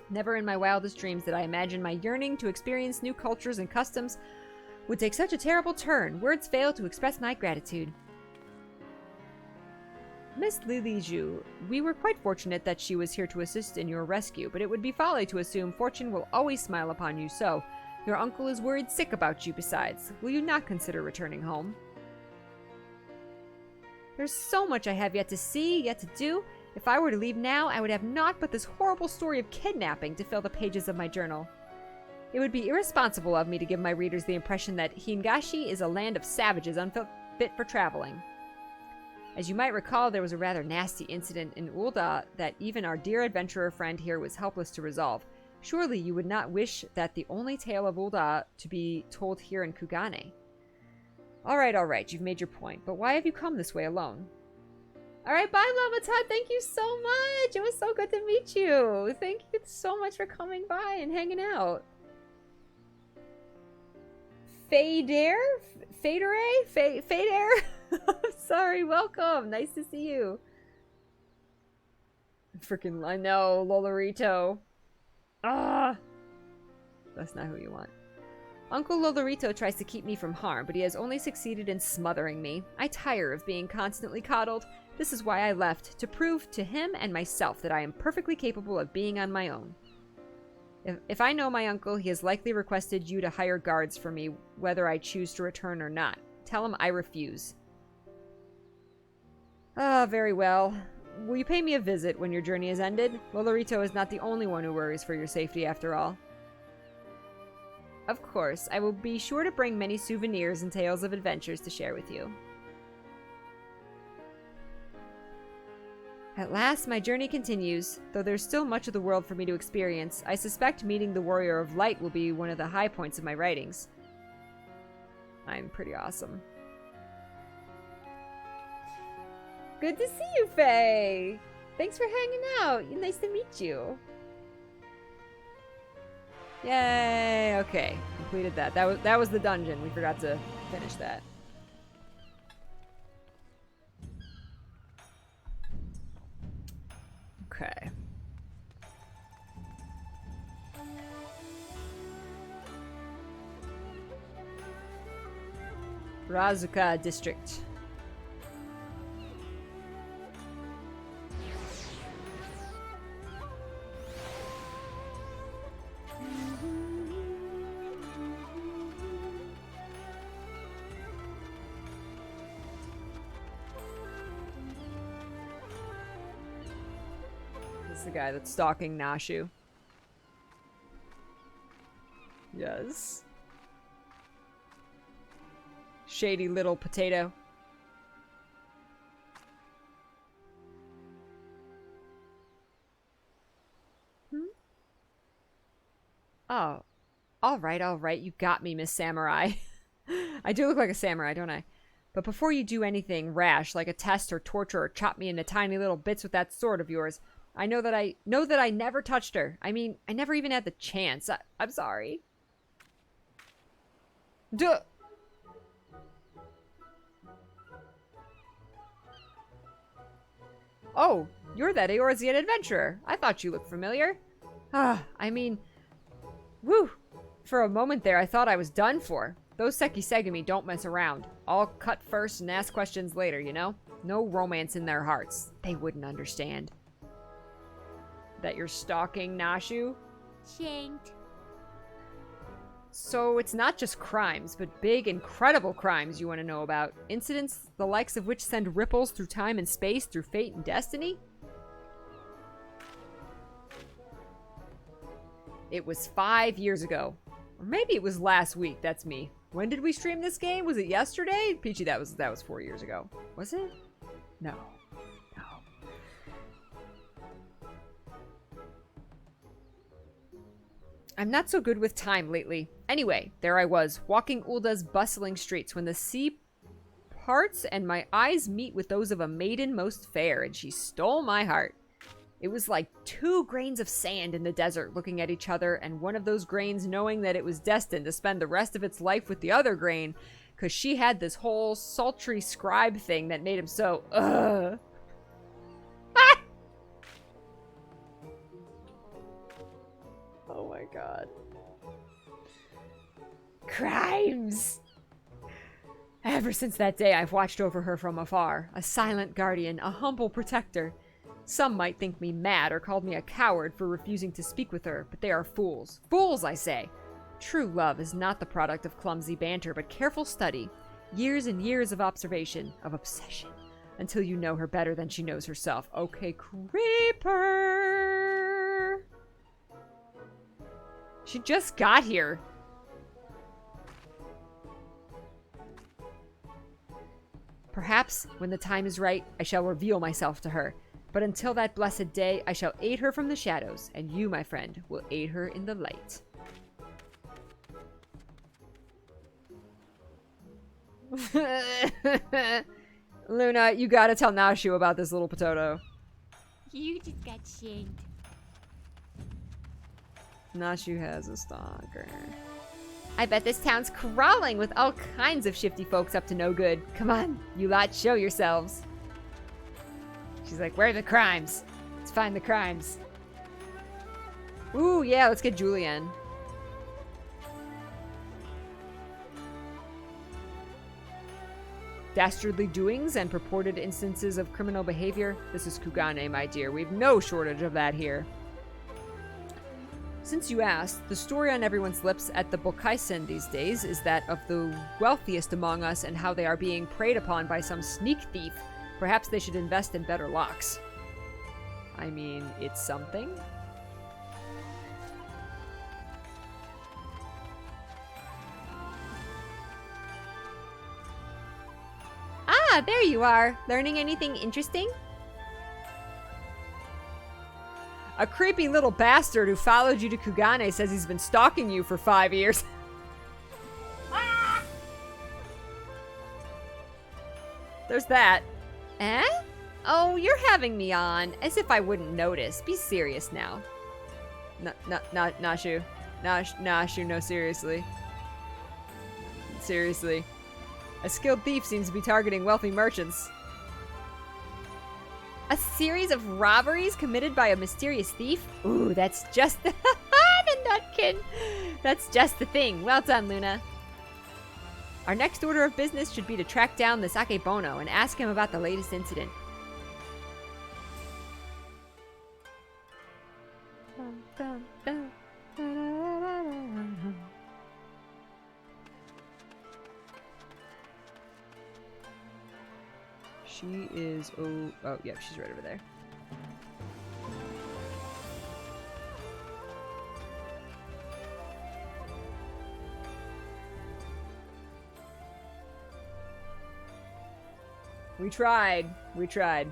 Never in my wildest dreams did I imagine my yearning to experience new cultures and customs would take such a terrible turn. Words fail to express my gratitude. Miss Liliju, we were quite fortunate that she was here to assist in your rescue, but it would be folly to assume fortune will always smile upon you so. Your uncle is worried sick about you besides. Will you not consider returning home? There's so much I have yet to see, yet to do. If I were to leave now, I would have naught but this horrible story of kidnapping to fill the pages of my journal. It would be irresponsible of me to give my readers the impression that Hingashi is a land of savages unfit for traveling. As you might recall, there was a rather nasty incident in Ul'dah that even our dear adventurer friend here was helpless to resolve. Surely you would not wish that the only tale of Ul'dah to be told here in Kugane. Alright, you've made your point, but why have you come this way alone? Alright, bye Lava Todd, thank you so much! It was so good to meet you! Thank you so much for coming by and hanging out. Fader? Fader? Sorry, welcome. Nice to see you. Freaking, I know, Lolorito. Ah! That's not who you want. Uncle Lolorito tries to keep me from harm, but he has only succeeded in smothering me. I tire of being constantly coddled. This is why I left, to prove to him and myself that I am perfectly capable of being on my own. If I know my uncle, he has likely requested you to hire guards for me, whether I choose to return or not. Tell him I refuse. Ah, very well. Will you pay me a visit when your journey is ended? Lolorito is not the only one who worries for your safety, after all. Of course, I will be sure to bring many souvenirs and tales of adventures to share with you. At last, my journey continues. Though there's still much of the world for me to experience, I suspect meeting the Warrior of Light will be one of the high points of my writings. I'm pretty awesome. Good to see you, Faye! Thanks for hanging out. Nice to meet you. Yay! Okay, completed that. That was the dungeon. We forgot to finish that. Okay. Razuka District. The guy that's stalking Nashu. Yes. Shady little potato. Oh. Alright. You got me, Miss Samurai. I do look like a samurai, don't I? But before you do anything rash, like a test or torture or chop me into tiny little bits with that sword of yours, I know that I never touched her. I mean, I never even had the chance. I'm sorry. Duh. Oh, you're that Eorzean adventurer. I thought you looked familiar. I mean, whew. For a moment there, I thought I was done for. Those Sekisegami don't mess around. All cut first and ask questions later, you know? No romance in their hearts. They wouldn't understand. That you're stalking Nashu? Shanked. So it's not just crimes, but big, incredible crimes you want to know about. Incidents the likes of which send ripples through time and space, through fate and destiny? It was 5 years ago. Or maybe it was last week, that's me. When did we stream this game? Was it yesterday? Peachy, that was 4 years ago. Was it? No. I'm not so good with time lately. Anyway, there I was, walking Uldah's bustling streets when the sea parts and my eyes meet with those of a maiden most fair, and she stole my heart. It was like 2 grains of sand in the desert looking at each other, and one of those grains knowing that it was destined to spend the rest of its life with the other grain, because she had this whole sultry scribe thing that made him so, ugh. Ah! Oh my god. Crimes! Ever since that day, I've watched over her from afar, a silent guardian, a humble protector. Some might think me mad or called me a coward for refusing to speak with her, but they are fools. Fools, I say! True love is not the product of clumsy banter, but careful study. Years and years of observation, of obsession, until you know her better than she knows herself. Okay, creeper! She just got here. Perhaps, when the time is right, I shall reveal myself to her. But until that blessed day, I shall aid her from the shadows, and you, my friend, will aid her in the light. Luna, you gotta tell Nashu about this little potato. You just got shanked. Nashu has a stalker. I bet this town's crawling with all kinds of shifty folks up to no good. Come on, you lot, show yourselves. She's like, where are the crimes? Let's find the crimes. Ooh, yeah, let's get Julianne. Dastardly doings and purported instances of criminal behavior. This is Kugane, my dear. We've no shortage of that here. Since you asked, the story on everyone's lips at the Bokaisen these days is that of the wealthiest among us and how they are being preyed upon by some sneak thief. Perhaps they should invest in better locks. I mean, it's something. Ah, there you are. Learning anything interesting? A creepy little bastard who followed you to Kugane says he's been stalking you for 5 years. There's that. Eh? Oh, you're having me on. As if I wouldn't notice. Be serious now. Nashu. Nashu, no, seriously. Seriously. A skilled thief seems to be targeting wealthy merchants. A series of robberies committed by a mysterious thief? Ooh, that's just the nutkin. That's just the thing. Well done, Luna. Our next order of business should be to track down this Akebono and ask him about the latest incident. She is... Oh, yep, she's right over there. We tried. We tried.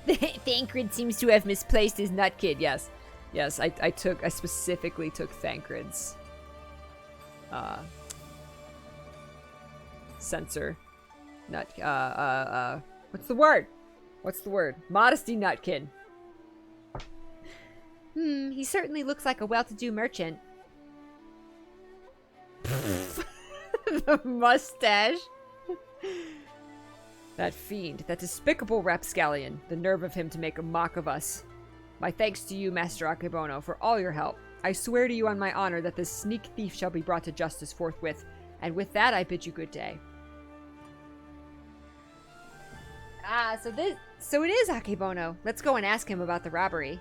Thancred seems to have misplaced his nutkid. Yes. Yes, I specifically took Thancred's sensor nut what's the word? What's the word? Modesty nutkin. He certainly looks like a well-to-do merchant. The mustache. That fiend, that despicable rapscallion, the nerve of him to make a mock of us. My thanks to you, Master Akebono, for all your help. I swear to you on my honor that this sneak thief shall be brought to justice forthwith, and with that I bid you good day. Ah, so it is Akebono. Let's go and ask him about the robbery.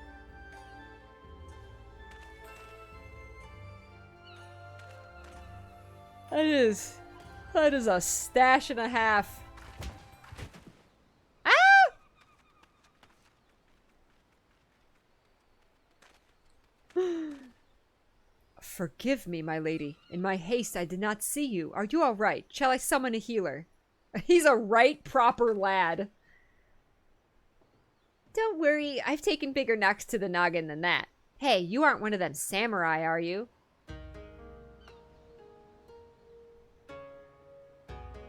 That is a stash and a half. Ah! Forgive me, my lady. In my haste, I did not see you. Are you all right? Shall I summon a healer? He's a right proper lad. Don't worry, I've taken bigger knocks to the noggin than that. Hey, you aren't one of them samurai, are you?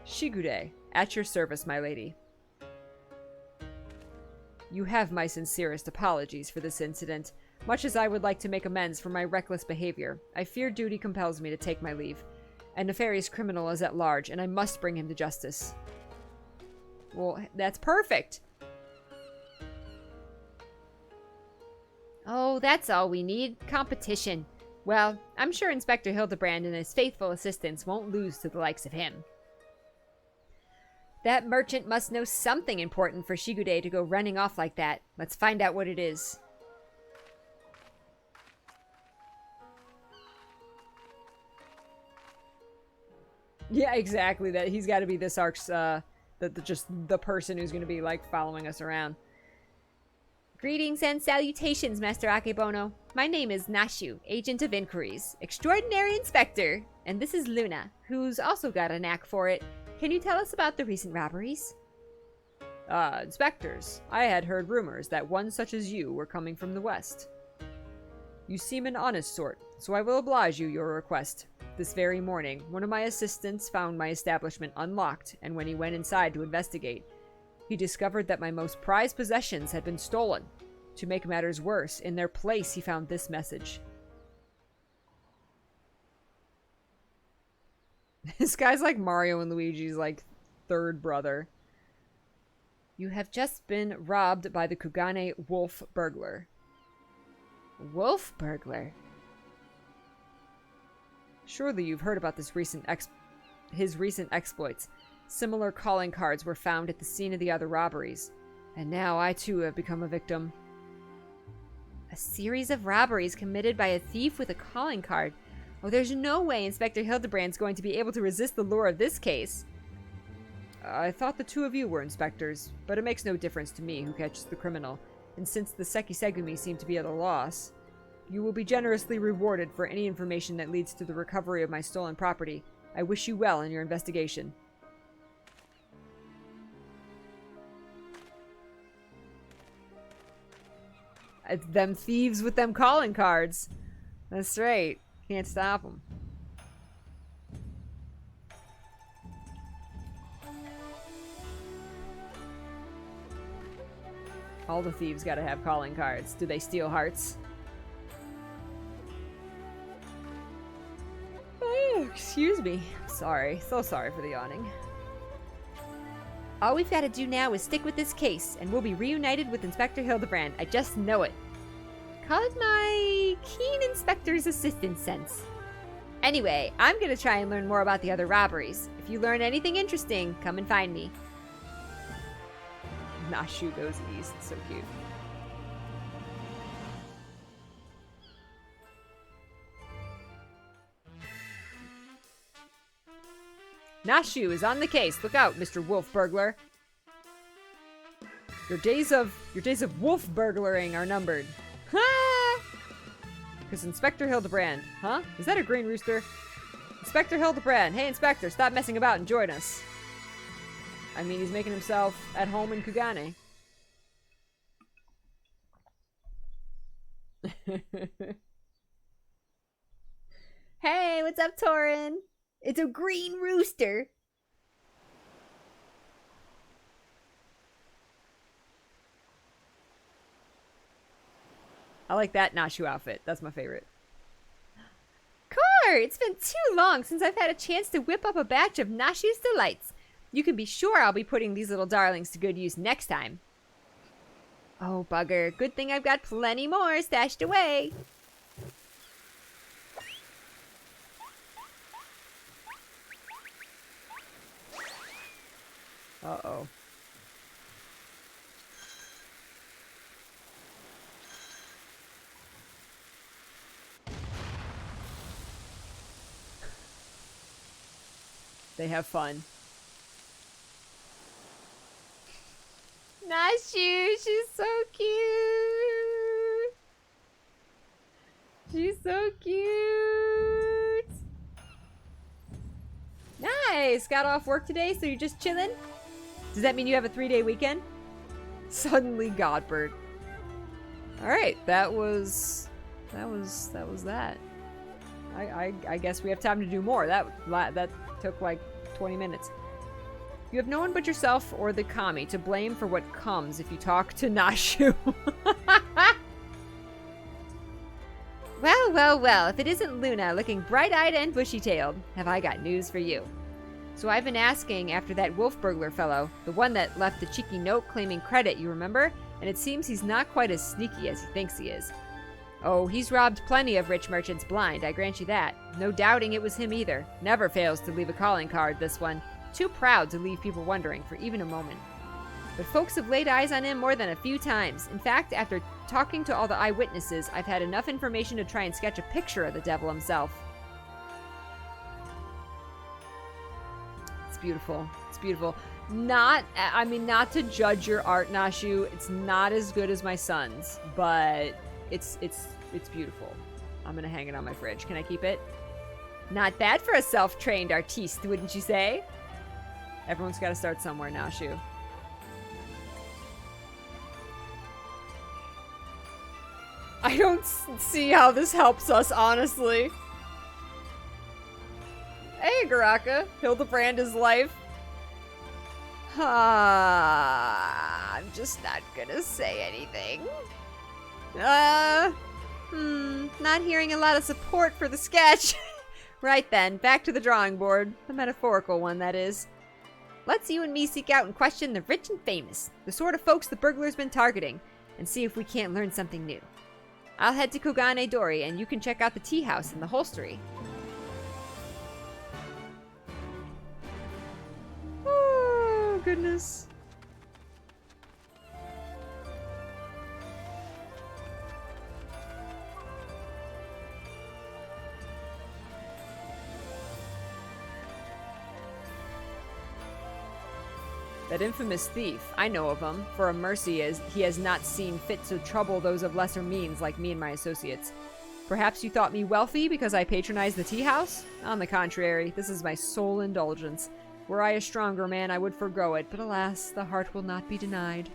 Shigude, at your service, my lady. You have my sincerest apologies for this incident. Much as I would like to make amends for my reckless behavior, I fear duty compels me to take my leave. A nefarious criminal is at large, and I must bring him to justice. Well, that's perfect. Oh, that's all we need. Competition. Well, I'm sure Inspector Hildibrand and his faithful assistants won't lose to the likes of him. That merchant must know something important for Shigude to go running off like that. Let's find out what it is. Yeah, exactly. That he's got to be this arc's, just the person who's going to be like following us around. Greetings and salutations, Master Akebono. My name is Nashu, Agent of Inquiries, Extraordinary Inspector, and this is Luna, who's also got a knack for it. Can you tell us about the recent robberies? Inspectors, I had heard rumors that one such as you were coming from the west. You seem an honest sort, so I will oblige you your request. This very morning, one of my assistants found my establishment unlocked, and when he went inside to investigate, he discovered that my most prized possessions had been stolen. To make matters worse, in their place he found this message. This guy's like Mario and Luigi's like third brother. You have just been robbed by the Kugane wolf burglar. Wolf burglar? Surely you've heard about his recent exploits. Similar calling cards were found at the scene of the other robberies. And now I too have become a victim. A series of robberies committed by a thief with a calling card. Oh, there's no way Inspector Hildibrand's going to be able to resist the lure of this case. I thought the two of you were inspectors, but it makes no difference to me who catches the criminal. And since the Sekisegumi seem to be at a loss, you will be generously rewarded for any information that leads to the recovery of my stolen property. I wish you well in your investigation. It's them thieves with them calling cards. That's right. Can't stop them. All the thieves gotta have calling cards. Do they steal hearts? Oh, excuse me. Sorry. So sorry for the yawning. All we've got to do now is stick with this case, and we'll be reunited with Inspector Hildibrand. I just know it. Call it my keen inspector's assistant sense. Anyway, I'm going to try and learn more about the other robberies. If you learn anything interesting, come and find me. Nashu goes east. So cute. Nashu is on the case. Look out, Mr. Wolf Burglar. Your days of wolf burglaring are numbered. Ha! Because Inspector Hildibrand. Huh? Is that a green rooster? Inspector Hildibrand. Hey, Inspector, stop messing about and join us. I mean, he's making himself at home in Kugane. Hey, what's up, Torin? It's a green rooster. I like that Nashu outfit. That's my favorite. Core, it's been too long since I've had a chance to whip up a batch of Nashu's delights. You can be sure I'll be putting these little darlings to good use next time. Oh, bugger. Good thing I've got plenty more stashed away. Uh-oh. They have fun. Nashu, she's so cute. She's so cute. Nice! Got off work today, so you're just chilling? Does that mean you have a 3-day weekend? Suddenly Godbird. Alright, that was that. I guess we have time to do more. That took like 20 minutes. You have no one but yourself or the kami to blame for what comes if you talk to Nashu. Well, if it isn't Luna looking bright-eyed and bushy-tailed, have I got news for you. So I've been asking after that wolf burglar fellow, the one that left the cheeky note claiming credit, you remember? And it seems he's not quite as sneaky as he thinks he is. Oh, he's robbed plenty of rich merchants blind, I grant you that. No doubting it was him either. Never fails to leave a calling card, this one. Too proud to leave people wondering for even a moment. But folks have laid eyes on him more than a few times. In fact, after talking to all the eyewitnesses, I've had enough information to try and sketch a picture of the devil himself. It's beautiful. It's beautiful. Not to judge your art, Nashu. It's not as good as my son's, but it's beautiful. I'm gonna hang it on my fridge. Can I keep it? Not bad for a self-trained artiste, wouldn't you say? Everyone's got to start somewhere, Nashu. I don't see how this helps us, honestly. Hey, Garaka. Hildibrand is life. I'm just not gonna say anything. Not hearing a lot of support for the sketch. Right then, back to the drawing board. The metaphorical one, that is. Let's you and me seek out and question the rich and famous, the sort of folks the burglar's been targeting, and see if we can't learn something new. I'll head to Kugane Dori, and you can check out the tea house and the holstery. Oh, goodness. That infamous thief, I know of him. For a mercy is he has not seen fit to trouble those of lesser means like me and my associates. Perhaps you thought me wealthy because I patronize the tea house? On the contrary, this is my sole indulgence. Were I a stronger man, I would forgo it, but alas, the heart will not be denied.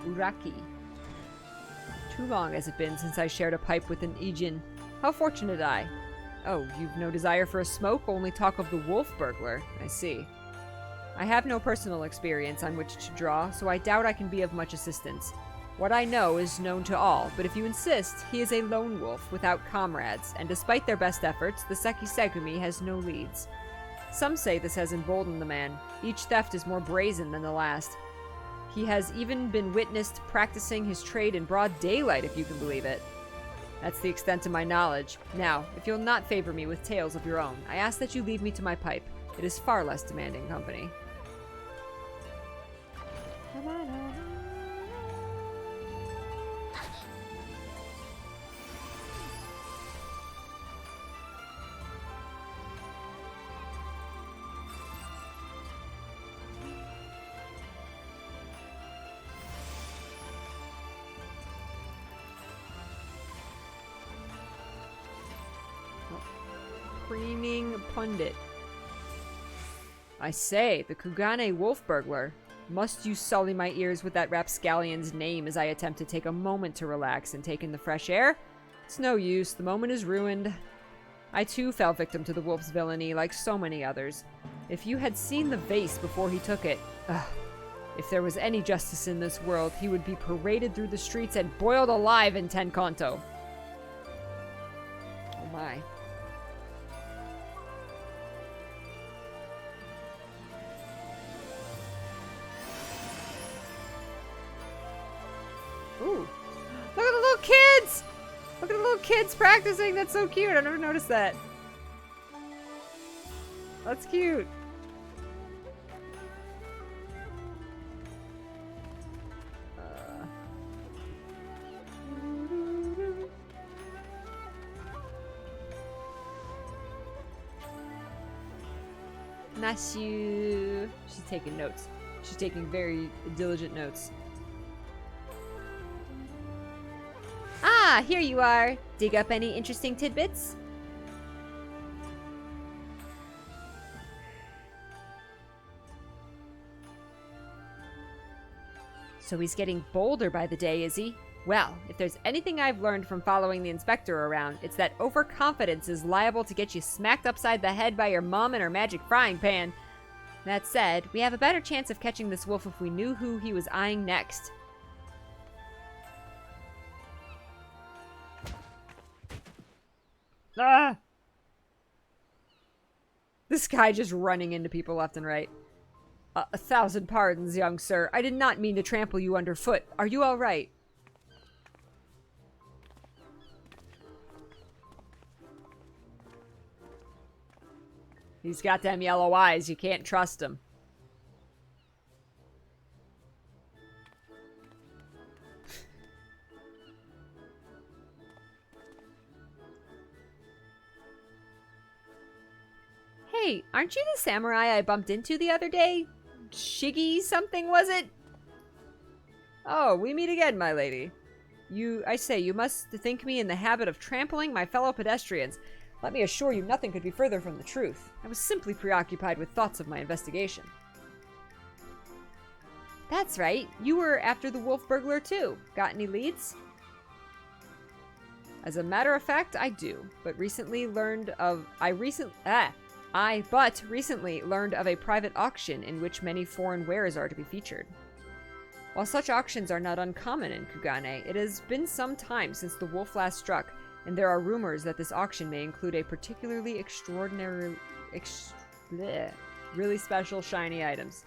Uraki. Too long has it been since I shared a pipe with an Ijin. How fortunate I. Oh, you've no desire for a smoke, only talk of the wolf burglar. I see. I have no personal experience on which to draw, so I doubt I can be of much assistance. What I know is known to all, but if you insist, he is a lone wolf without comrades, and despite their best efforts, the Seki Segumi has no leads. Some say this has emboldened the man. Each theft is more brazen than the last. He has even been witnessed practicing his trade in broad daylight, if you can believe it. That's the extent of my knowledge. Now, if you'll not favor me with tales of your own, I ask that you leave me to my pipe. It is far less demanding company. Screaming pundit. I say, the Kugane wolf burglar. Must you sully my ears with that rapscallion's name as I attempt to take a moment to relax and take in the fresh air? It's no use, the moment is ruined. I too fell victim to the wolf's villainy, like so many others. If you had seen the vase before he took it, if there was any justice in this world, he would be paraded through the streets and boiled alive in Tenkanto. Oh my. Ooh. Look at the little kids! Look at the little kids practicing. That's so cute. I never noticed that. That's cute. Nashu. She's taking notes. She's taking very diligent notes. Ah, here you are. Dig up any interesting tidbits? So he's getting bolder by the day, is he? Well, if there's anything I've learned from following the inspector around, it's that overconfidence is liable to get you smacked upside the head by your mom and her magic frying pan. That said, we have a better chance of catching this wolf if we knew who he was eyeing next. Ah! This guy just running into people left and right. 1,000 pardons, young sir. I did not mean to trample you underfoot. Are you all right? He's got them yellow eyes. You can't trust him. Hey, aren't you the samurai I bumped into the other day? Shiggy something, was it? Oh, we meet again, my lady. I say, you must think me in the habit of trampling my fellow pedestrians. Let me assure you, nothing could be further from the truth. I was simply preoccupied with thoughts of my investigation. That's right. You were after the wolf burglar, too. Got any leads? As a matter of fact, I do. But recently learned of... recently learned of a private auction in which many foreign wares are to be featured. While such auctions are not uncommon in Kugane, it has been some time since the wolf last struck, and there are rumors that this auction may include a particularly extraordinary... really special shiny items.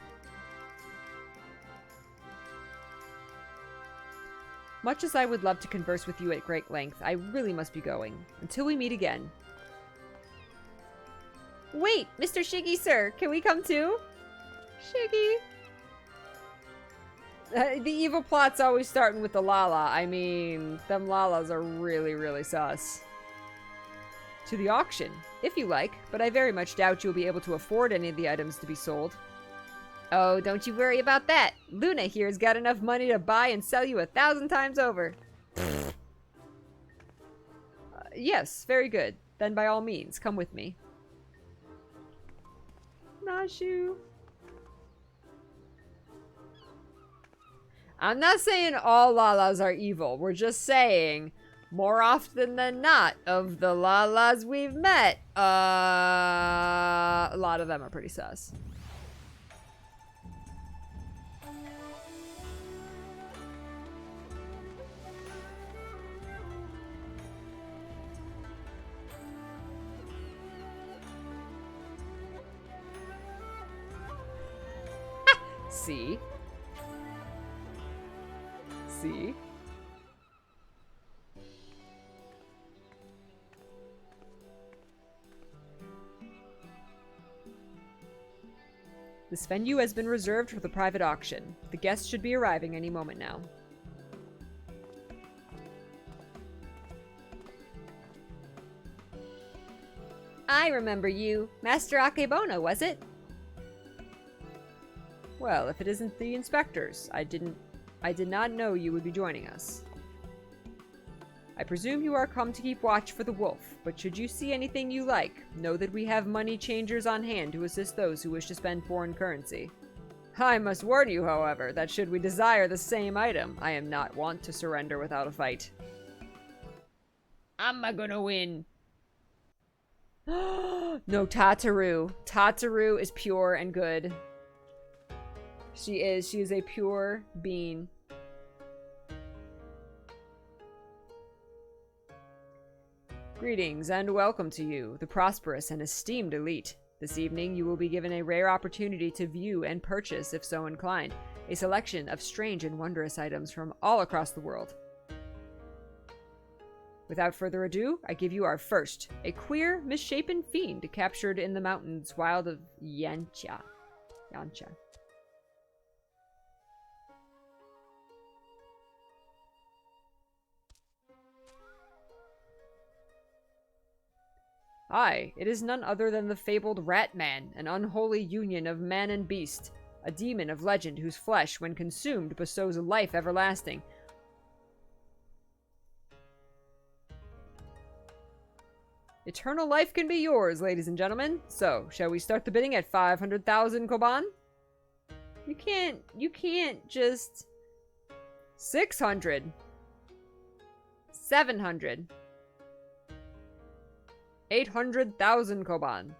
Much as I would love to converse with you at great length, I really must be going. Until we meet again. Wait, Mr. Shiggy, sir, can we come too? Shiggy. The evil plot's always starting with the Lala. I mean, them Lalas are really, really sus. To the auction, if you like, but I very much doubt you'll be able to afford any of the items to be sold. Oh, don't you worry about that. Luna here's got enough money to buy and sell you 1,000 times over. Yes, very good. Then by all means, come with me. Nashu. I'm not saying all Lalas are evil. We're just saying, more often than not, of the Lalas we've met, a lot of them are pretty sus. See? See? This venue has been reserved for the private auction. The guests should be arriving any moment now. I remember you. Master Akebono, was it? Well, if it isn't the inspectors, I did not know you would be joining us. I presume you are come to keep watch for the wolf, but should you see anything you like, know that we have money changers on hand to assist those who wish to spend foreign currency. I must warn you, however, that should we desire the same item, I am not wont to surrender without a fight. I'm not gonna win. No, Tataru. Tataru is pure and good. She is a pure being. Greetings and welcome to you, the prosperous and esteemed elite. This evening you will be given a rare opportunity to view and purchase, if so inclined, a selection of strange and wondrous items from all across the world. Without further ado, I give you our first, a queer, misshapen fiend captured in the mountains wild of Yancha. Aye, it is none other than the fabled Rat Man, an unholy union of man and beast, a demon of legend whose flesh, when consumed, bestows a life everlasting. Eternal life can be yours, ladies and gentlemen. So, shall we start the bidding at 500,000 koban? You can't just... 600. 700. 800,000 koban.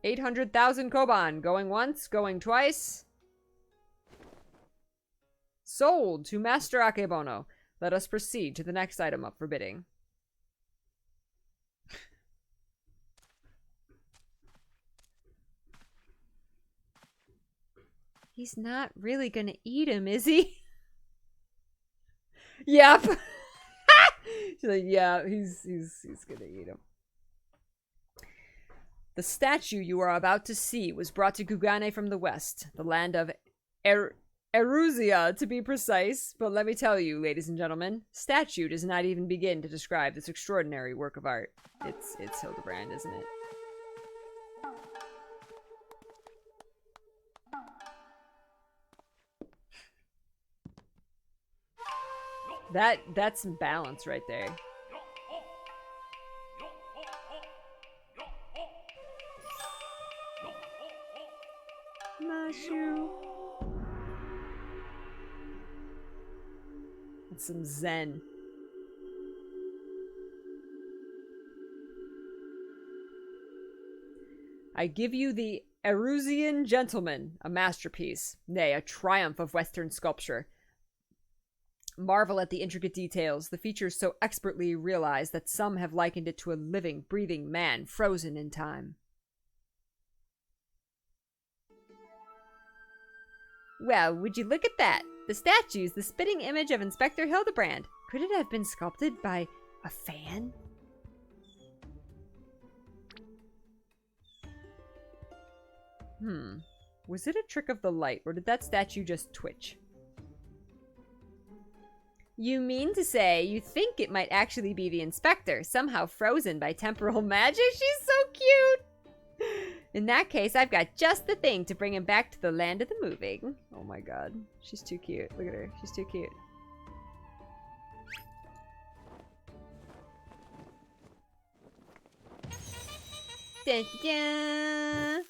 $800,000 koban. Going once, going twice. Sold to Master Akebono. Let us proceed to the next item up for bidding. He's not really gonna eat him, is he? Yep. She's like, yeah, he's gonna eat him. The statue you are about to see was brought to Gugane from the west, the land of Eruzia, to be precise. But let me tell you, ladies and gentlemen, statue does not even begin to describe this extraordinary work of art. It's Hildibrand, isn't it? That's some balance right there. Mashu. It's some zen. I give you the Erusian Gentleman, a masterpiece, nay, a triumph of Western sculpture. Marvel at the intricate details, the features so expertly realized that some have likened it to a living, breathing man frozen in time. Well, would you look at that? The statue's the spitting image of Inspector Hildibrand. Could it have been sculpted by a fan? Was it a trick of the light, or did that statue just twitch? You mean to say you think it might actually be the inspector, somehow frozen by temporal magic? She's so cute! In that case, I've got just the thing to bring him back to the land of the moving. Oh my god. She's too cute. Look at her. She's too cute. Dun, dun.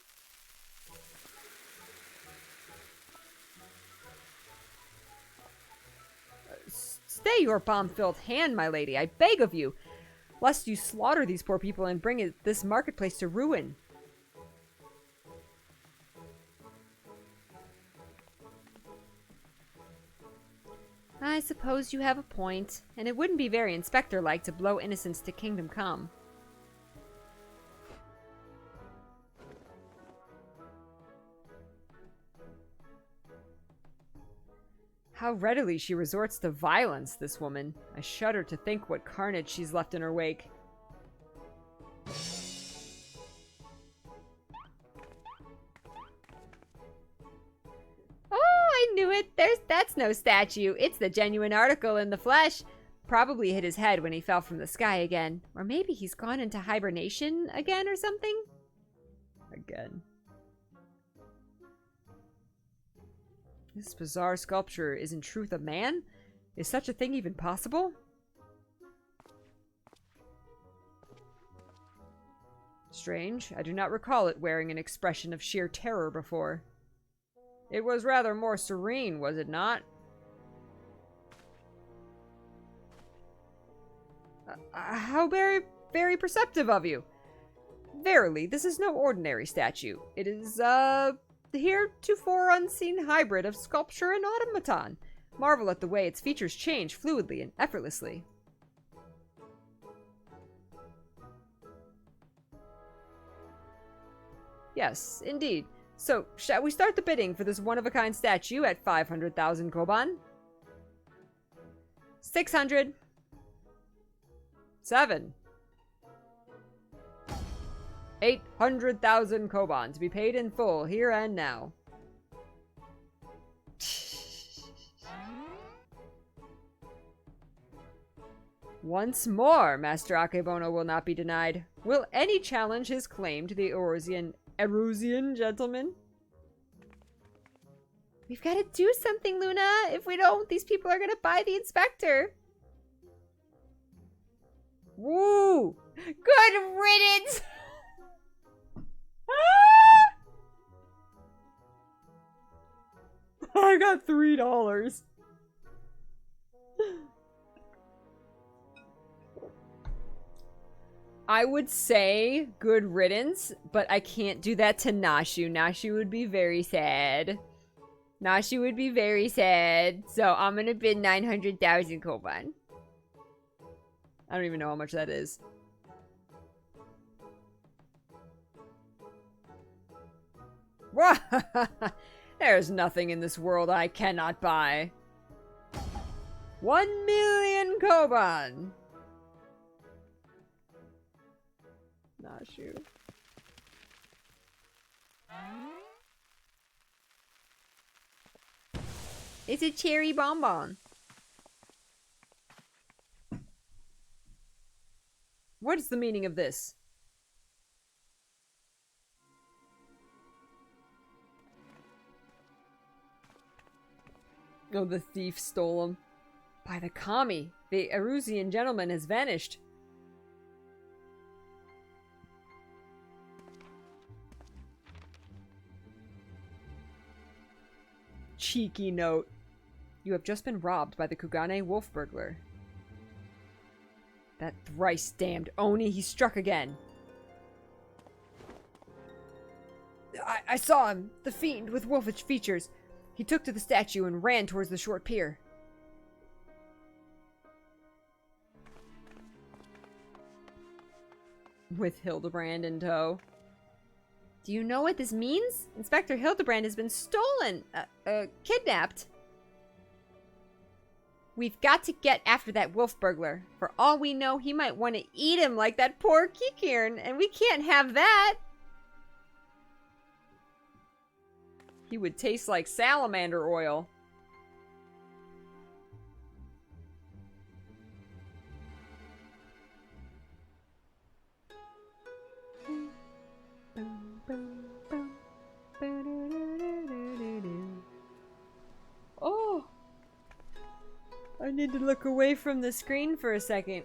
Stay your bomb-filled hand, my lady, I beg of you, lest you slaughter these poor people and bring this marketplace to ruin. I suppose you have a point, and it wouldn't be very inspector-like to blow innocents to kingdom come. How readily she resorts to violence, this woman. I shudder to think what carnage she's left in her wake. Oh, I knew it! That's no statue. It's the genuine article in the flesh. Probably hit his head when he fell from the sky again. Or maybe he's gone into hibernation again or something? Again. This bizarre sculpture is in truth a man? Is such a thing even possible? Strange. I do not recall it wearing an expression of sheer terror before. It was rather more serene, was it not? How very, very perceptive of you. Verily, this is no ordinary statue. It is, the heretofore unseen hybrid of sculpture and automaton. Marvel at the way its features change fluidly and effortlessly. Yes, indeed. So, shall we start the bidding for this one-of-a-kind statue at 500,000 koban? 600. 7. 800,000 koban to be paid in full here and now. Once more, Master Akebono will not be denied. Will any challenge his claim to the Erusian gentleman? We've got to do something, Luna. If we don't, these people are going to buy the inspector. Woo! Good riddance! I got $3. I would say good riddance, but I can't do that to Nashu. Nashu would be very sad. Nashu would be very sad. So I'm gonna bid 900,000 koban. I don't even know how much that is. There's nothing in this world I cannot buy. 1,000,000 koban. Nah, shoot. It's a cherry bonbon. What is the meaning of this? Oh, the thief stole them. By the kami, the Erusian gentleman has vanished. Cheeky note. You have just been robbed by the Kugane wolf burglar. That thrice damned Oni, he struck again. I saw him, the fiend with wolfish features. He took to the statue and ran towards the short pier. With Hildibrand in tow. Do you know what this means? Inspector Hildibrand has been stolen, kidnapped. We've got to get after that wolf burglar. For all we know, he might want to eat him like that poor Kikirn, and we can't have that. He would taste like salamander oil. Oh! I need to look away from the screen for a second.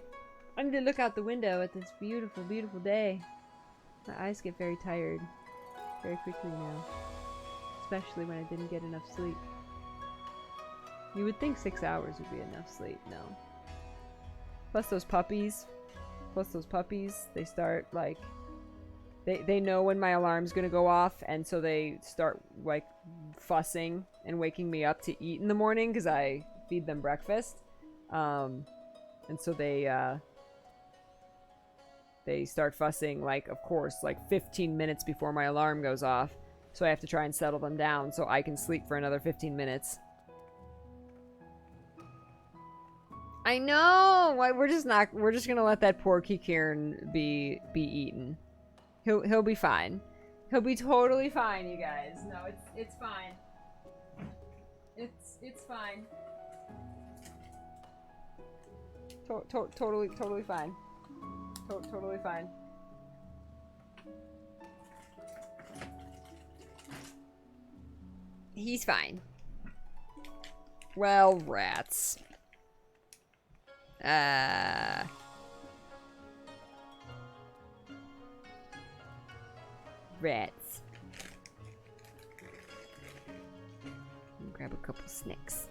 I need to look out the window at this beautiful, beautiful day. My eyes get very tired very quickly now. Especially when I didn't get enough sleep. You would think 6 hours would be enough sleep, no. Plus those puppies, they start, like, they know when my alarm's gonna go off, and so they start, like, fussing and waking me up to eat in the morning, because I feed them breakfast. And so they start fussing, like, of course, like 15 minutes before my alarm goes off. So I have to try and settle them down so I can sleep for another 15 minutes. I know! We're just gonna let that poor Kikirn be eaten. He'll be fine. He'll be totally fine, you guys. No, it's fine. It's fine. Totally fine. Totally fine. He's fine. Well, rats. Rats. Grab a couple snacks.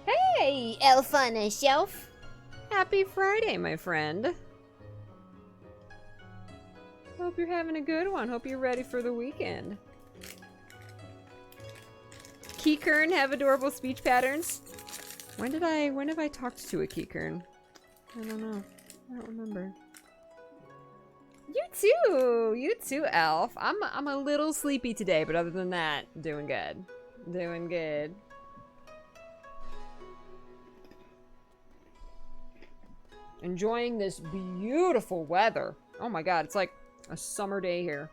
Hey, elf on a shelf. Happy Friday, my friend. Hope you're having a good one. Hope you're ready for the weekend. Kikirn have adorable speech patterns. When have I talked to a Kikirn? I don't know. I don't remember. You too, Elf. I'm a little sleepy today, but other than that, doing good. Doing good. Enjoying this beautiful weather. Oh my god, it's like a summer day here.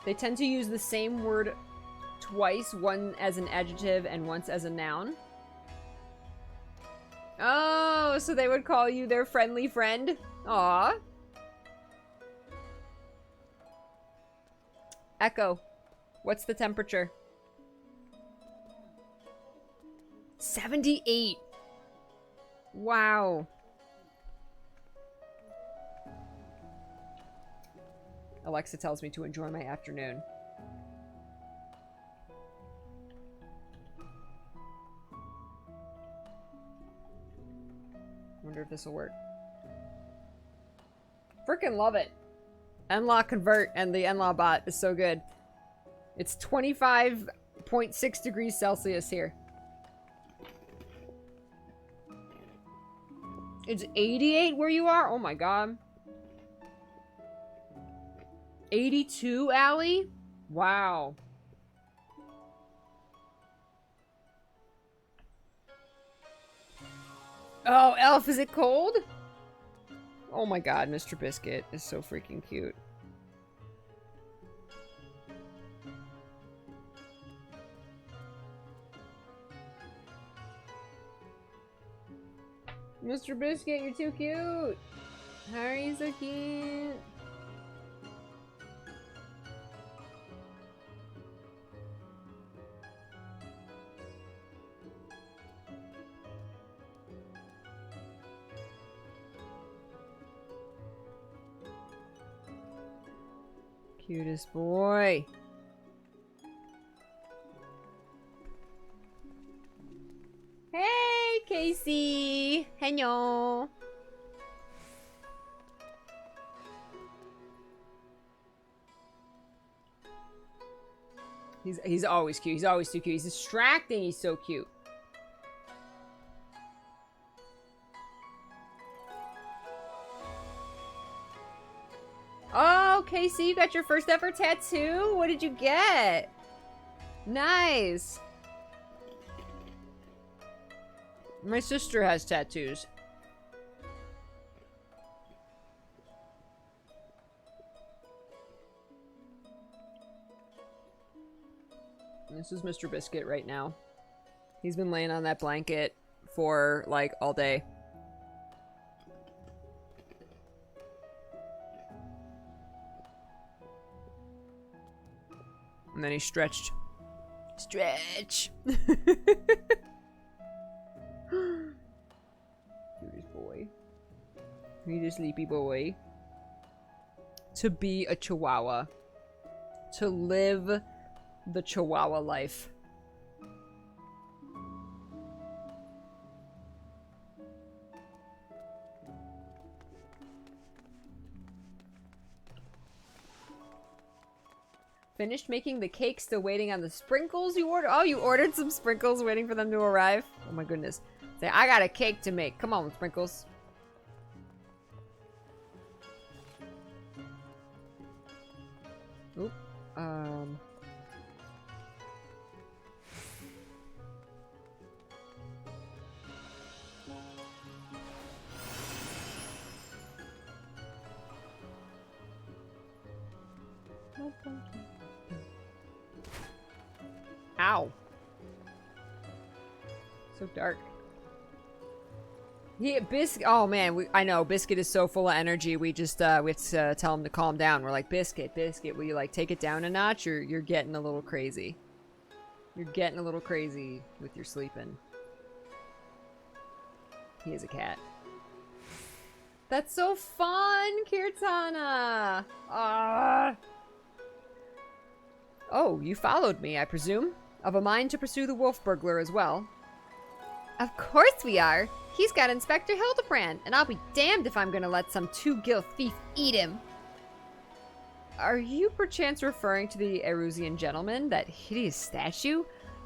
They tend to use the same word twice, one as an adjective and once as a noun. Oh, so they would call you their friendly friend? Aw. Echo, what's the temperature? 78. Wow. Alexa tells me to enjoy my afternoon. Wonder if this will work. Freaking love it. Nlaw convert and the Nlaw bot is so good. It's 25.6 degrees Celsius here. It's 88 where you are? Oh my god. 82, Allie? Wow. Oh, Elf, is it cold? Oh my god, Mr. Biscuit is so freaking cute. Mr. Biscuit, you're too cute. How are you so cute? Cutest boy. Hey, Casey. Hello. He's always cute. He's always too cute. He's distracting. He's so cute. Oh, Casey, you got your first ever tattoo? What did you get? Nice. My sister has tattoos. This is Mr. Biscuit right now. He's been laying on that blanket for, like, all day. And then he stretched. Stretch! Cutest boy. He's a sleepy boy. To be a chihuahua. To live the chihuahua life. Finished making the cake, still waiting on the sprinkles you ordered. Oh, you ordered some sprinkles, waiting for them to arrive? Oh my goodness. Say, I got a cake to make. Come on, sprinkles. Oop. Ow. So dark. Yeah, Biscuit. Oh man, I know Biscuit is so full of energy. We just we have to tell him to calm down. We're like, Biscuit, will you like take it down a notch? You're getting a little crazy. You're getting a little crazy with your sleeping. He is a cat. That's so fun, Kirtana. Oh, you followed me, I presume? Of a mind to pursue the wolf burglar as well. Of course we are. He's got Inspector Hildibrand, and I'll be damned if I'm gonna let some two-gill thief eat him. Are you perchance referring to the Erusian gentleman, that hideous statue?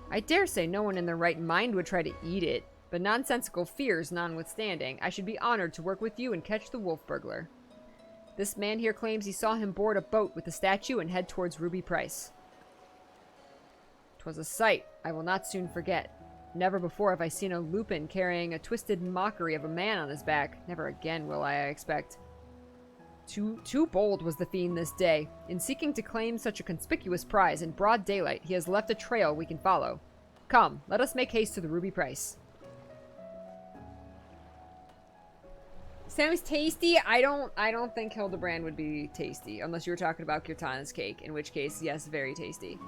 I dare say no one in their right mind would try to eat it, but nonsensical fears notwithstanding, I should be honored to work with you and catch the wolf burglar. This man here claims he saw him board a boat with the statue and head towards Ruby Price. 'Twas a sight I will not soon forget. Never before have I seen a lupin carrying a twisted mockery of a man on his back. Never again will I expect. Too bold was the fiend this day. In seeking to claim such a conspicuous prize in broad daylight, he has left a trail we can follow. Come, let us make haste to the Ruby Price. Sounds tasty. I don't think Hildibrand would be tasty, unless you were talking about Kirtana's cake, in which case, yes, very tasty.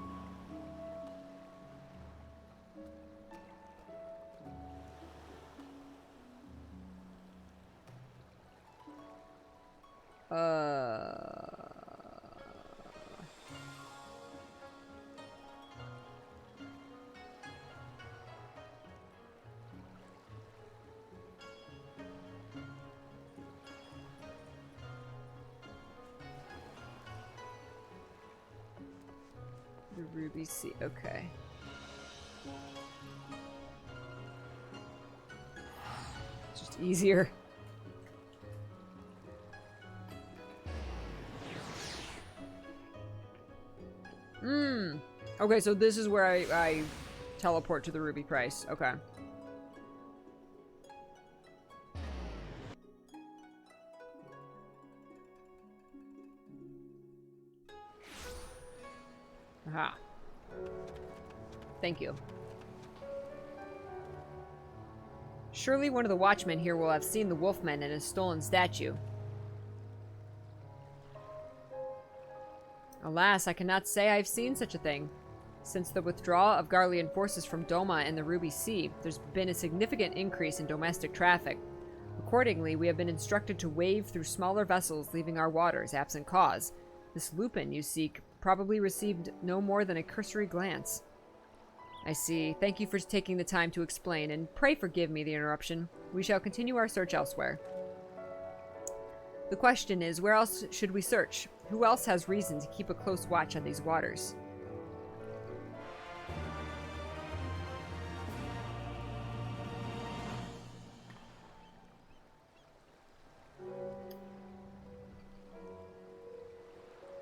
The Ruby Sea, okay. Just easier. Okay, so this is where I teleport to the ruby price. Okay. Aha. Thank you. Surely one of the watchmen here will have seen the wolfman and his stolen statue. Alas, I cannot say I've seen such a thing. Since the withdrawal of Garlean forces from Doma and the Ruby Sea, there's been a significant increase in domestic traffic. Accordingly, we have been instructed to wave through smaller vessels leaving our waters, absent cause. This Lupin you seek probably received no more than a cursory glance. I see. Thank you for taking the time to explain, and pray forgive me the interruption. We shall continue our search elsewhere. The question is, where else should we search? Who else has reason to keep a close watch on these waters?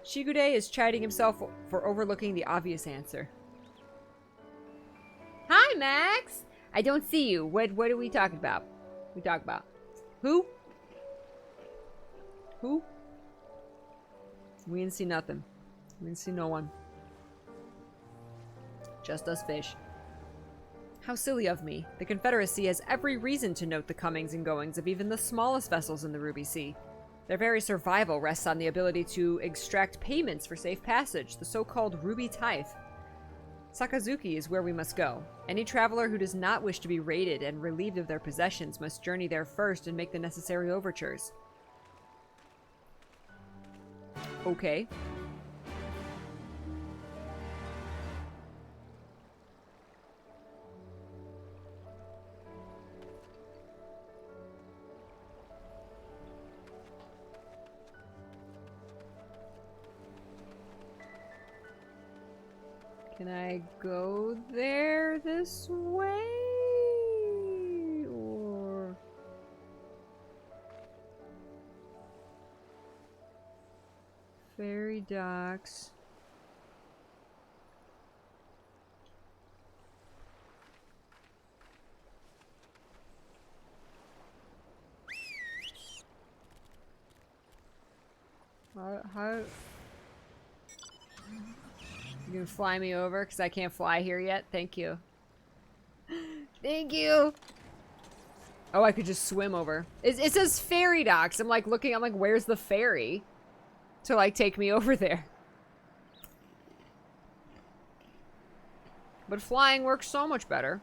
Shigude is chiding himself for overlooking the obvious answer. Hi, Max! I don't see you. What are we talking about? We talk about who? Who? We didn't see nothing. We didn't see no one. Just us fish. How silly of me. The Confederacy has every reason to note the comings and goings of even the smallest vessels in the Ruby Sea. Their very survival rests on the ability to extract payments for safe passage, the so-called Ruby Tithe. Sakazuki is where we must go. Any traveler who does not wish to be raided and relieved of their possessions must journey there first and make the necessary overtures. Okay. Can I go there this way? Or... Ferry docks. How... You gonna fly me over? Because I can't fly here yet? Thank you. Thank you! Oh, I could just swim over. It says ferry docks. I'm like looking, I'm like, where's the ferry? To like take me over there. But flying works so much better.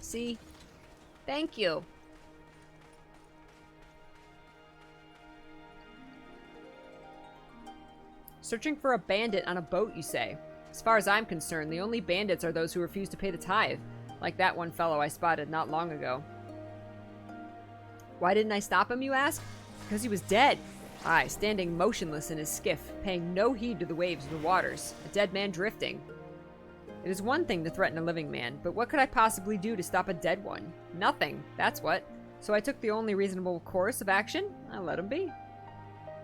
See? Thank you. Searching for a bandit on a boat, you say? As far as I'm concerned, the only bandits are those who refuse to pay the tithe, like that one fellow I spotted not long ago. Why didn't I stop him, you ask? Because he was dead. Aye, standing motionless in his skiff, paying no heed to the waves of the waters, a dead man drifting. It is one thing to threaten a living man, but what could I possibly do to stop a dead one? Nothing, that's what. So I took the only reasonable course of action. I let him be.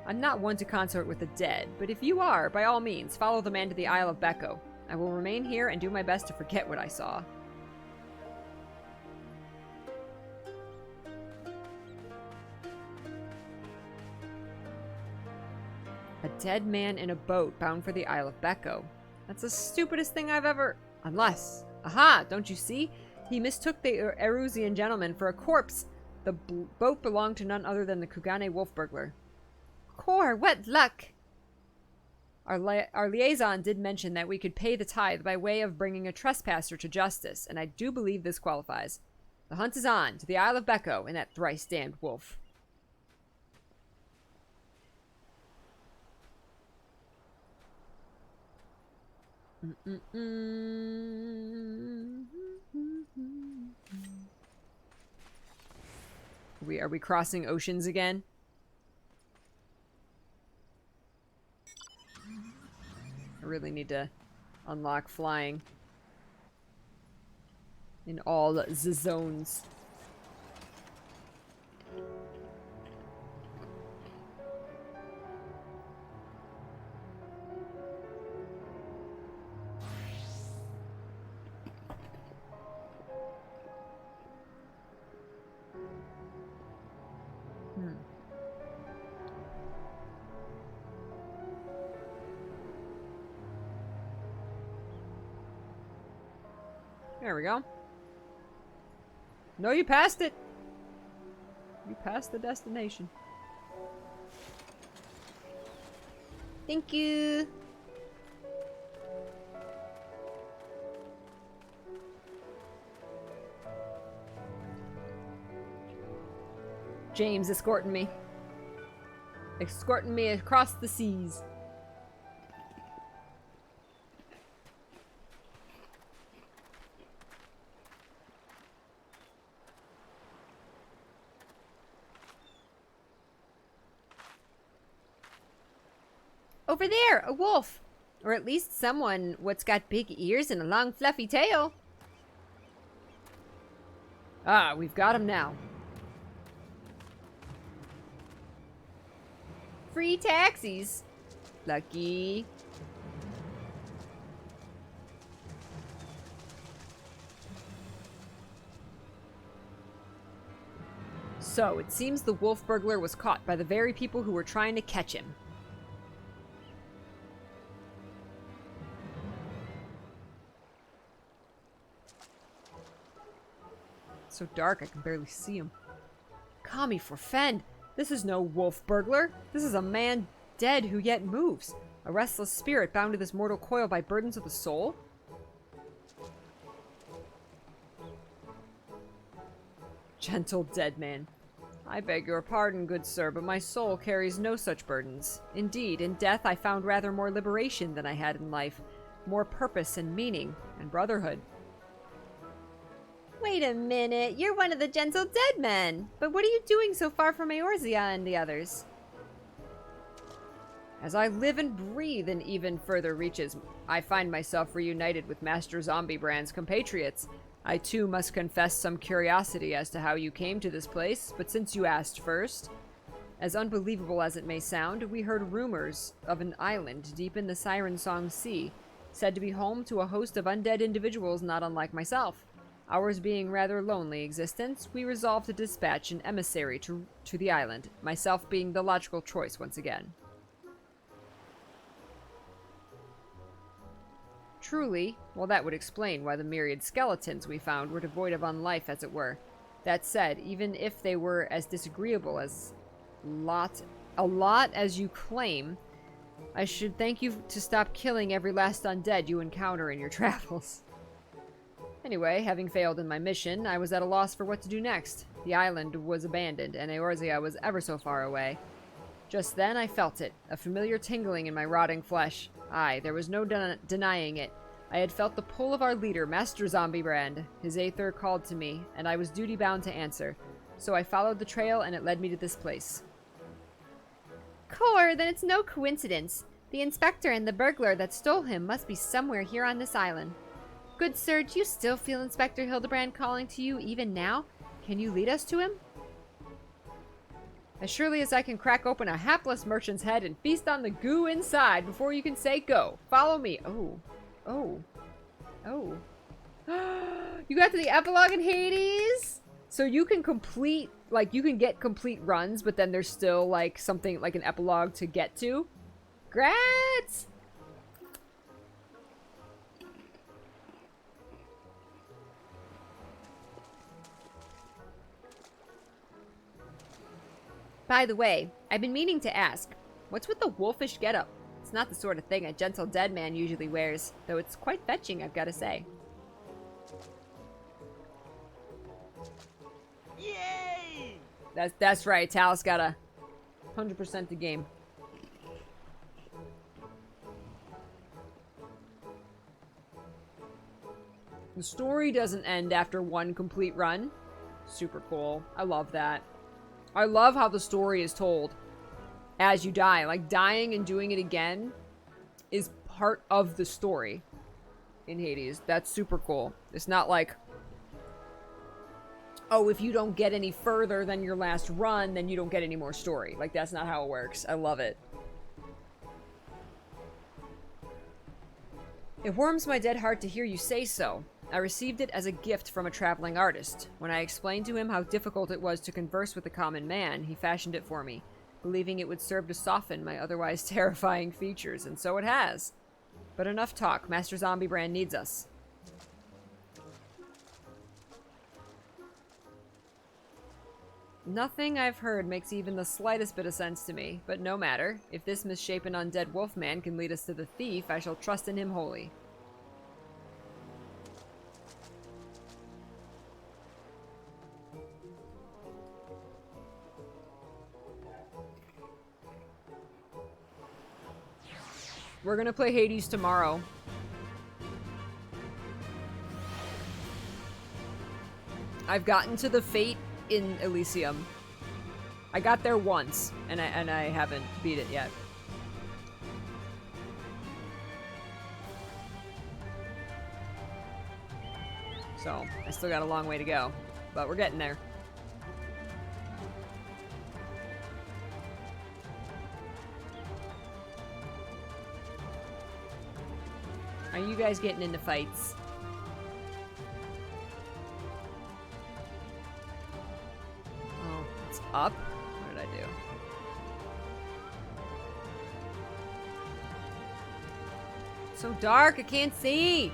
I'm not one to consort with the dead, but if you are, by all means, follow the man to the Isle of Becco. I will remain here and do my best to forget what I saw. A dead man in a boat bound for the Isle of Becco. That's the stupidest thing I've ever... Unless... Aha! Don't you see? He mistook the Erusian gentleman for a corpse. The boat belonged to none other than the Kugane wolf burglar. Core, what luck! Our liaison did mention that we could pay the tithe by way of bringing a trespasser to justice, and I do believe this qualifies. The hunt is on, to the Isle of Becco and that thrice-damned wolf. Are we crossing oceans again? I really need to unlock flying in all the zones. There we go. No, you passed it. You passed the destination. Thank you. James escorting me. Escorting me across the seas. Over there, a wolf. Or at least someone what's got big ears and a long fluffy tail. Ah, we've got him now. Free taxis. Lucky. So, it seems the wolf burglar was caught by the very people who were trying to catch him. It's so dark I can barely see him. Kami forfend! This is no wolf burglar. This is a man dead who yet moves. A restless spirit bound to this mortal coil by burdens of the soul? Gentle dead man. I beg your pardon, good sir, but my soul carries no such burdens. Indeed, in death I found rather more liberation than I had in life. More purpose and meaning, and brotherhood. Wait a minute, you're one of the gentle dead men. But what are you doing so far from Eorzea and the others? As I live and breathe in even further reaches, I find myself reunited with Master Zombiebrand's compatriots. I too must confess some curiosity as to how you came to this place, but since you asked first, as unbelievable as it may sound, we heard rumors of an island deep in the Siren Song Sea, said to be home to a host of undead individuals not unlike myself. Ours being rather lonely existence, we resolved to dispatch an emissary to the island, myself being the logical choice once again. Truly, well, that would explain why the myriad skeletons we found were devoid of unlife, as it were. That said, even if they were as disagreeable as a lot as you claim, I should thank you to stop killing every last undead you encounter in your travels. Anyway, having failed in my mission, I was at a loss for what to do next. The island was abandoned, and Eorzea was ever so far away. Just then I felt it, a familiar tingling in my rotting flesh. Aye, there was no denying it. I had felt the pull of our leader, Master Zombiebrand. His aether called to me, and I was duty-bound to answer. So I followed the trail, and it led me to this place. Core, then it's no coincidence. The inspector and the burglar that stole him must be somewhere here on this island. Good sir, do you still feel Inspector Hildibrand calling to you even now? Can you lead us to him? As surely as I can crack open a hapless merchant's head and feast on the goo inside before you can say go. Follow me. Oh. Oh. Oh. You got to the epilogue in Hades? So you can complete, like, you can get complete runs, but then there's still, like, something, like an epilogue to get to. Grats! By the way, I've been meaning to ask, what's with the wolfish getup? It's not the sort of thing a gentle dead man usually wears, though it's quite fetching, I've got to say. Yay! That's right, Tal's got a 100% the game. The story doesn't end after one complete run. Super cool. I love that. I love how the story is told as you die. Like, dying and doing it again is part of the story in Hades. That's super cool. It's not like, oh, if you don't get any further than your last run, then you don't get any more story. Like, that's not how it works. I love it. It warms my dead heart to hear you say so. I received it as a gift from a traveling artist. When I explained to him how difficult it was to converse with the common man, he fashioned it for me, believing it would serve to soften my otherwise terrifying features, and so it has. But enough talk. Master Zombiebrand needs us. Nothing I've heard makes even the slightest bit of sense to me, but no matter. If this misshapen undead wolfman can lead us to the thief, I shall trust in him wholly. We're gonna play Hades tomorrow. I've gotten to the fate in Elysium. I got there once, and I haven't beat it yet. So, I still got a long way to go, but we're getting there. Are you guys getting into fights? Oh, it's up? What did I do? It's so dark, I can't see!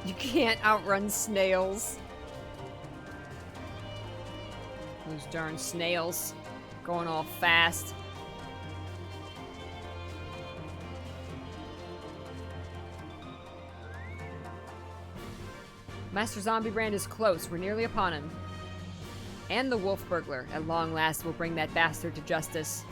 You can't outrun snails. Those darn snails. Going all fast. Master Zombiebrand is close. We're nearly upon him. And the wolf burglar. At long last, will bring that bastard to justice.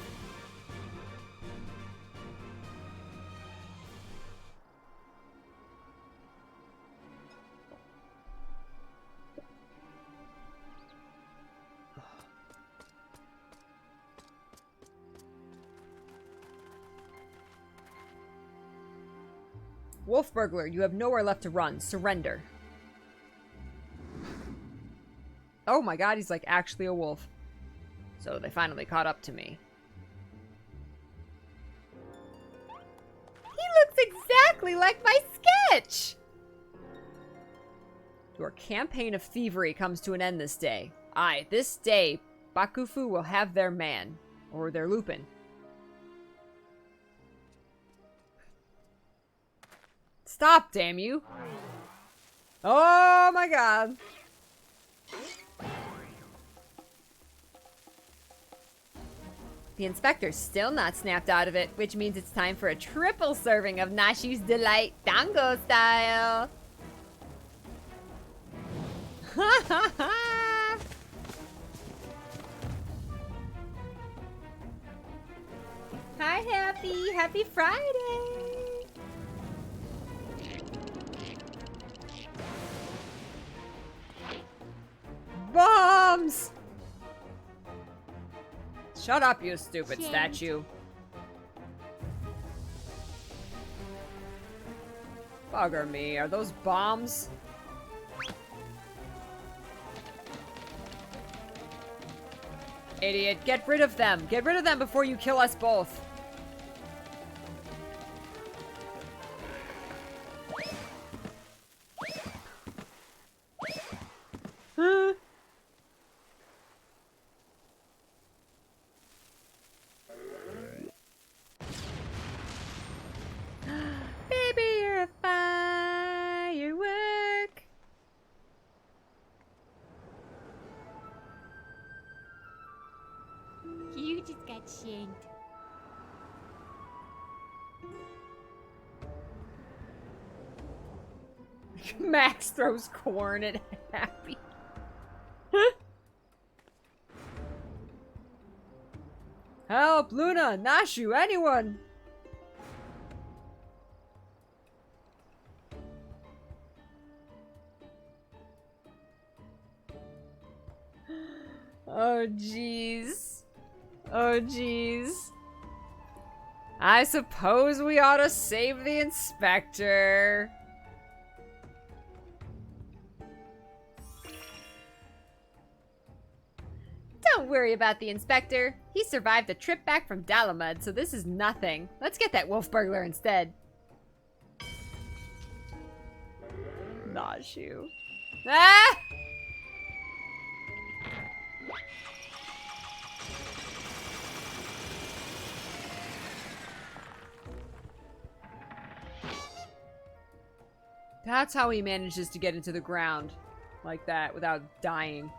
Wolf burglar, you have nowhere left to run. Surrender. Oh my god, he's like actually a wolf. So they finally caught up to me. He looks exactly like my sketch! Your campaign of thievery comes to an end this day. Aye, this day, Bakufu will have their man. Or their Lupin. Stop, damn you! Oh my god! The inspector's still not snapped out of it, which means it's time for a triple serving of Nashi's Delight Dango style. Ha ha ha! Hi, Happy! Happy Friday! Bombs! Shut up, you stupid Shit. statue. Bugger me, are those bombs? Idiot, get rid of them! Get rid of them before you kill us both! Huh? Baby, you're a firework. You just got shanked. Max throws corn at Happy. Help! Luna! Nashu! Anyone! Oh, jeez. Oh, jeez. I suppose we ought to save the inspector. Don't worry about the inspector. He survived a trip back from Dalamud, so this is nothing. Let's get that wolf burglar instead. Nashu. Ah! That's how he manages to get into the ground like that without dying.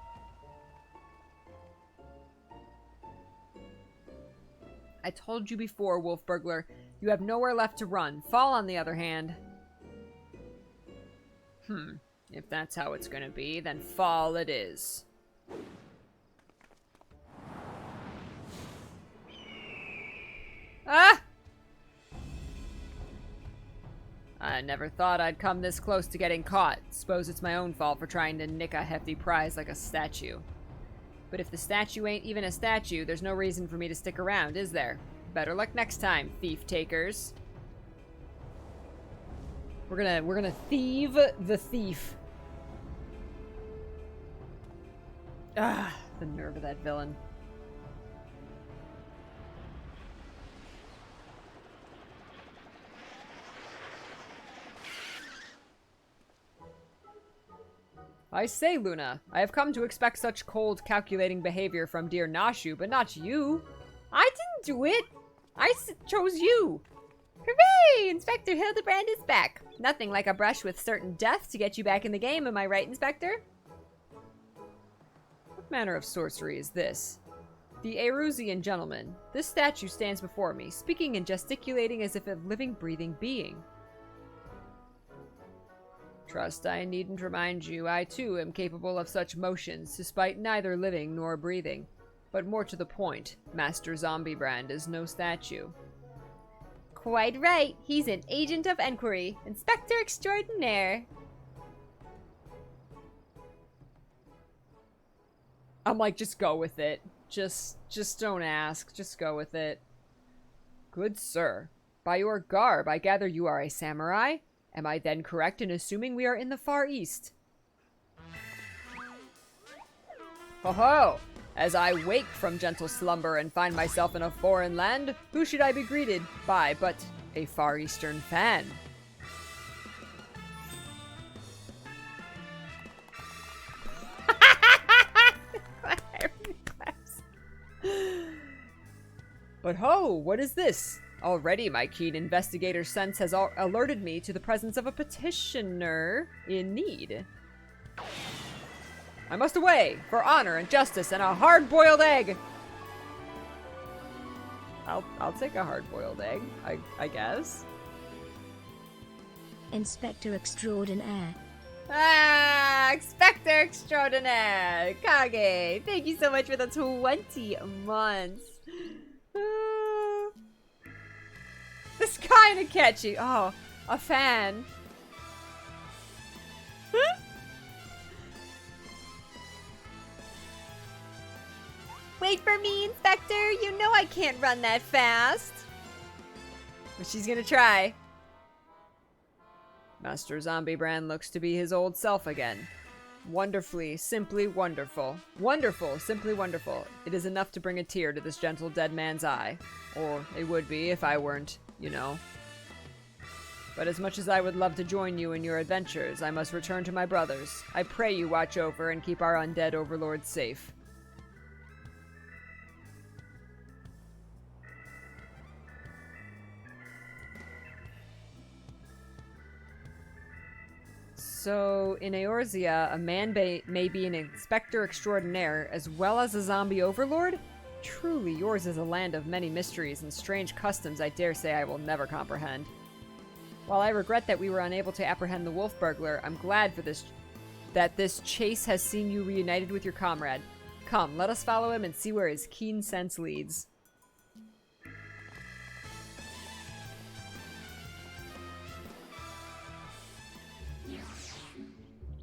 I told you before, Wolf Burglar, you have nowhere left to run. Fall, on the other hand. If that's how it's gonna be, then fall it is. Ah! I never thought I'd come this close to getting caught. Suppose it's my own fault for trying to nick a hefty prize like a statue. But if the statue ain't even a statue, there's no reason for me to stick around, is there? Better luck next time, thief takers. We're gonna thieve the thief. Ah, the nerve of that villain. I say, Luna, I have come to expect such cold, calculating behavior from dear Nashu, but not you. I didn't do it. I chose you. Hooray! Inspector Hildibrand is back. Nothing like a brush with certain death to get you back in the game, am I right, Inspector? What manner of sorcery is this? The Erusian gentleman. This statue stands before me, speaking and gesticulating as if a living, breathing being. Trust I needn't remind you, I too am capable of such motions, despite neither living nor breathing. But more to the point, Master Zombiebrand is no statue. Quite right, he's an agent of enquiry, Inspector Extraordinaire. I'm like, just go with it. Just don't ask, just go with it. Good sir, by your garb, I gather you are a samurai? Am I then correct in assuming we are in the Far East? Ho ho! As I wake from gentle slumber and find myself in a foreign land, who should I be greeted by but a Far Eastern fan? But ho, what is this? Already my keen investigator sense has alerted me to the presence of a petitioner in need. I must away for honor and justice and a hard-boiled egg. I'll take a hard-boiled egg, I guess. Inspector Extraordinaire. Ah, Inspector Extraordinaire! Kage, thank you so much for the 20 months. This kind of catchy. Oh, a fan. Wait for me, Inspector. You know I can't run that fast. But she's gonna try. Master Zombiebrand looks to be his old self again. Wonderfully, simply wonderful. Wonderful, simply wonderful. It is enough to bring a tear to this gentle dead man's eye. Or it would be if I weren't, you know. But as much as I would love to join you in your adventures, I must return to my brothers. I pray you watch over and keep our undead overlords safe. So, in Eorzea, a man may be an inspector extraordinaire as well as a zombie overlord? Truly, yours is a land of many mysteries and strange customs I dare say I will never comprehend. While I regret that we were unable to apprehend the wolf burglar, I'm glad for that this chase has seen you reunited with your comrade. Come, let us follow him and see where his keen sense leads.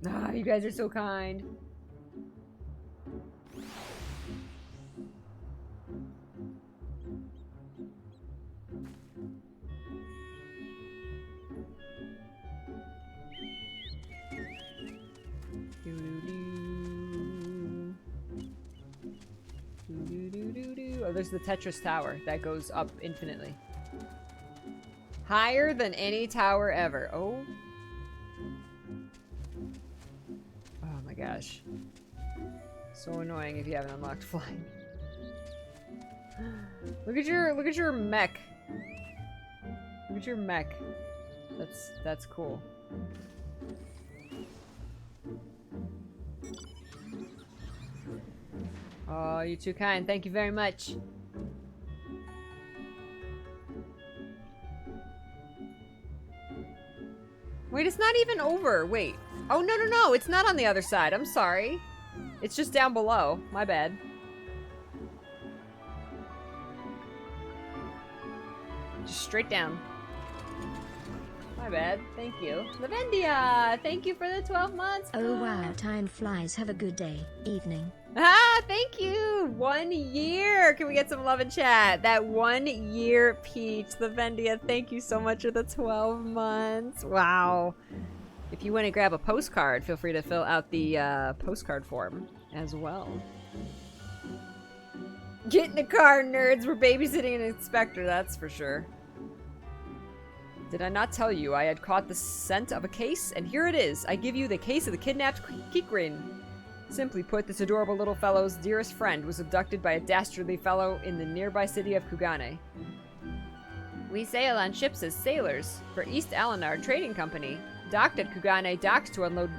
Ah, you guys are so kind. Oh, there's the Tetris Tower that goes up infinitely. Higher than any tower ever. Oh. Oh my gosh. So annoying if you haven't unlocked flying. Look at your mech. Look at your mech. That's cool. Oh, you're too kind. Thank you very much. Wait, it's not even over. Wait. Oh, no, no, no. It's not on the other side. I'm sorry. It's just down below. My bad. Just straight down. My bad. Thank you. Lavendia! Thank you for the 12 months. Oh wow, time flies. Have a good day, evening. Ah, thank you! 1 year! Can we get some love in chat? That 1 year Peach. Lavendia, thank you so much for the 12 months. Wow. If you want to grab a postcard, feel free to fill out the postcard form as well. Get in the car, nerds! We're babysitting an inspector, that's for sure. Did I not tell you I had caught the scent of a case? And here it is. I give you the case of the kidnapped Kikrin. Simply put, this adorable little fellow's dearest friend was abducted by a dastardly fellow in the nearby city of Kugane. We sail on ships as sailors for East Alinar Trading Company. Docked at Kugane docks to unload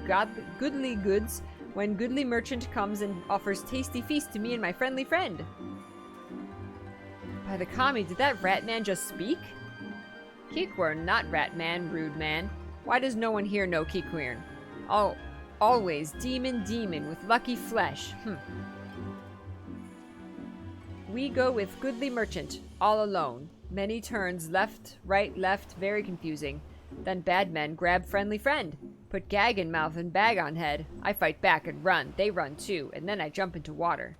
goodly goods when goodly merchant comes and offers tasty feast to me and my friendly friend. By the kami, did that rat man just speak? Kikwern, not rat man, rude man. Why does no one here know Kikwern? Oh, always demon with lucky flesh. We go with goodly merchant, all alone. Many turns, left, right, left, very confusing. Then bad men grab friendly friend. Put gag in mouth and bag on head. I fight back and run. They run too, and then I jump into water.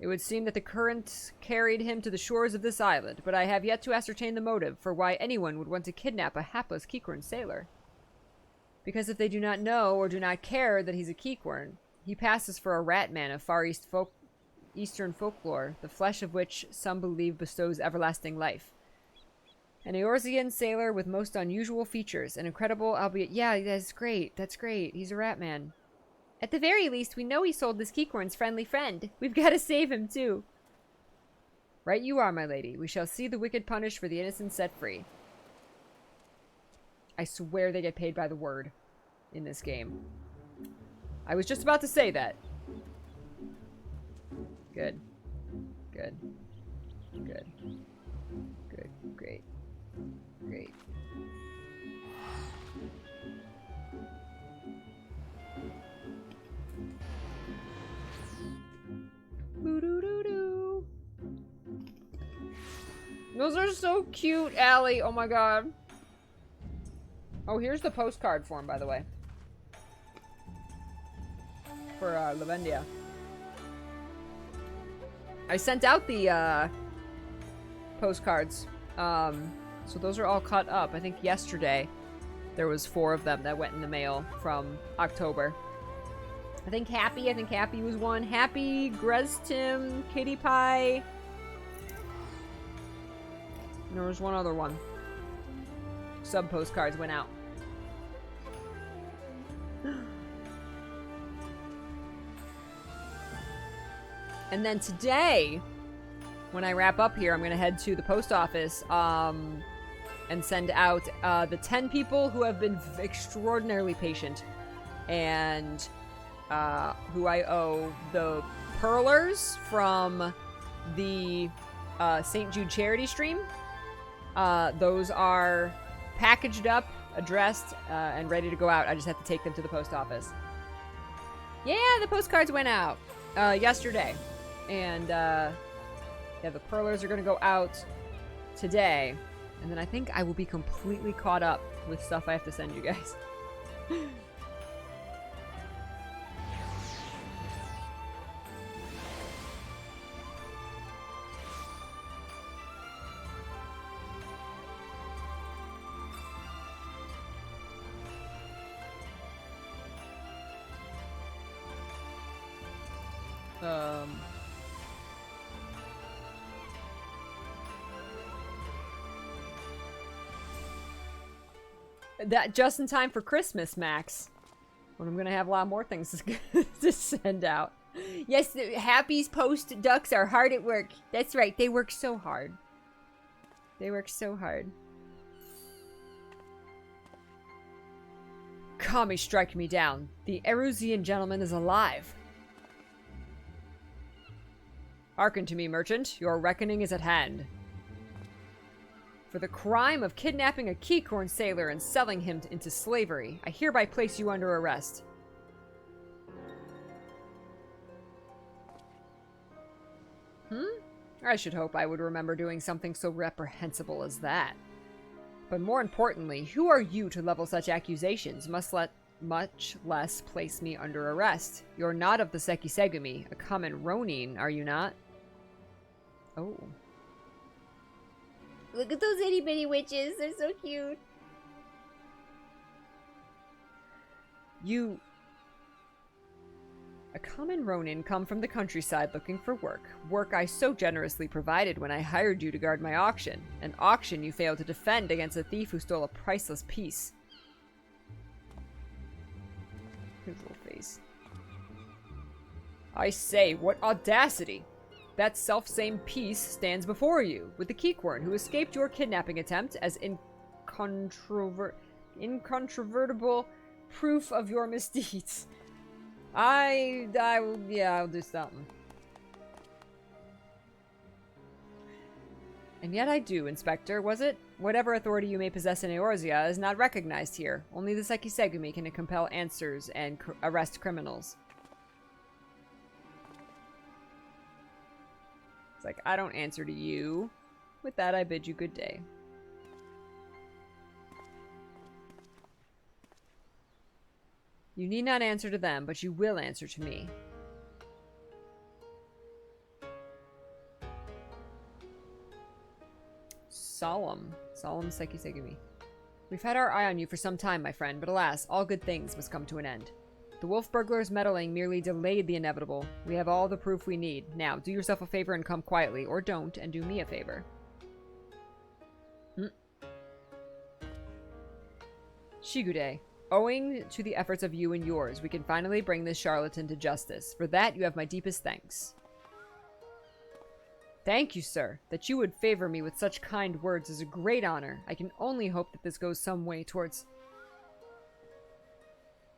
It would seem that the current carried him to the shores of this island, but I have yet to ascertain the motive for why anyone would want to kidnap a hapless Kikwern sailor. Because if they do not know or do not care that he's a Kikwern, he passes for a rat man of Far East Eastern folklore, the flesh of which some believe bestows everlasting life. An Eorzean sailor with most unusual features, an incredible, albeit, yeah, that's great, he's a rat man. At the very least, we know he sold this Kikwern's friendly friend. We've got to save him, too. Right you are, my lady. We shall see the wicked punished for the innocent set free. I swear they get paid by the word in this game. I was just about to say that. Good. Good. Good. Good. Great. Great. Boo-doo-doo-doo. Those are so cute, Allie. Oh my god. Oh, here's the postcard form, by the way. For Lavendia. I sent out the postcards. So those are all cut up. I think yesterday there was 4 of them that went in the mail from October. I think Happy was one. Happy, Greztim, Kitty Pie. And there was one other one. Sub postcards went out. And then today, when I wrap up here, I'm going to head to the post office and send out the 10 people who have been extraordinarily patient and who I owe the Pearlers from the St. Jude charity stream. Those are packaged up, addressed, and ready to go out. I just have to take them to the post office. Yeah, the postcards went out yesterday. And yeah, the Pearlers are going to go out today. And then I think I will be completely caught up with stuff I have to send you guys. That just in time for Christmas, Max. When I'm gonna have a lot more things to send out. Yes, the Happy's post ducks are hard at work. That's right, they work so hard. They work so hard. Kami strike me down. The Erusian gentleman is alive. Hearken to me, merchant. Your reckoning is at hand. For the crime of kidnapping a Keycorn sailor and selling him into slavery, I hereby place you under arrest. I should hope I would remember doing something so reprehensible as that. But more importantly, who are you to level such accusations, much less place me under arrest? You're not of the Sekisegumi, a common Ronin, are you not? Oh. Look at those itty bitty witches. They're so cute. You... A common Ronin come from the countryside looking for work. Work I so generously provided when I hired you to guard my auction. An auction you failed to defend against a thief who stole a priceless piece. His little face. I say, what audacity! That self-same piece stands before you, with the Keycorn who escaped your kidnapping attempt as incontrovertible proof of your misdeeds. Yeah, I'll do something. And yet I do, Inspector, was it? Whatever authority you may possess in Eorzea is not recognized here. Only the Sekisegumi can compel answers and arrest criminals. It's like, I don't answer to you. With that, I bid you good day. You need not answer to them, but you will answer to me. Solemn Sekisegumi. We've had our eye on you for some time, my friend, but alas, all good things must come to an end. The wolf burglar's meddling merely delayed the inevitable. We have all the proof we need. Now, do yourself a favor and come quietly, or don't, and do me a favor. Shigude. Owing to the efforts of you and yours, we can finally bring this charlatan to justice. For that, you have my deepest thanks. Thank you, sir. That you would favor me with such kind words is a great honor. I can only hope that this goes some way towards...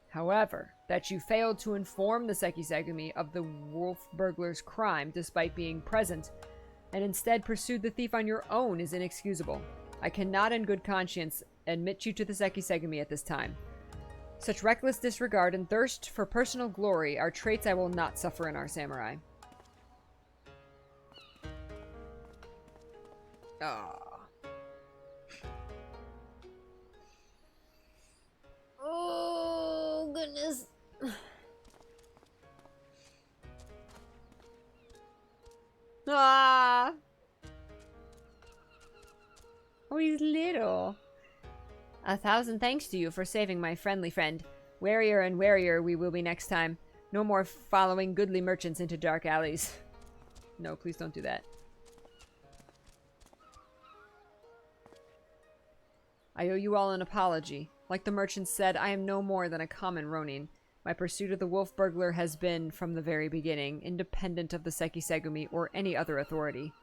However, that you failed to inform the Sekisegumi of the wolf burglar's crime despite being present, and instead pursued the thief on your own is inexcusable. I cannot in good conscience admit you to the Sekisegumi at this time. Such reckless disregard and thirst for personal glory are traits I will not suffer in our samurai. Oh, goodness. Ah! Oh, he's little. 1,000 thanks to you for saving my friendly friend. Warier and warier we will be next time. No more following goodly merchants into dark alleys. No, please don't do that. I owe you all an apology. Like the merchant said, I am no more than a common Ronin. My pursuit of the wolf burglar has been, from the very beginning, independent of the Sekisegumi or any other authority.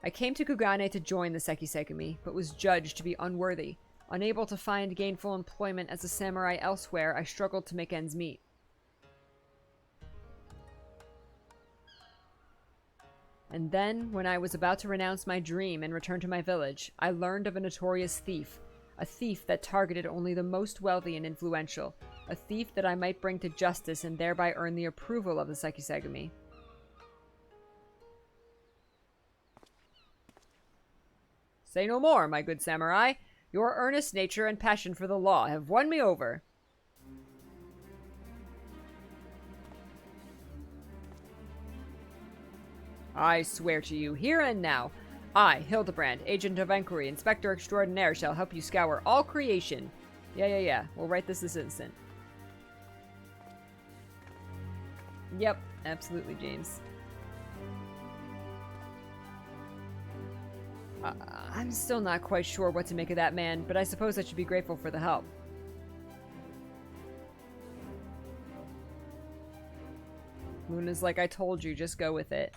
I came to Kugane to join the Sekisegumi, but was judged to be unworthy. Unable to find gainful employment as a samurai elsewhere, I struggled to make ends meet. And then, when I was about to renounce my dream and return to my village, I learned of a notorious thief. A thief that targeted only the most wealthy and influential. A thief that I might bring to justice and thereby earn the approval of the Sekisegumi. Say no more, my good samurai. Your earnest nature and passion for the law have won me over. I swear to you, here and now, I, Hildibrand, Agent of Inquiry, Inspector Extraordinaire, shall help you scour all creation. Yeah. We'll write this instant. Yep, absolutely, James. I'm still not quite sure what to make of that man, but I suppose I should be grateful for the help. Luna's like, I told you, just go with it.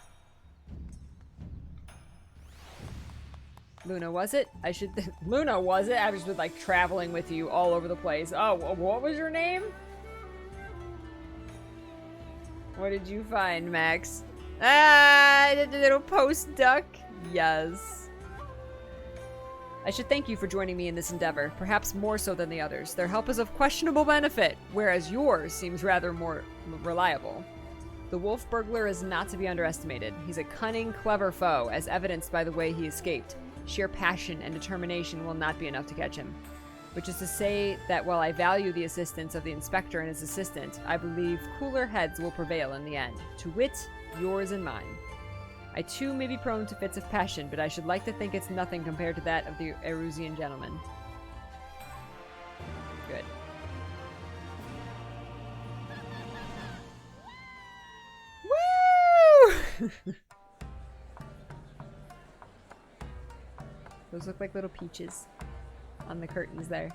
Luna, was it? I should... Luna, was it? I was just, like, traveling with you all over the place. Oh, what was your name? What did you find, Max? Ah, the little post duck. Yes. I should thank you for joining me in this endeavor, perhaps more so than the others. Their help is of questionable benefit, whereas yours seems rather more reliable. The wolf burglar is not to be underestimated. He's a cunning, clever foe, as evidenced by the way he escaped. Sheer passion and determination will not be enough to catch him. Which is to say that while I value the assistance of the inspector and his assistant, I believe cooler heads will prevail in the end. To wit, yours and mine. I too may be prone to fits of passion, but I should like to think it's nothing compared to that of the Erusian gentleman. Good. Woo! Those look like little peaches on the curtains there.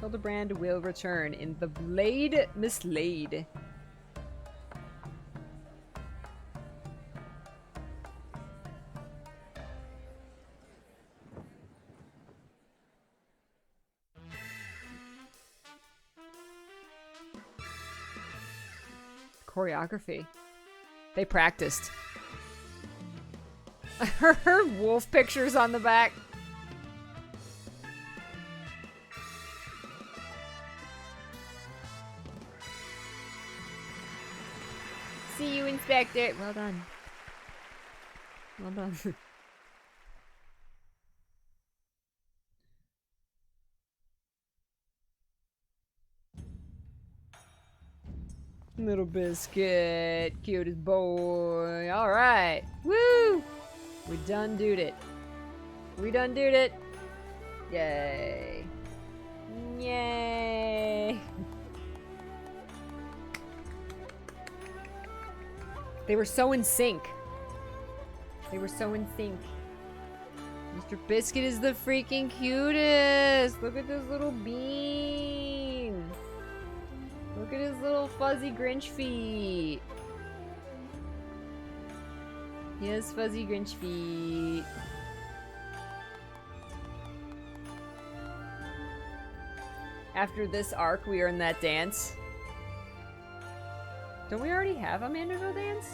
Hildibrand will return in the Blade Mislaid. Choreography. They practiced. Her wolf pictures on the back. See you, Inspector. Well done. Well done. Little biscuit. Cutest boy. Alright. Woo! We done doed it. We done doed it. Yay. Yay. They were so in sync. They were so in sync. Mr. Biscuit is the freaking cutest. Look at this little bean. Look at his little fuzzy Grinch feet. He has fuzzy Grinch feet. After this arc, we are in that dance. Don't we already have a Mandeville dance?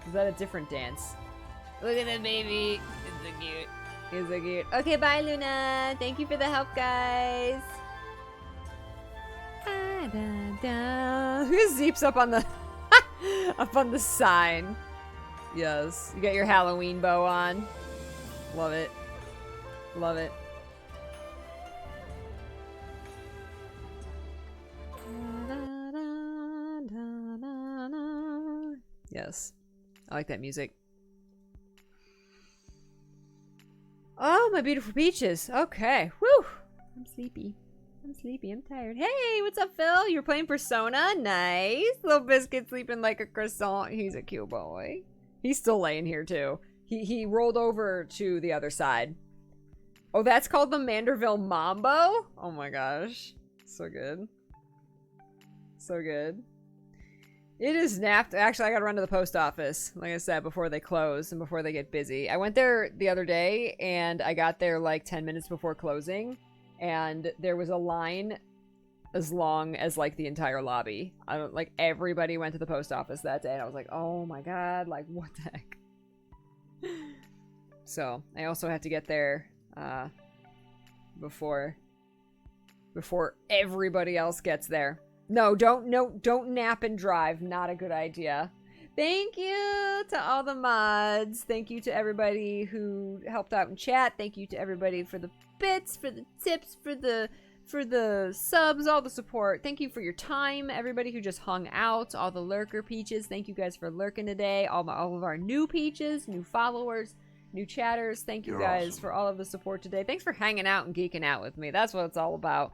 Is that a different dance? Look at that baby. It's so cute. It's so cute. Okay, bye, Luna. Thank you for the help, guys. Who zeeps up on the up on the sign? Yes. You got your Halloween bow on. Love it. Love it. Yes. I like that music. Oh, my beautiful peaches. Okay. Whew. I'm sleepy. I'm sleepy. I'm tired. Hey, what's up, Phil? You're playing Persona? Nice. Little Biscuit sleeping like a croissant. He's a cute boy. He's still laying here, too. He rolled over to the other side. Oh, that's called the Manderville Mambo? Oh my gosh. So good. So good. It is napped. Actually, I gotta run to the post office, like I said, before they close and before they get busy. I went there the other day, and I got there like 10 minutes before closing, and there was a line as long as like the entire lobby. I don't like everybody went to the post office that day, and I was like, oh my god, like what the heck. So I also had to get there before everybody else gets there. No, don't nap and drive. Not a good idea. Thank you to all the mods. Thank you to everybody who helped out in chat. Thank you to everybody for the bits, for the tips, for the subs, all the support. Thank you for your time. Everybody who just hung out, all the lurker peaches. Thank you guys for lurking today. All of our new peaches, new followers, new chatters. Thank you guys for all of the support today. Thanks for hanging out and geeking out with me. That's what it's all about.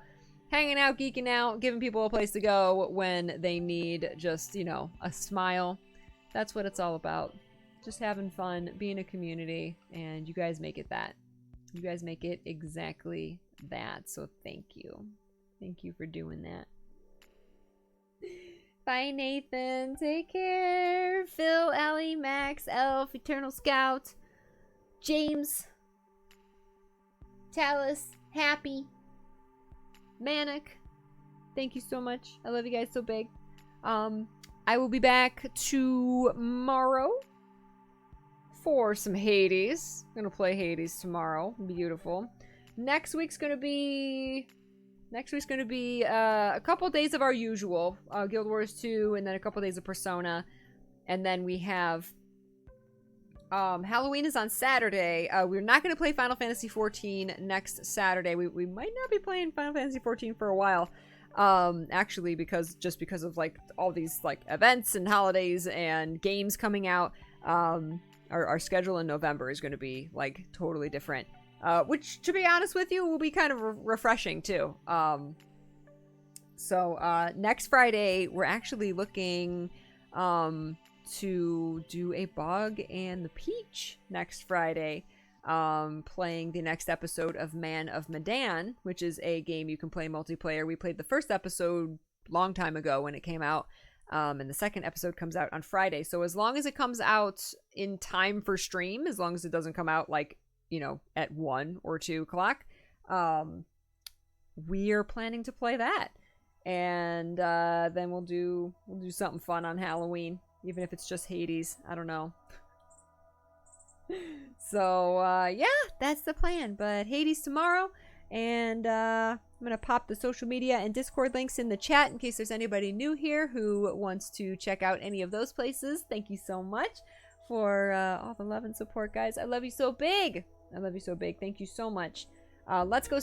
Hanging out, geeking out, giving people a place to go when they need just, you know, a smile. That's what it's all about. Just having fun, being a community, and you guys make it that. You guys make it exactly that. So thank you. Thank you for doing that. Bye, Nathan. Take care. Phil, Ellie, Max, Elf, Eternal Scout, James, Talus, Happy, Manic. Thank you so much. I love you guys so big. I will be back tomorrow for some Hades. I'm gonna play Hades tomorrow. Beautiful. Next week's gonna be a couple days of our usual Guild Wars 2, and then a couple days of Persona, and then we have Halloween is on Saturday. We're not going to play Final Fantasy XIV next Saturday. We might not be playing Final Fantasy XIV for a while, actually, because of like all these like events and holidays and games coming out. Our schedule in November is going to be like totally different. Which, to be honest with you, will be kind of refreshing, too. So, next Friday, we're actually looking to do a Bog and the Peach next Friday. Playing the next episode of Man of Medan, which is a game you can play multiplayer. We played the first episode long time ago when it came out. And the second episode comes out on Friday. So as long as it comes out in time for stream, as long as it doesn't come out like, you know, at 1 or 2 o'clock, we are planning to play that. And then we'll do something fun on Halloween, even if it's just Hades. I don't know. So yeah, that's the plan. But Hades tomorrow, and I'm gonna pop the social media and Discord links in the chat in case there's anybody new here who wants to check out any of those places. Thank you so much for all the love and support, guys. I love you so big. I love you so big. Thank you so much. Let's go